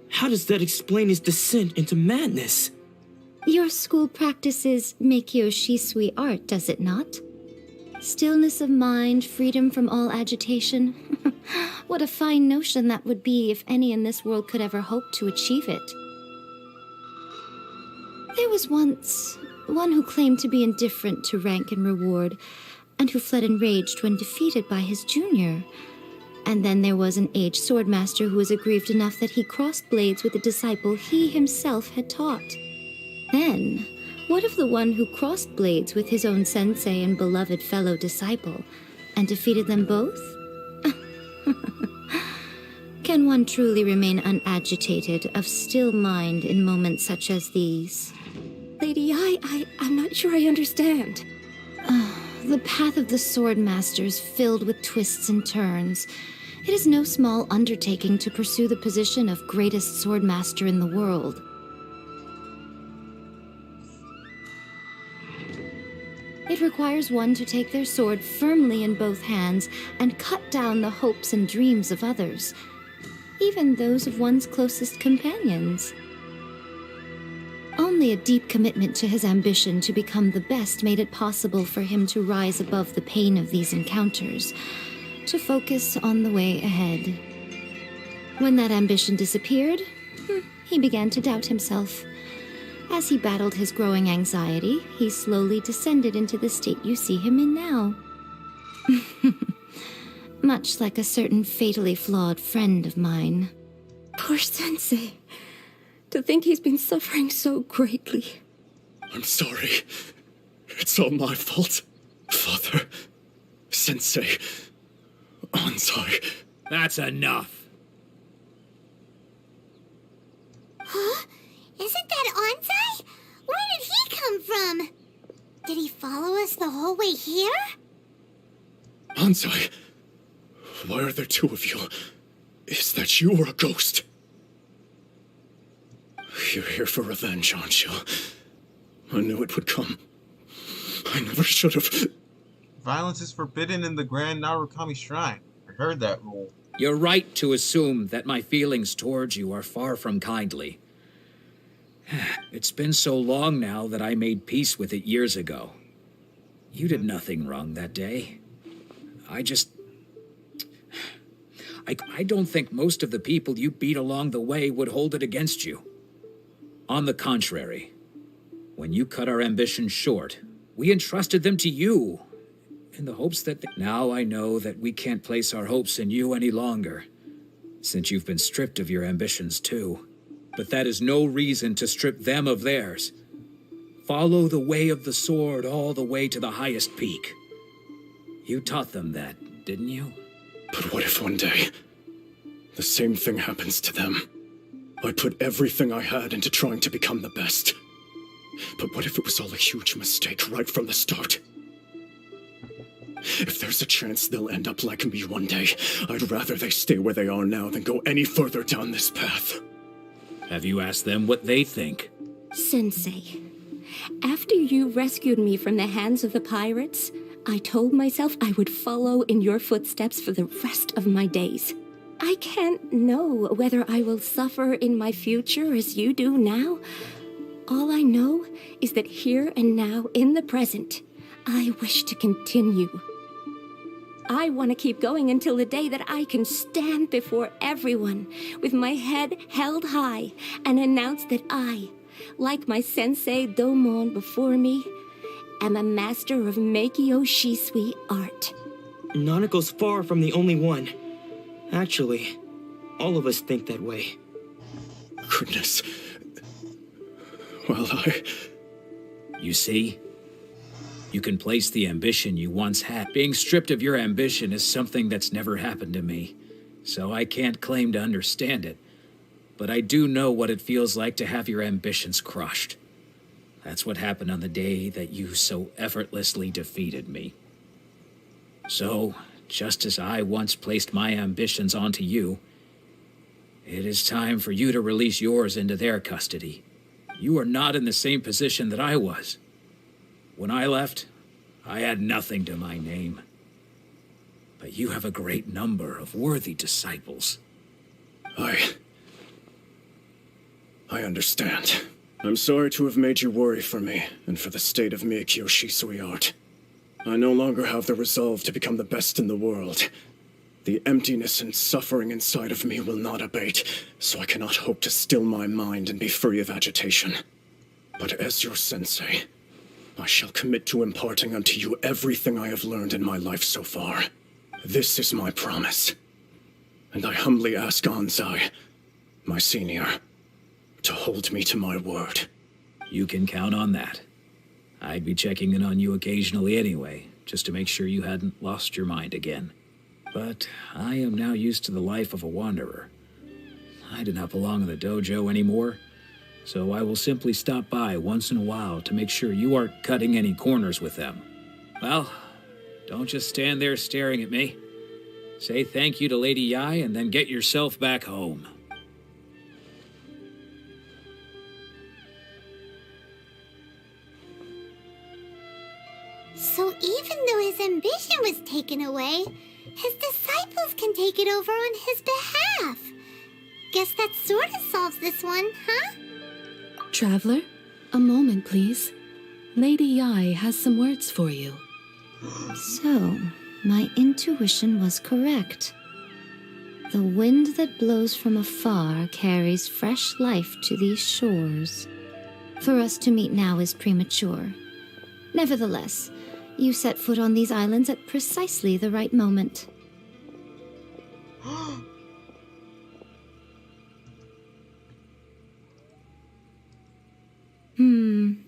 How does that explain his descent into madness? Your school practices Meikyo Shisui art, does it not? Stillness of mind, freedom from all agitation. What a fine notion that would be if any in this world could ever hope to achieve it. There was once one who claimed to be indifferent to rank and reward, and who fled enraged when defeated by his junior. And then there was an aged swordmaster who was aggrieved enough that he crossed blades with a disciple he himself had taught. Then, what of the one who crossed blades with his own sensei and beloved fellow disciple, and defeated them both? Can one truly remain unagitated, of still mind in moments such as these? Lady Yi, I'm not sure I understand. The path of the swordmaster is filled with twists and turns. It is no small undertaking to pursue the position of greatest swordmaster in the world. It requires one to take their sword firmly in both hands and cut down the hopes and dreams of others, even those of one's closest companions. Only a deep commitment to his ambition to become the best made it possible for him to rise above the pain of these encounters, to focus on the way ahead. When that ambition disappeared, he began to doubt himself. As he battled his growing anxiety, he slowly descended into the state you see him in now. Much like a certain fatally flawed friend of mine. Poor sensei. To think he's been suffering so greatly. I'm sorry. It's all my fault. Father, Sensei, Anzai. That's enough. Huh? Isn't that Anzai? Where did he come from? Did he follow us the whole way here? Anzai, why are there two of you? Is that you or a ghost? You're here for revenge, aren't you? I knew it would come. I never should have. Violence is forbidden in the Grand Narukami Shrine. I heard that rule. You're right to assume that my feelings towards you are far from kindly. It's been so long now that I made peace with it years ago. You did nothing wrong that day. I don't think most of the people you beat along the way would hold it against you. On the contrary, when you cut our ambitions short, we entrusted them to you, in the hopes that... Now I know that we can't place our hopes in you any longer, since you've been stripped of your ambitions too. But that is no reason to strip them of theirs. Follow the way of the sword all the way to the highest peak. You taught them that, didn't you? But what if one day, the same thing happens to them? I put everything I had into trying to become the best. But what if it was all a huge mistake right from the start? If there's a chance they'll end up like me one day, I'd rather they stay where they are now than go any further down this path. Have you asked them what they think? Sensei, after you rescued me from the hands of the pirates, I told myself I would follow in your footsteps for the rest of my days. I can't know whether I will suffer in my future as you do now. All I know is that here and now, in the present, I wish to continue. I want to keep going until the day that I can stand before everyone with my head held high and announce that I, like my sensei Domon before me, am a master of Meikyo Shisui art. Nanako's far from the only one. Actually, all of us think that way. Goodness. Well, You see? You can place the ambition you once had. Being stripped of your ambition is something that's never happened to me, so I can't claim to understand it. But I do know what it feels like to have your ambitions crushed. That's what happened on the day that you so effortlessly defeated me. So, just as I once placed my ambitions onto you, it is time for you to release yours into their custody. You are not in the same position that I was. When I left, I had nothing to my name. But you have a great number of worthy disciples. I understand. I'm sorry to have made you worry for me, and for the state of Meikyo Shisui art. I no longer have the resolve to become the best in the world. The emptiness and suffering inside of me will not abate, so I cannot hope to still my mind and be free of agitation. But as your sensei, I shall commit to imparting unto you everything I have learned in my life so far. This is my promise. And I humbly ask Anzai, my senior, to hold me to my word. You can count on that. I'd be checking in on you occasionally anyway, just to make sure you hadn't lost your mind again. But I am now used to the life of a wanderer. I do not belong in the dojo anymore, so I will simply stop by once in a while to make sure you aren't cutting any corners with them. Well, don't just stand there staring at me. Say thank you to Lady Yai and then get yourself back home. So even though his ambition was taken away, his disciples can take it over on his behalf. Guess that sort of solves this one, huh? Traveler, a moment, please. Lady Yai has some words for you. So, my intuition was correct. The wind that blows from afar carries fresh life to these shores. For us to meet now is premature. Nevertheless, you set foot on these islands at precisely the right moment.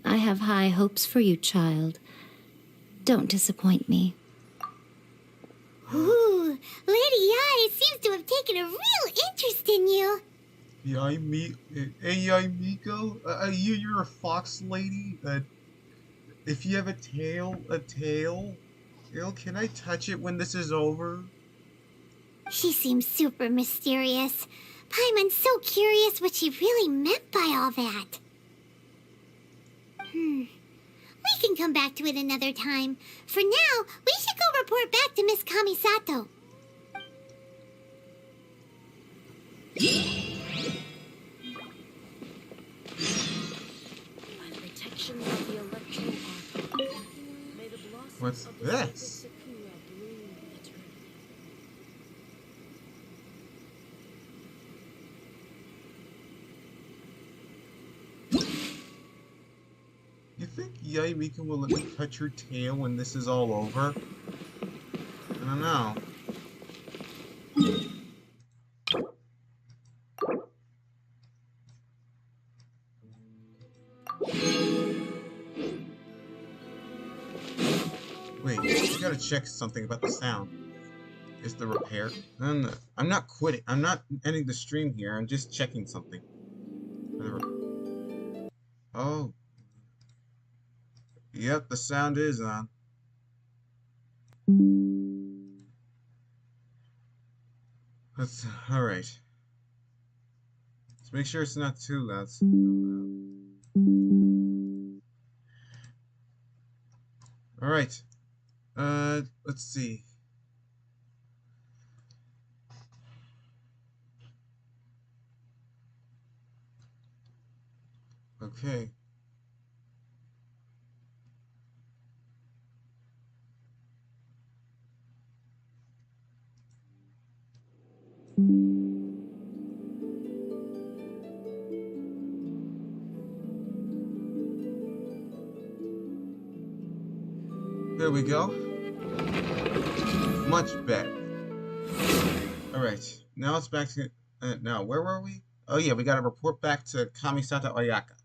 I have high hopes for you, child. Don't disappoint me. Ooh, Lady Ai seems to have taken a real interest in you. Hey, Miko, you're a fox lady. If you have a tail, can I touch it when this is over? She seems super mysterious. Paimon's so curious what she really meant by all that. We can come back to it another time. For now, we should go report back to Miss Kamisato. What's this? You think Yaimika will let me touch her tail when this is all over? I don't know. Wait, I gotta check something about the sound. Is the repair? No, I'm not quitting. I'm not ending the stream here. I'm just checking something. Oh. Yep, the sound is on. That's alright. Let's make sure it's not too loud. Alright. Let's see. Okay. There we go. Much better. Alright, now it's back to... now, where were we? Oh yeah, we gotta report back to Kamisato Ayaka.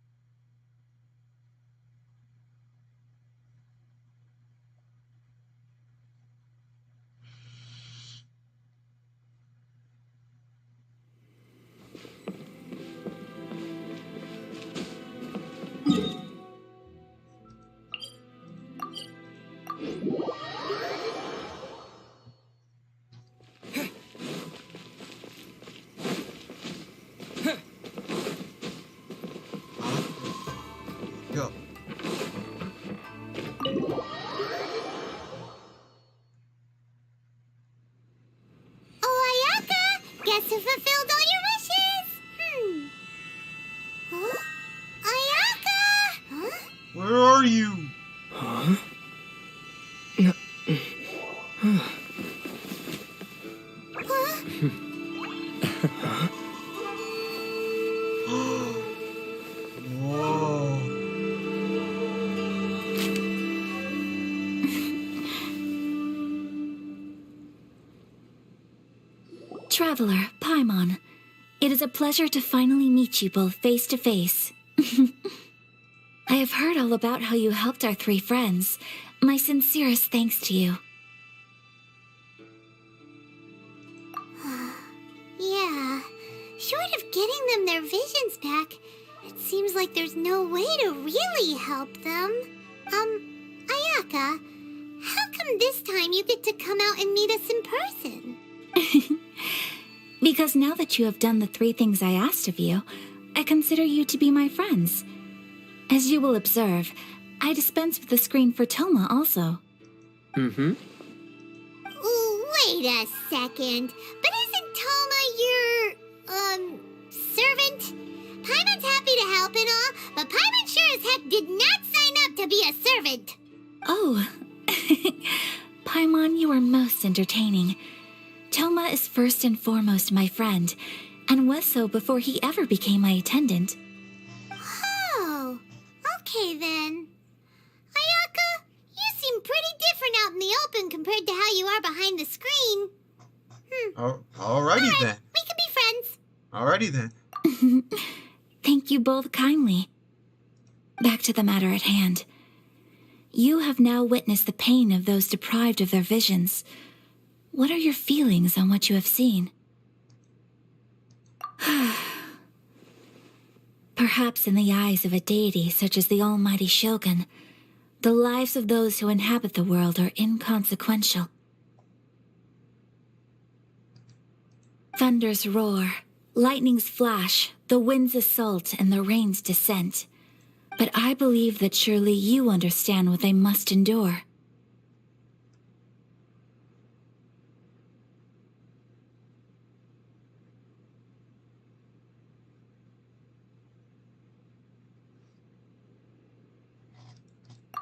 Go. Oh, Ayaka! Guess who fulfilled all your wishes? Huh? Ayaka! Huh? Where are you? Huh? Whoa. Traveler, Paimon, it is a pleasure to finally meet you both face to face. I have heard all about how you helped our three friends. My sincerest thanks to you. Yeah. Short of getting them their visions back, it seems like there's no way to really help them. Ayaka, how come this time you get to come out and meet us in person? Because now that you have done the three things I asked of you, I consider you to be my friends. As you will observe, I dispense with the screen for Toma also. Ooh, wait a second. But isn't Toma your, servant? Paimon's happy to help and all, but Paimon sure as heck did not sign up to be a servant. Oh. Paimon, you are most entertaining. Toma is first and foremost my friend, and was so before he ever became my attendant. Oh, okay then. Ayaka, you seem pretty different out in the open compared to how you are behind the screen. Alrighty Alright, then. we can be friends. Alrighty then. Thank you both kindly. Back to the matter at hand. You have now witnessed the pain of those deprived of their visions. What are your feelings on what you have seen? Perhaps in the eyes of a deity such as the almighty Shogun, the lives of those who inhabit the world are inconsequential. Thunders roar, lightnings flash, the winds assault, and the rains descent. But I believe that surely you understand what they must endure.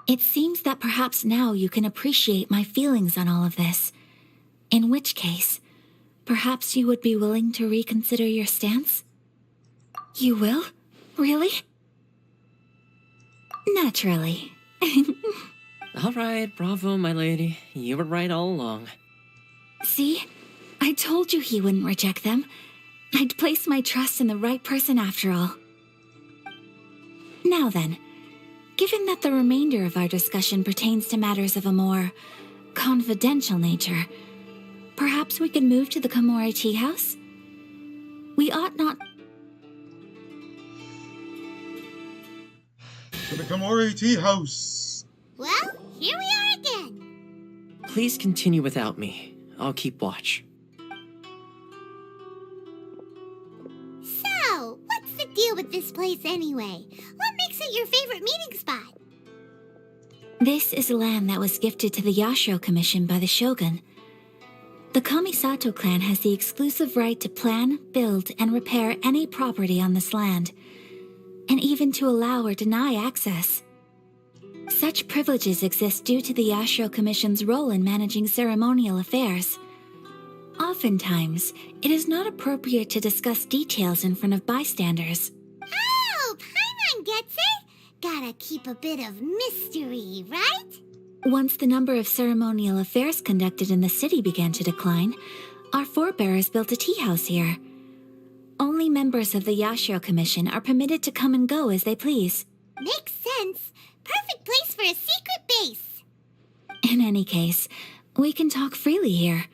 It seems that perhaps now you can appreciate my feelings on all of this. In which case, perhaps you would be willing to reconsider your stance? You will? Really? Naturally. All right, bravo, my lady. You were right all along. See? I told you he wouldn't reject them. I'd placed my trust in the right person after all. Now then, given that the remainder of our discussion pertains to matters of a more confidential nature, perhaps we could move to the Komore Tea House? We ought not... To the Komore Tea House! Well, here we are again. Please continue without me. I'll keep watch. So, what's the deal with this place anyway? What makes it your favorite meeting spot? This is land that was gifted to the Yashiro Commission by the Shogun. The Kamisato clan has the exclusive right to plan, build, and repair any property on this land, and even to allow or deny access. Such privileges exist due to the Yashiro Commission's role in managing ceremonial affairs. Oftentimes, it is not appropriate to discuss details in front of bystanders. Oh, Paimon gets it! Gotta keep a bit of mystery, right? Once the number of ceremonial affairs conducted in the city began to decline, our forebears built a tea house here. Only members of the Yashiro Commission are permitted to come and go as they please. Makes sense. Perfect place for a secret base. In any case, we can talk freely here.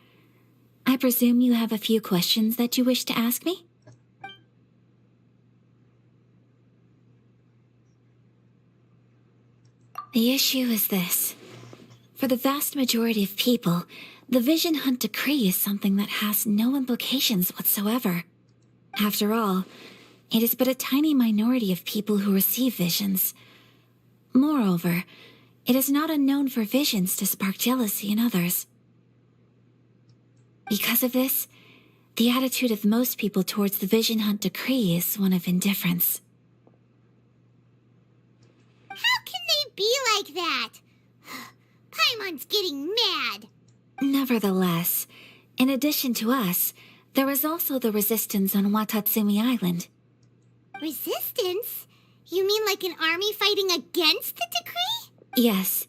I presume you have a few questions that you wish to ask me? The issue is this. For the vast majority of people, the Vision Hunt Decree is something that has no implications whatsoever. After all, it is but a tiny minority of people who receive visions. Moreover, it is not unknown for visions to spark jealousy in others. Because of this, the attitude of most people towards the Vision Hunt Decree is one of indifference. How can they be like that? Paimon's getting mad. Nevertheless, in addition to us, there is also the resistance on Watatsumi Island. Resistance? You mean like an army fighting against the decree? Yes.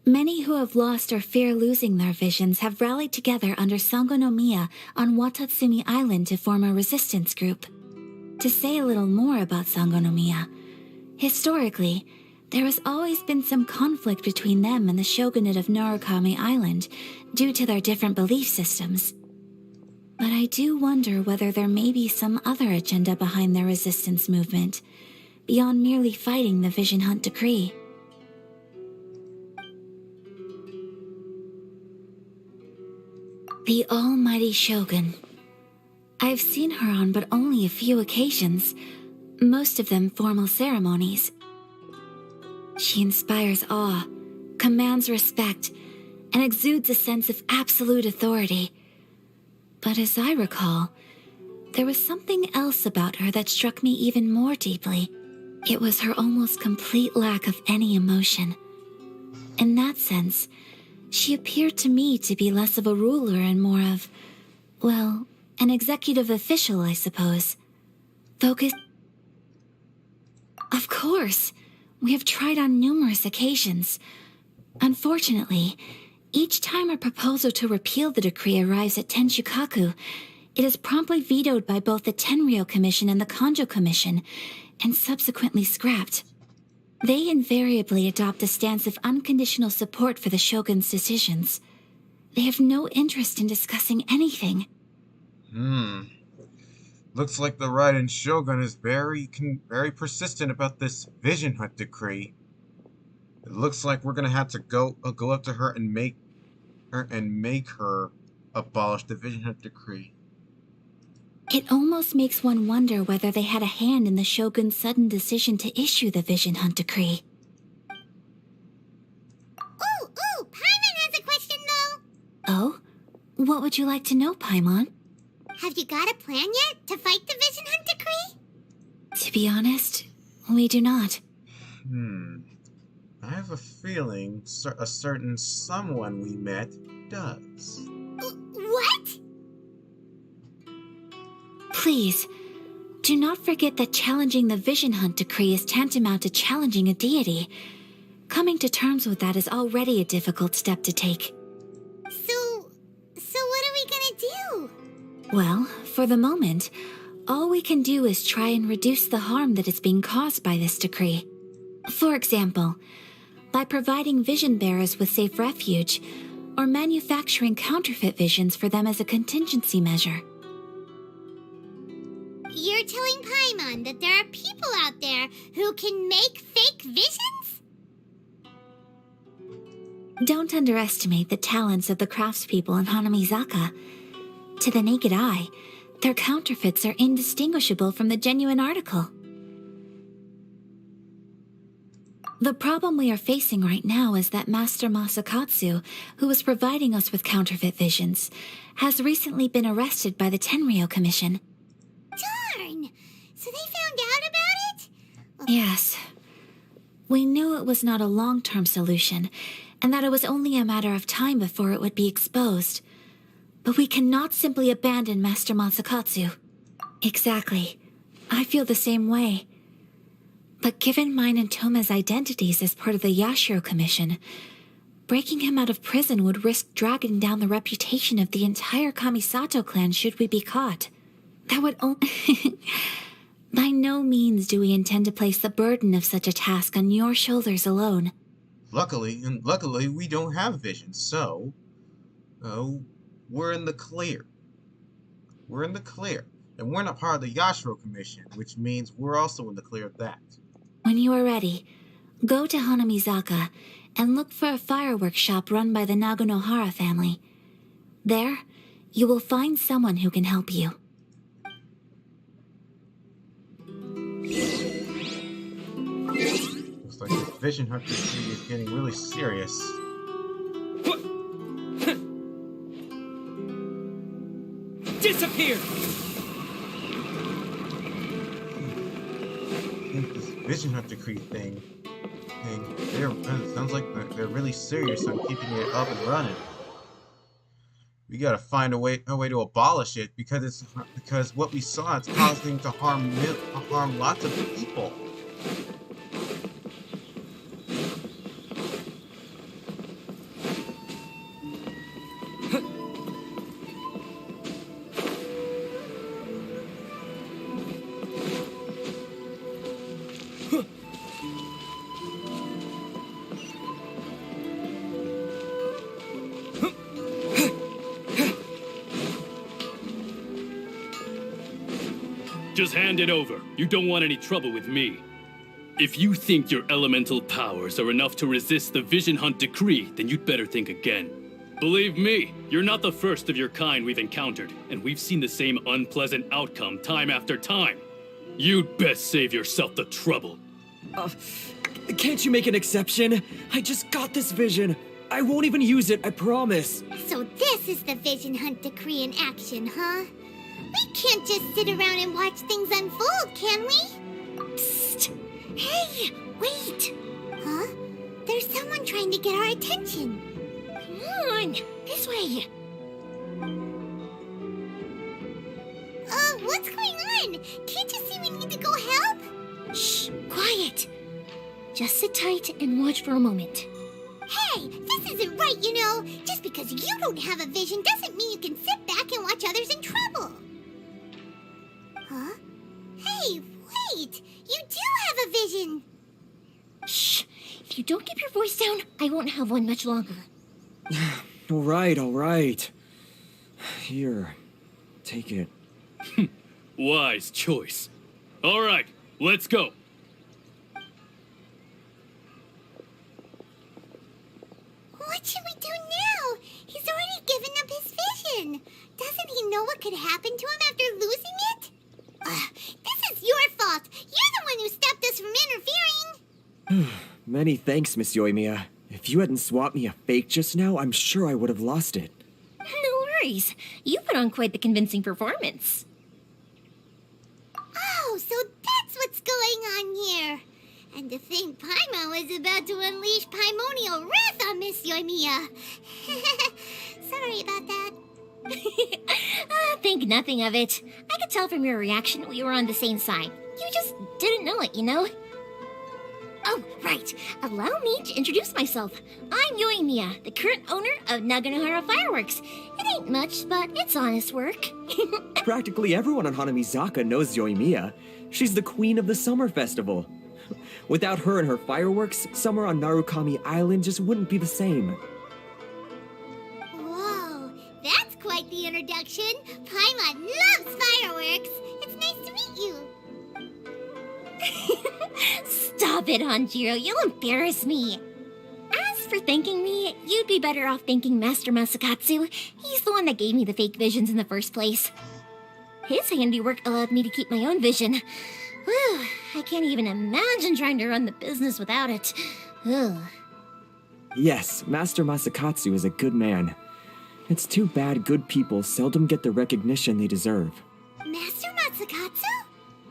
Many who have lost or fear losing their visions have rallied together under Sangonomiya on Watatsumi Island to form a resistance group. To say a little more about Sangonomiya, historically, there has always been some conflict between them and the shogunate of Narukami Island due to their different belief systems. But I do wonder whether there may be some other agenda behind their resistance movement, beyond merely fighting the Vision Hunt Decree. The almighty Shogun. I've seen her on but only a few occasions, most of them formal ceremonies. She inspires awe, commands respect, and exudes a sense of absolute authority. But as I recall, there was something else about her that struck me even more deeply. It was her almost complete lack of any emotion. In that sense, she appeared to me to be less of a ruler and more of, well, an executive official, I suppose. Focused... Of course, we have tried on numerous occasions. Unfortunately, each time a proposal to repeal the decree arrives at Tenshukaku, it is promptly vetoed by both the Tenryo Commission and the Kanjo Commission, and subsequently scrapped. They invariably adopt a stance of unconditional support for the Shogun's decisions. They have no interest in discussing anything. Looks like the Raiden Shogun is very persistent about this Vision Hunt decree. It looks like we're gonna have to go up to her and make her abolish the Vision Hunt decree. It almost makes one wonder whether they had a hand in the Shogun's sudden decision to issue the Vision Hunt decree. Ooh, Paimon has a question though. Oh? What would you like to know, Paimon? Have you got a plan yet to fight the Vision Hunt decree? To be honest, we do not. I have a feeling a certain someone we met does. What? Please, do not forget that challenging the Vision Hunt decree is tantamount to challenging a deity. Coming to terms with that is already a difficult step to take. So what are we gonna do? Well, for the moment, all we can do is try and reduce the harm that is being caused by this decree. For example, by providing vision bearers with safe refuge, or manufacturing counterfeit visions for them as a contingency measure. You're telling Paimon that there are people out there who can make fake visions? Don't underestimate the talents of the craftspeople in Hanamizaka. To the naked eye, their counterfeits are indistinguishable from the genuine article. The problem we are facing right now is that Master Masakatsu, who was providing us with counterfeit visions, has recently been arrested by the Tenryou Commission. Darn! So they found out about it? Yes. We knew it was not a long-term solution, and that it was only a matter of time before it would be exposed. But we cannot simply abandon Master Masakatsu. Exactly. I feel the same way. But given mine and Toma's identities as part of the Yashiro Commission, breaking him out of prison would risk dragging down the reputation of the entire Kamisato clan should we be caught. That would By no means do we intend to place the burden of such a task on your shoulders alone. Luckily we don't have visions, so we're in the clear. We're in the clear. And we're not part of the Yashiro Commission, which means we're also in the clear of that. When you are ready, go to Hanamizaka and look for a fireworks shop run by the Naganohara family. There, you will find someone who can help you. Looks like this Vision Hunt decree is getting really serious. Disappear! This Vision Hunt decree thing, it sounds like they're really serious on keeping it up and running. We gotta find a way to abolish it because what we saw, it's causing to harm lots of people. Just hand it over. You don't want any trouble with me. If you think your elemental powers are enough to resist the Vision Hunt decree, then you'd better think again. Believe me, you're not the first of your kind we've encountered, and we've seen the same unpleasant outcome time after time. You'd best save yourself the trouble. Can't you make an exception? I just got this vision. I won't even use it, I promise. So this is the Vision Hunt decree in action, huh? We can't just sit around and watch things unfold, can we? Psst! Hey, wait! Huh? There's someone trying to get our attention. Come on, this way. What's going on? Can't you see we need to go help? Shh, quiet. Just sit tight and watch for a moment. Hey, this isn't right, you know. Just because you don't have a vision doesn't mean you can sit back and watch others in trouble. Huh? Hey, wait! You do have a vision! you don't keep your voice down, I won't have one much longer. All right. Here, take it. Wise choice. All right, let's go. What should we do now? He's already given up his vision. Doesn't he know what could happen to him after losing it? This is your fault. You're the one who stopped us from interfering. Many thanks, Miss Yoimiya. If you hadn't swapped me a fake just now, I'm sure I would have lost it. No worries. You put on quite the convincing performance. Oh, so that's what's going on here. And to think Paimon was about to unleash Paimonial wrath on Miss Yoimiya. Sorry about that. Think nothing of it. I could tell from your reaction we were on the same side. You just didn't know it, you know? Oh, right. Allow me to introduce myself. I'm Yoimiya, the current owner of Naganohara Fireworks. It ain't much, but it's honest work. Practically everyone on Hanamizaka knows Yoimiya. She's the queen of the summer festival. Without her and her fireworks, summer on Narukami Island just wouldn't be the same. Whoa, that's quite the introduction. Paimon loves fireworks. It's nice to meet you. Stop it, Hanjiro. You'll embarrass me. As for thanking me, you'd be better off thanking Master Masakatsu. He's the one that gave me the fake visions in the first place. His handiwork allowed me to keep my own vision. Whew, I can't even imagine trying to run the business without it. Ugh. Yes, Master Masakatsu is a good man. It's too bad good people seldom get the recognition they deserve. Master Masakatsu?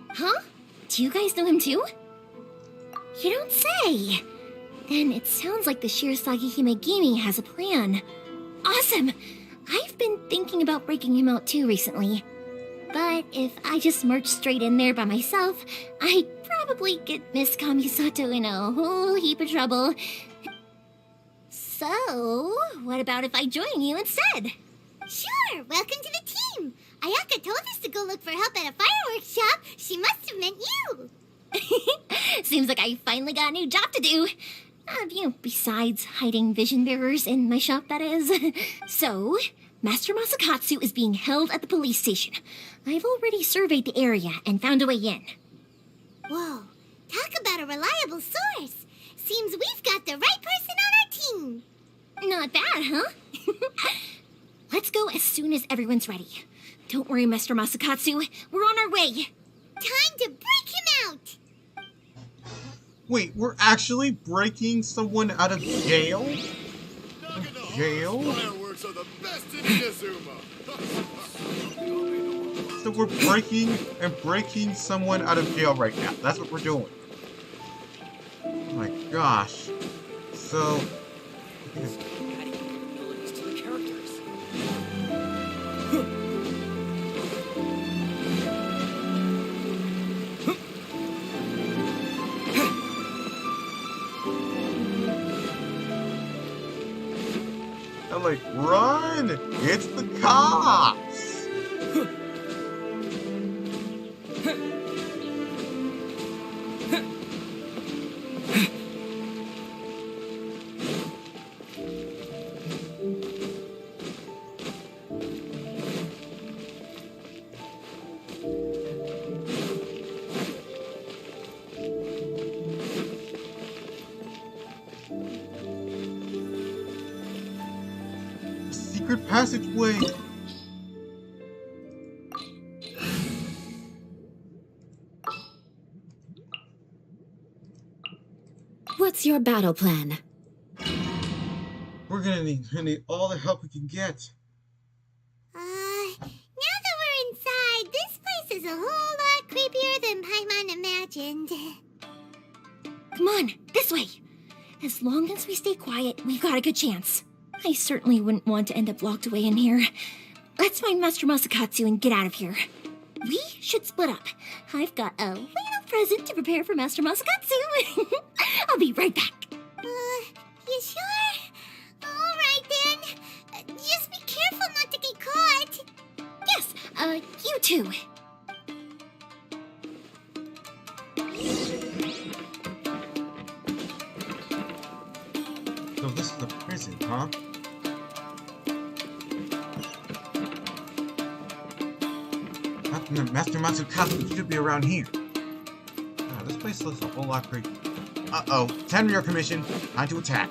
Huh? Do you guys know him too? You don't say. Then it sounds like the Shirasagi Himegimi has a plan. Awesome! I've been thinking about breaking him out too recently. But if I just marched straight in there by myself, I'd probably get Miss Kamisato in a whole heap of trouble. So, what about if I join you instead? Sure, welcome to the team. Ayaka told us to go look for help at a fireworks shop. She must have meant you. Seems like I finally got a new job to do. Besides hiding vision bearers in my shop, that is. So, Master Masakatsu is being held at the police station. I've already surveyed the area and found a way in. Whoa, talk about a reliable source. Seems we've got the right person on our team. Not bad, huh? Let's go as soon as everyone's ready. Don't worry, Master Masakatsu. We're on our way. Time to break him out. Wait, we're actually breaking someone out of jail? Jail? Fireworks are the best in Inazuma. So we're breaking someone out of jail right now. That's what we're doing. Oh my gosh. So... I'm like, run! It's the cops! Secret passageway. What's your battle plan? We're gonna need all the help we can get. Now that we're inside, this place is a whole lot creepier than Paimon imagined. Come on, this way. As long as we stay quiet, we've got a good chance. I certainly wouldn't want to end up locked away in here. Let's find Master Masakatsu and get out of here. We should split up. I've got a little present to prepare for Master Masakatsu. I'll be right back. You sure? All right then. Just be careful not to get caught. Yes, you too. Huh? Master Matsukatsu should be around here. Oh, this place looks a whole lot creepy. Uh-oh. Time to your commission. Time to attack.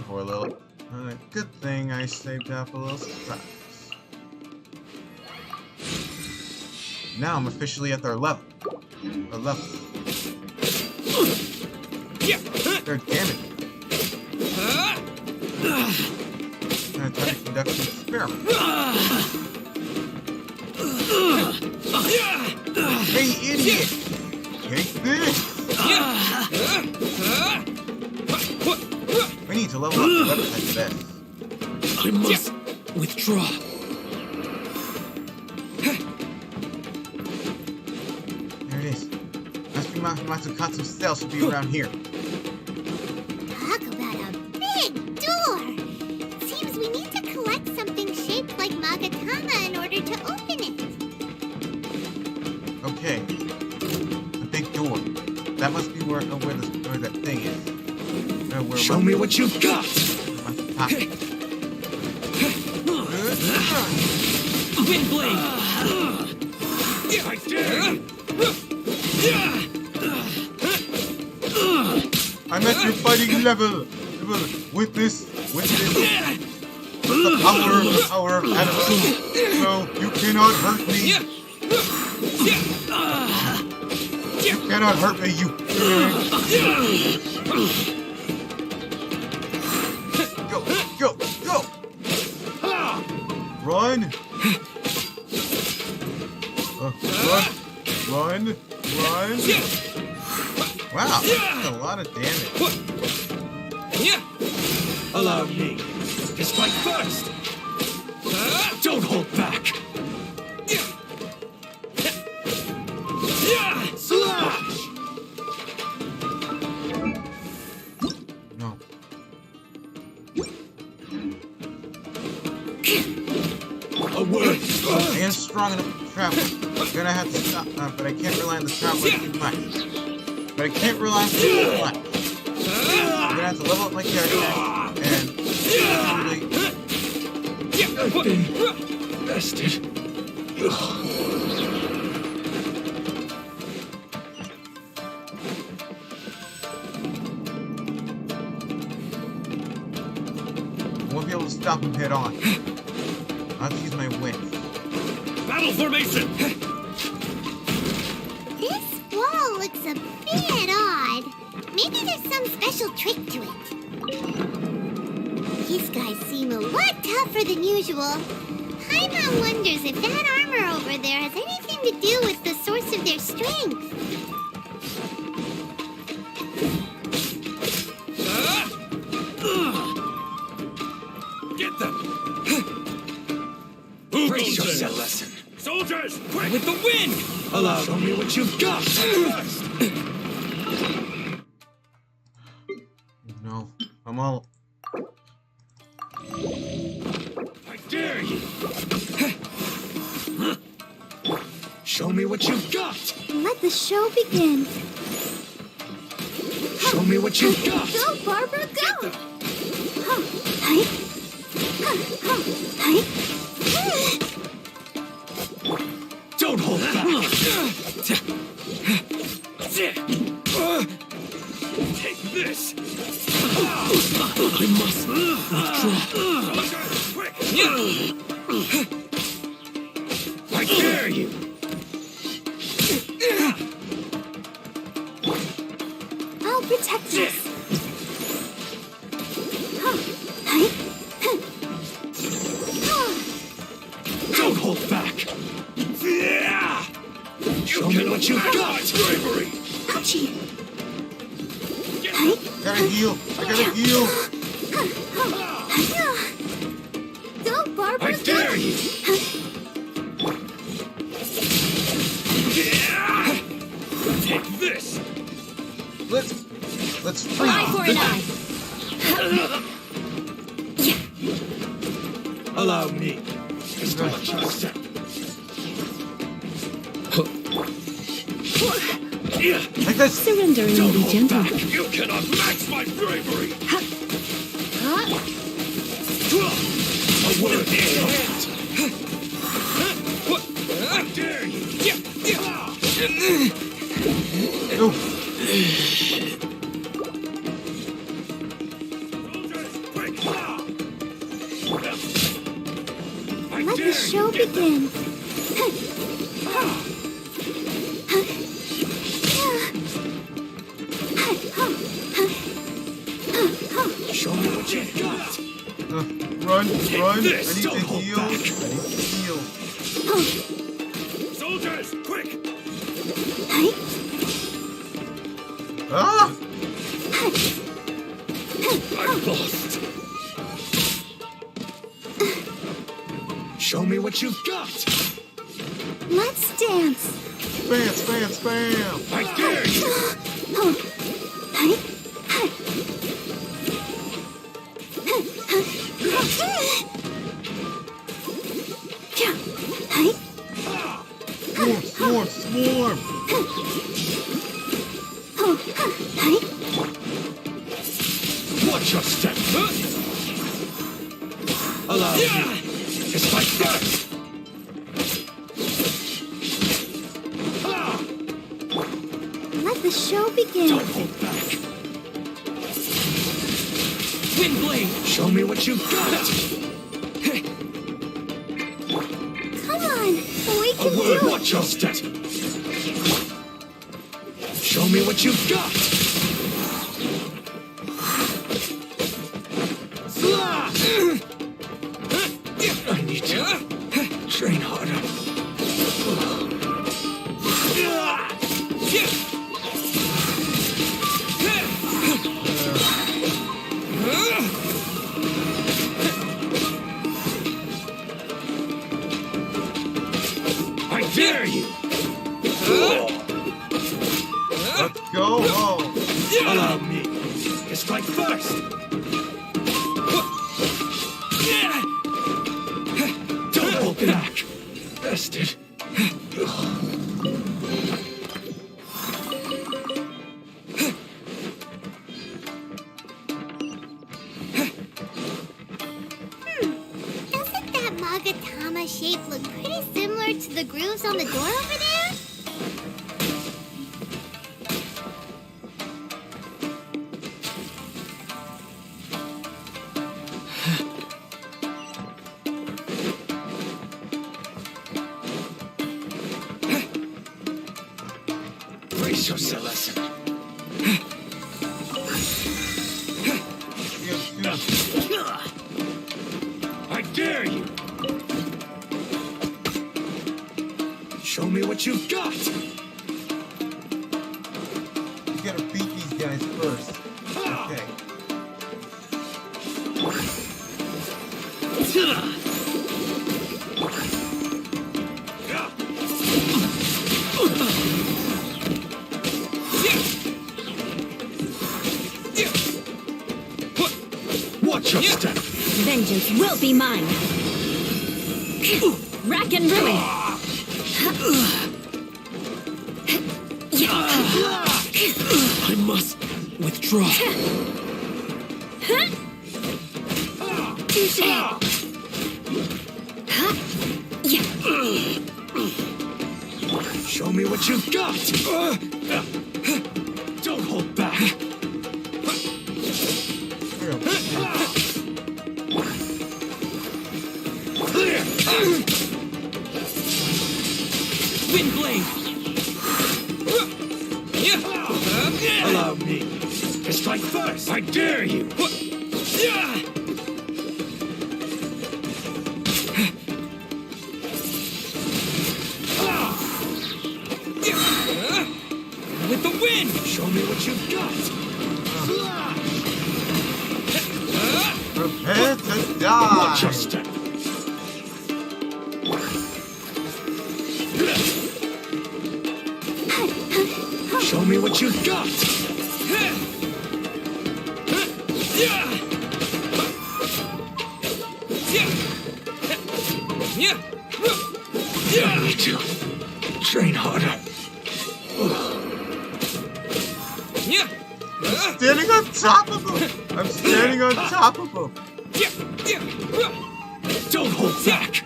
Poor Lily. Good thing I saved up a little surprise. Now I'm officially at their level. Or level. They're damaged. I'm trying to conduct an experiment. Hey, idiot! Take this! We need to level up the weapons like this. I must withdraw. There it is. Master Matsukatsu's cell should be around here. Talk about a big door! Seems we need to collect something shaped like Magatama in order to open it. Okay. The big door. That must be where that thing is. Show me what you've got! Wind blade! I dare you! I'm at your fighting level. With the power of Inazuman. So you cannot hurt me. You cannot hurt me, you. Go! Run! Run! Wow, that's a lot of damage. Allow me to strike first! Don't hold back! Slash! No. A word! I am strong enough to travel. I'm gonna have to stop, but I can't rely on the traveler too much. I'm gonna have to level up my character and I've been bested. I won't be able to stop him head on. I'll have to use my wings. Battle formation! This wall looks a bit odd. Maybe there's some special trick to it. These guys seem a lot tougher than usual. Paimon wonders if that armor over there has anything to do with the source of their strength. Get them! Brace yourself, lesson. Soldiers, quick! With the wind! Show me what you've got! No, I'm all. I dare you! Show me what you've got! Let the show begin. Show me what you've got! Go, Barbara, go! Don't hold back! Take this! I must withdraw. Quick! I dare you! I'll protect you. Don't hold back! Show me what you've got! Bravery! Ouchie! Gotta heal! I gotta heal! Go, Barbara! I dare you! Take this! Let's free Eye for an eye! Allow me to stretch your step. Like this! Surrendering will be gentle. You cannot match my bravery! worthy of your hand. I dare you. Let the show begin. Show me what you've got. Run. I need to Don't hold heal. back. I need to heal. Soldiers, quick! Ah! I'm lost. Show me what you've got. Let's dance. Spam. I dare you. Swarm. Watch your step. Allow me. It's like that. Let the show begin. Don't hold back. Wind blade! Show me what you've got. Come on, we A can do word. it. Watch your step. Show me what you've got. I need to train harder. I dare you. Let's go. Allow me to strike first. Don't hold back, bastard. Doesn't that Magatama shape look pretty similar to the grooves on the door over there? Brace yourselves. I dare you. Show me what you've got. You gotta beat these guys first. Okay. Watch your step. Vengeance will be mine. Rack and ruin. I must withdraw. Show me what you've got. Don't hold back. Clear. Wind blade! Allow me to strike first. I dare you. With the wind! Show me what you've got. Prepare to die. Watch your step. Show me what you've got. I need to train harder. I'm standing on top of him. I'm standing on top of him. Don't hold back!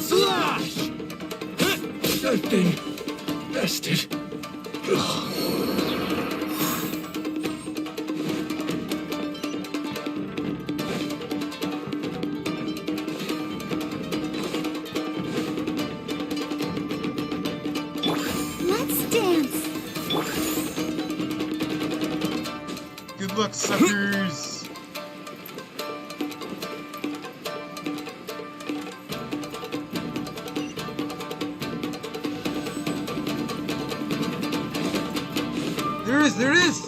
Slash! I've been bested. Let's dance. Good luck, suckers! There it is!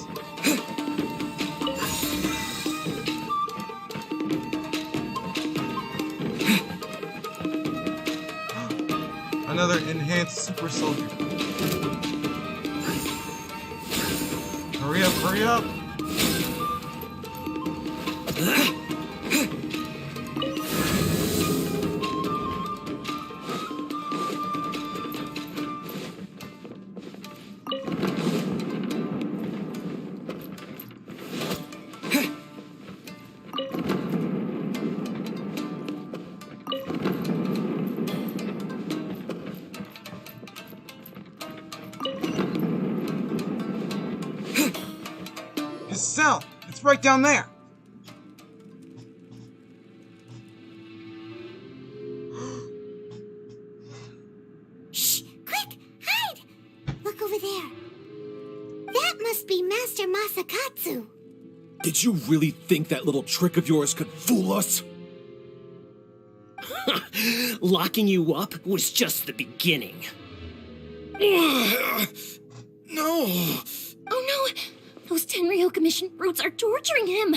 Another enhanced super soldier. Hurry up, hurry up! His cell! It's right down there! Shh! Quick! Hide! Look over there. That must be Master Masakatsu. Did you really think that little trick of yours could fool us? Locking you up was just the beginning. No! Oh no! Those Tenryo Commission brutes are torturing him!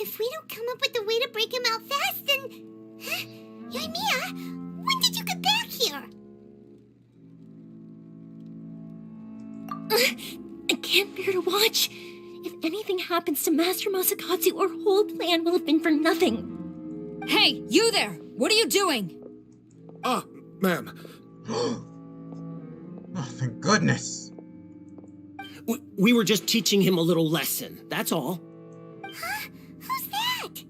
If we don't come up with a way to break him out fast, then... Huh? Yoimiya, when did you get back here? I can't bear to watch. If anything happens to Master Masakatsu, our whole plan will have been for nothing. Hey, you there! What are you doing? Ma'am. Oh, thank goodness! We were just teaching him a little lesson, that's all. Huh? Who's that?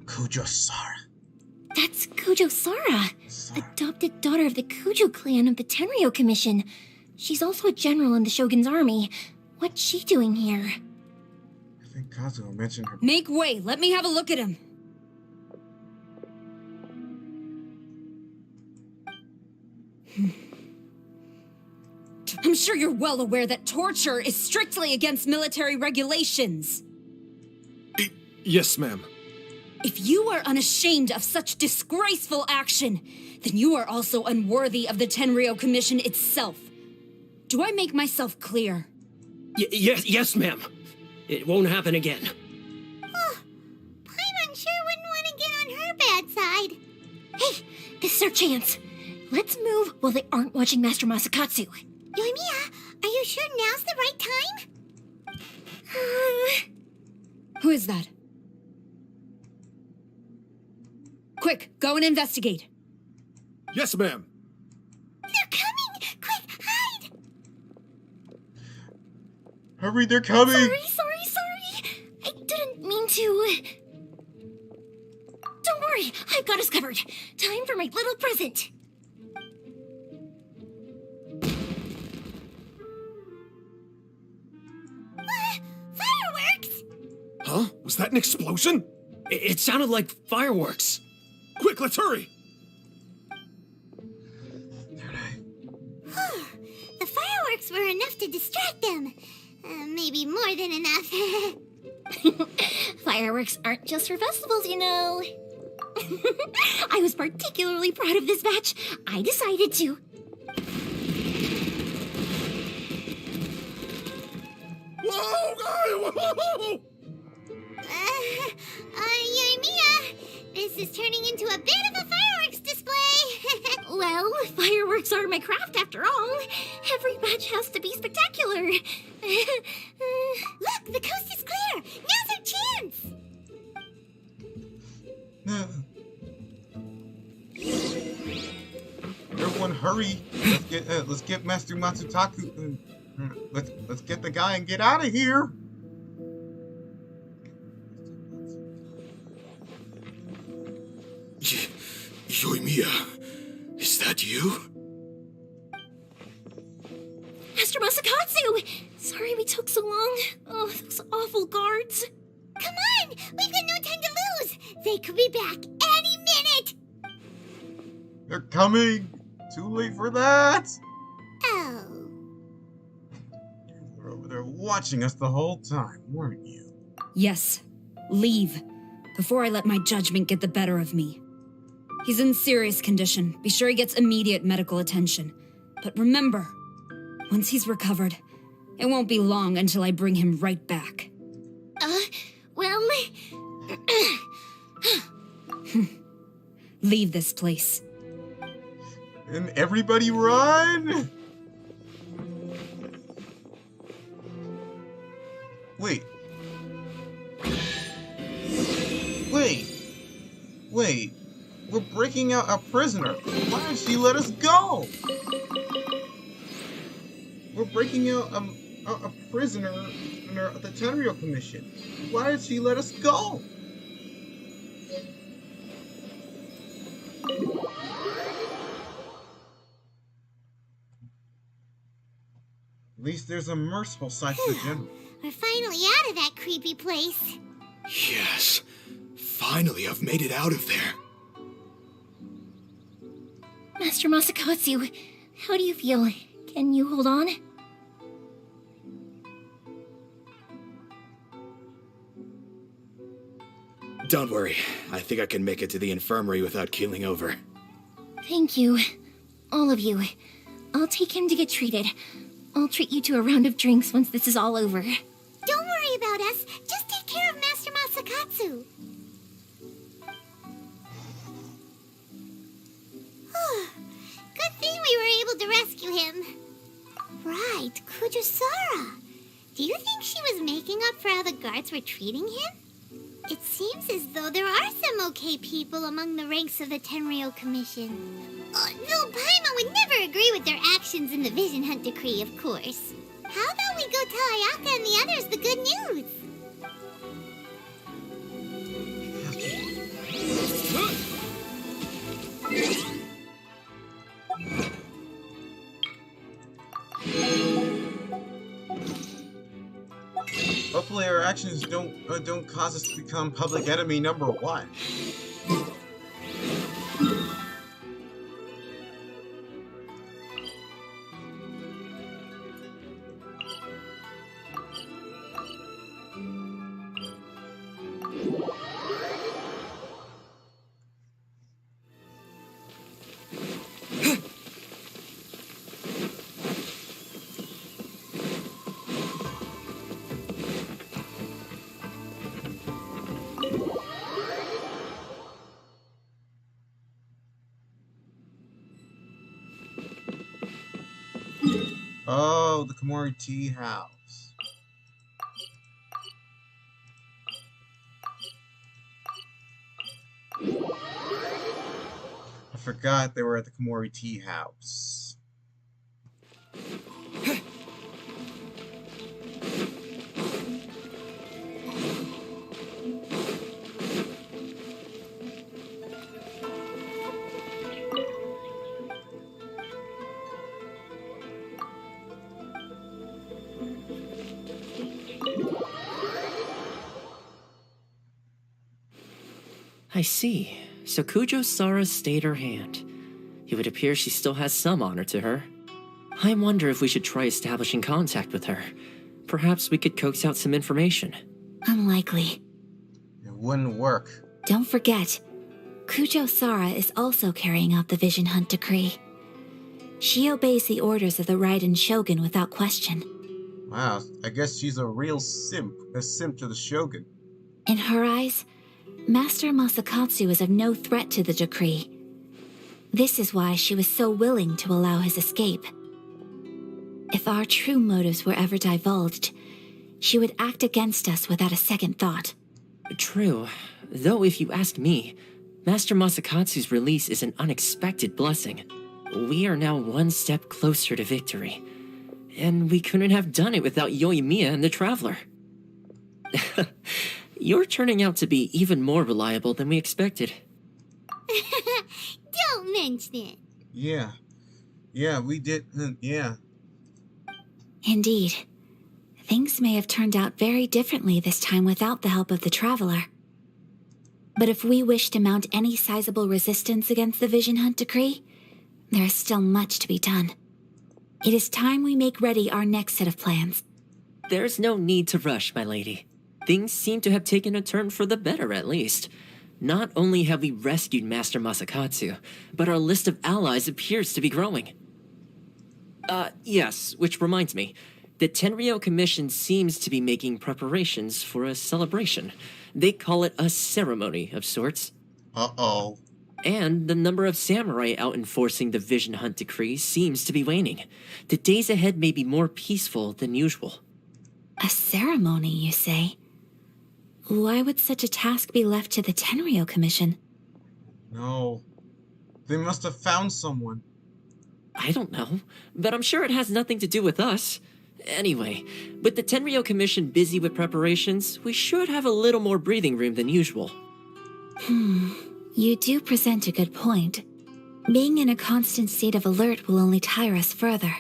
Kujo Sara. That's Kujo Sara, adopted daughter of the Kujo clan of the Tenryo Commission. She's also a general in the Shogun's army. What's she doing here? I think Kazuo mentioned her. Make way, let me have a look at him. I'm sure you're well aware that torture is strictly against military regulations. Yes, ma'am. If you are unashamed of such disgraceful action, then you are also unworthy of the Tenryo Commission itself. Do I make myself clear? Yes, ma'am. It won't happen again. Oh, Paimon sure wouldn't want to get on her bad side. Hey, this is our chance. Let's move while they aren't watching Master Masakatsu. Yoimiya, are you sure now's the right time? Who is that? Quick, go and investigate. Yes, ma'am. They're coming! Quick, hide! Hurry, they're coming! Sorry. I didn't mean to. Don't worry, I've got us covered. Time for my little present. Fireworks! Huh? Was that an explosion? It sounded like fireworks. Quick, let's hurry! The fireworks were enough to distract them. Maybe more than enough. Fireworks aren't just for festivals, you know. I was particularly proud of this batch. I decided to. Whoa, guy! Whoa! Yoimiya, this is turning into a bit of a fireworks display. Well, fireworks are my craft after all. Every batch has to be spectacular. Look, the coast is clear. Now's our chance. everyone hurry. Let's get Master Matsutaku. Let's get the guy and get out of here. Yoimiya, is that you? Master Masakatsu! Sorry we took so long. Oh, those awful guards. Come on! We've got no time to lose! They could be back any minute! They're coming! Too late for that! Oh. They were over there watching us the whole time, weren't you? Yes. Leave. Before I let my judgment get the better of me. He's in serious condition. Be sure he gets immediate medical attention. But remember, once he's recovered, it won't be long until I bring him right back. Well... Leave this place. And everybody run! Wait. Wait. We're breaking out a prisoner. Why did she let us go? We're breaking out a prisoner under the Tenryou Commission. Why did she let us go? At least there's a merciful side to the general. We're finally out of that creepy place. Yes. Finally, I've made it out of there. Master Masakatsu, how do you feel? Can you hold on? Don't worry. I think I can make it to the infirmary without keeling over. Thank you. All of you. I'll take him to get treated. I'll treat you to a round of drinks once this is all over. Don't worry about us. Just take care of Master Masakatsu. Good thing we were able to rescue him. Right, Kujusara. Do you think she was making up for how the guards were treating him? It seems as though there are some okay people among the ranks of the Tenryou Commission. Though Paimon would never agree with their actions in the Vision Hunt Decree, of course. How about we go tell Ayaka and the others the good news? Hopefully our actions don't cause us to become public enemy number 1. Oh, the Komori Tea House. I forgot they were at the Komori Tea House. I see. So Kujo-Sara stayed her hand. It would appear she still has some honor to her. I wonder if we should try establishing contact with her. Perhaps we could coax out some information. Unlikely. It wouldn't work. Don't forget, Kujo-Sara is also carrying out the Vision Hunt Decree. She obeys the orders of the Raiden Shogun without question. Wow, I guess she's a real simp. A simp to the Shogun. In her eyes, Master Masakatsu is of no threat to the decree. This is why she was so willing to allow his escape. If our true motives were ever divulged, she would act against us without a second thought. True. Though if you ask me, Master Masakatsu's release is an unexpected blessing. We are now one step closer to victory. And we couldn't have done it without Yoimiya and the Traveler. You're turning out to be even more reliable than we expected. Don't mention it. Yeah. Yeah, we did. Yeah. Indeed. Things may have turned out very differently this time without the help of the Traveler. But if we wish to mount any sizable resistance against the Vision Hunt decree, there is still much to be done. It is time we make ready our next set of plans. There's no need to rush, my lady. Things seem to have taken a turn for the better, at least. Not only have we rescued Master Masakatsu, but our list of allies appears to be growing. Yes, which reminds me. The Tenryou Commission seems to be making preparations for a celebration. They call it a ceremony of sorts. Uh-oh. And the number of samurai out enforcing the Vision Hunt decree seems to be waning. The days ahead may be more peaceful than usual. A ceremony, you say? Why would such a task be left to the Tenryou Commission? No. They must have found someone. I don't know, but I'm sure it has nothing to do with us. Anyway, with the Tenryou Commission busy with preparations, we should have a little more breathing room than usual. You do present a good point. Being in a constant state of alert will only tire us further.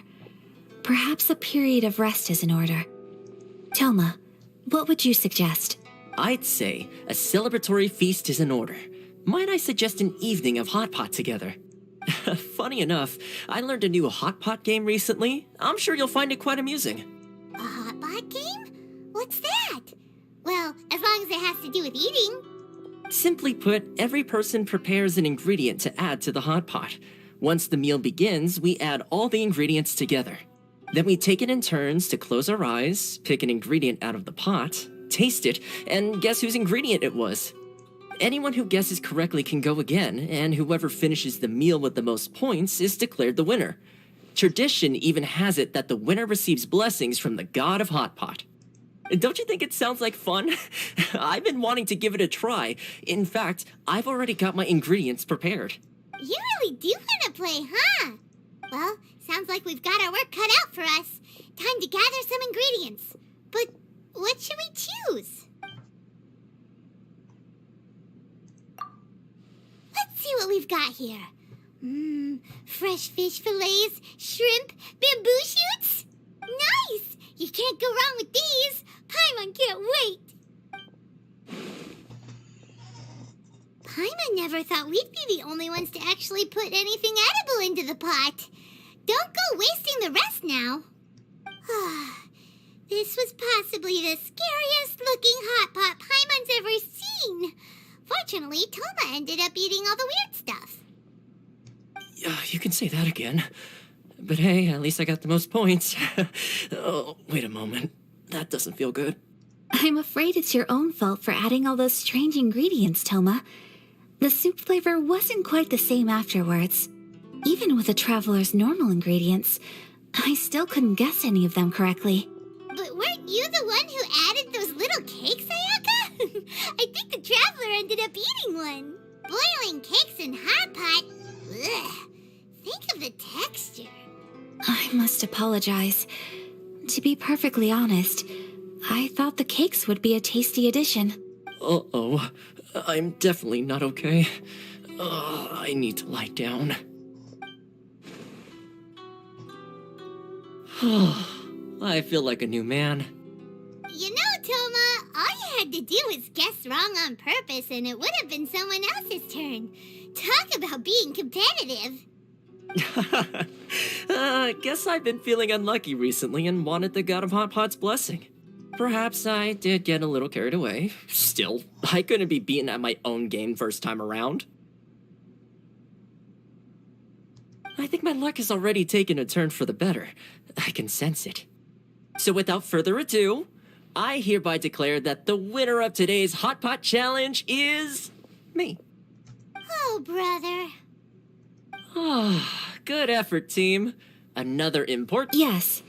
Perhaps a period of rest is in order. Toma, what would you suggest? I'd say a celebratory feast is in order. Might I suggest an evening of hot pot together? Funny enough, I learned a new hot pot game recently. I'm sure you'll find it quite amusing. A hot pot game? What's that? Well, as long as it has to do with eating. Simply put, every person prepares an ingredient to add to the hot pot. Once the meal begins, we add all the ingredients together. Then we take it in turns to close our eyes, pick an ingredient out of the pot, taste it, and guess whose ingredient it was. Anyone who guesses correctly can go again, and whoever finishes the meal with the most points is declared the winner. Tradition even has it that the winner receives blessings from the god of hot pot. Don't you think it sounds like fun? I've been wanting to give it a try. In fact, I've already got my ingredients prepared. You really do want to play, huh? Well, sounds like we've got our work cut out for us. Time to gather some ingredients. But what should we choose? Let's see what we've got here. Fresh fish fillets, shrimp, bamboo shoots. Nice! You can't go wrong with these. Paimon can't wait. Paimon never thought we'd be the only ones to actually put anything edible into the pot. Don't go wasting the rest now. This was possibly the scariest looking hot pot Paimon's ever seen. Fortunately, Toma ended up eating all the weird stuff. You can say that again. But hey, at least I got the most points. Oh, wait a moment. That doesn't feel good. I'm afraid it's your own fault for adding all those strange ingredients, Toma. The soup flavor wasn't quite the same afterwards. Even with the Traveler's normal ingredients, I still couldn't guess any of them correctly. But weren't you the one who added those little cakes, Ayaka? I think the Traveler ended up eating one. Boiling cakes in hot pot? Ugh. Think of the texture. I must apologize. To be perfectly honest, I thought the cakes would be a tasty addition. Uh-oh. I'm definitely not okay. I need to lie down. I feel like a new man. You know, Toma, all you had to do was guess wrong on purpose and it would have been someone else's turn. Talk about being competitive. Guess I've been feeling unlucky recently and wanted the god of hot pot's blessing. Perhaps I did get a little carried away. Still, I couldn't be beaten at my own game first time around. I think my luck has already taken a turn for the better. I can sense it. So without further ado, I hereby declare that the winner of today's Hot Pot Challenge is me. Oh, brother. Good effort, team. Another important... Yes.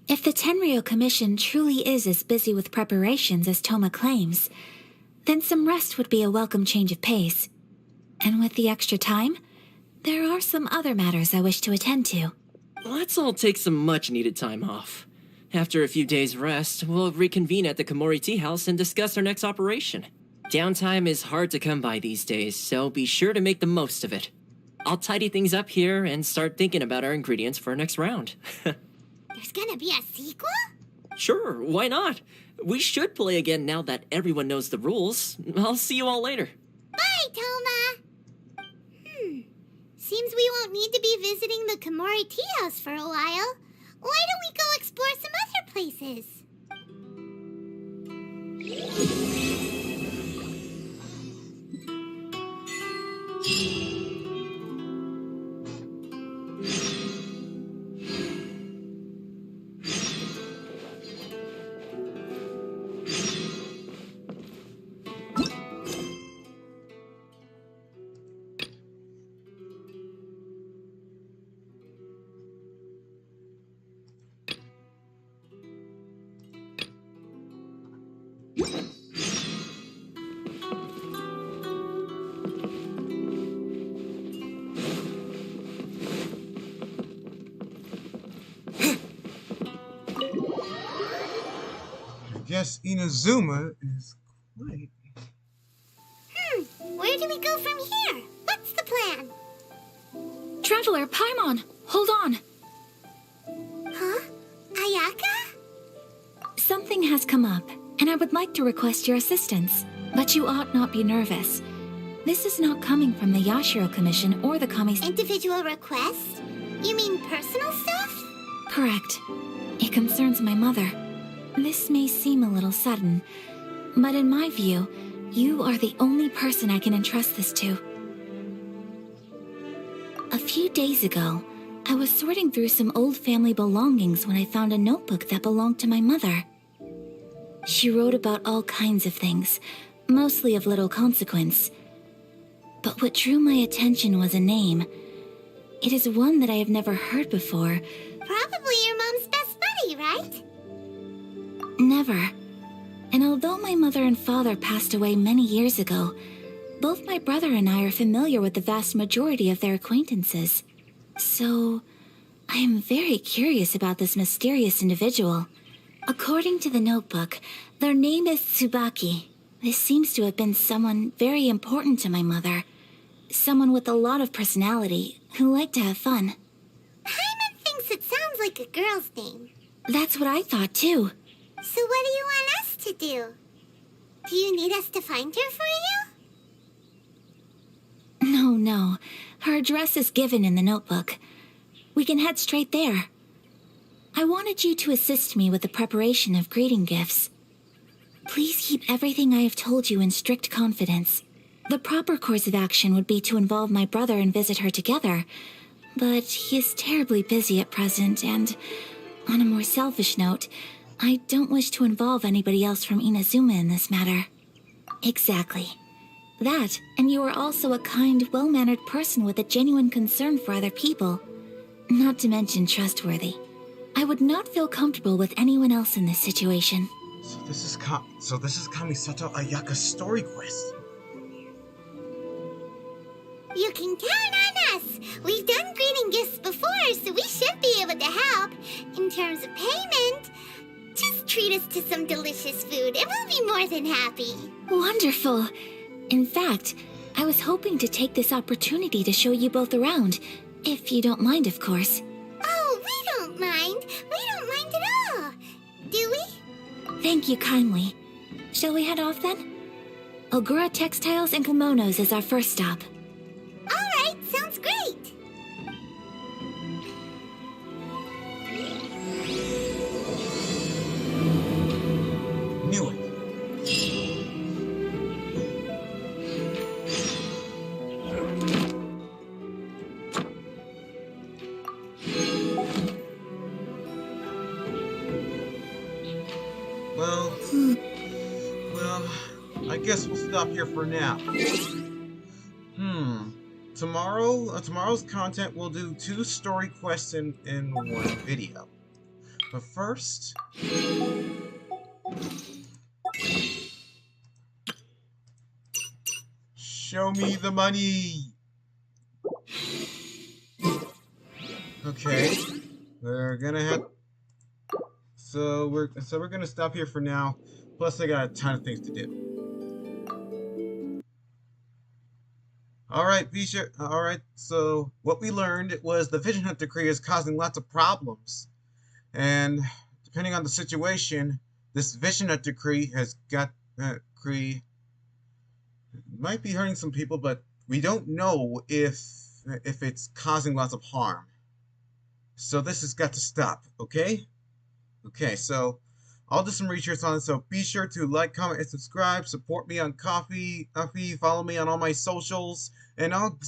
If the Tenryou Commission truly is as busy with preparations as Toma claims, then some rest would be a welcome change of pace. And with the extra time, there are some other matters I wish to attend to. Let's all take some much-needed time off. After a few days' rest, we'll reconvene at the Komori Tea House and discuss our next operation. Downtime is hard to come by these days, so be sure to make the most of it. I'll tidy things up here and start thinking about our ingredients for our next round. There's gonna be a sequel? Sure, why not? We should play again now that everyone knows the rules. I'll see you all later. Bye, Toma! Seems we won't need to be visiting the Komori Tea House for a while. Why don't we go explore some other places? I guess Inazuma is quite... Where do we go from here? What's the plan? Traveler, Paimon, hold on. Huh? Ayaka? Something has come up, and I would like to request your assistance. But you ought not be nervous. This is not coming from the Yashiro Commission or the Kami... Individual request? You mean personal stuff? Correct. It concerns my mother. This may seem a little sudden, but in my view, you are the only person I can entrust this to. A few days ago, I was sorting through some old family belongings when I found a notebook that belonged to my mother. She wrote about all kinds of things, mostly of little consequence. But what drew my attention was a name. It is one that I have never heard before. Probably your mom's best buddy, right? Never. And although my mother and father passed away many years ago, both my brother and I are familiar with the vast majority of their acquaintances. So, I am very curious about this mysterious individual. According to the notebook, their name is Tsubaki. This seems to have been someone very important to my mother. Someone with a lot of personality, who liked to have fun. Paimon thinks it sounds like a girl's name. That's what I thought too. So what do you want us to do? Do you need us to find her for you? No. Her address is given in the notebook. We can head straight there. I wanted you to assist me with the preparation of greeting gifts. Please keep everything I have told you in strict confidence. The proper course of action would be to involve my brother and visit her together, but he is terribly busy at present, and on a more selfish note, I don't wish to involve anybody else from Inazuma in this matter. Exactly. That, and you are also a kind, well-mannered person with a genuine concern for other people. Not to mention trustworthy. I would not feel comfortable with anyone else in this situation. So this is Kamisato Ayaka's story quest. You can count on us. We've done greeting gifts before, so we should be able to help. In terms of payment, just treat us to some delicious food and we'll be more than happy. Wonderful. In fact, I was hoping to take this opportunity to show you both around, if you don't mind, of course. Oh, we don't mind. We don't mind at all. Do we? Thank you kindly. Shall we head off then? Ogura Textiles and Kimonos is our first stop. All right, sounds great. Knew it. Well, I guess we'll stop here for now. Tomorrow's content will do 2 story quests in 1 video. But first... show me the money! Okay. We're gonna have... So we're gonna stop here for now. Plus I got a ton of things to do. Alright, be sure. Alright, so what we learned was the Vision Hunt Decree is causing lots of problems. And depending on the situation, this Vision Hunt Decree has got might be hurting some people, but we don't know if it's causing lots of harm. So this has got to stop, okay? Okay, so I'll do some research on it, so be sure to like, comment, and subscribe. Support me on Coffee, follow me on all my socials, and I'll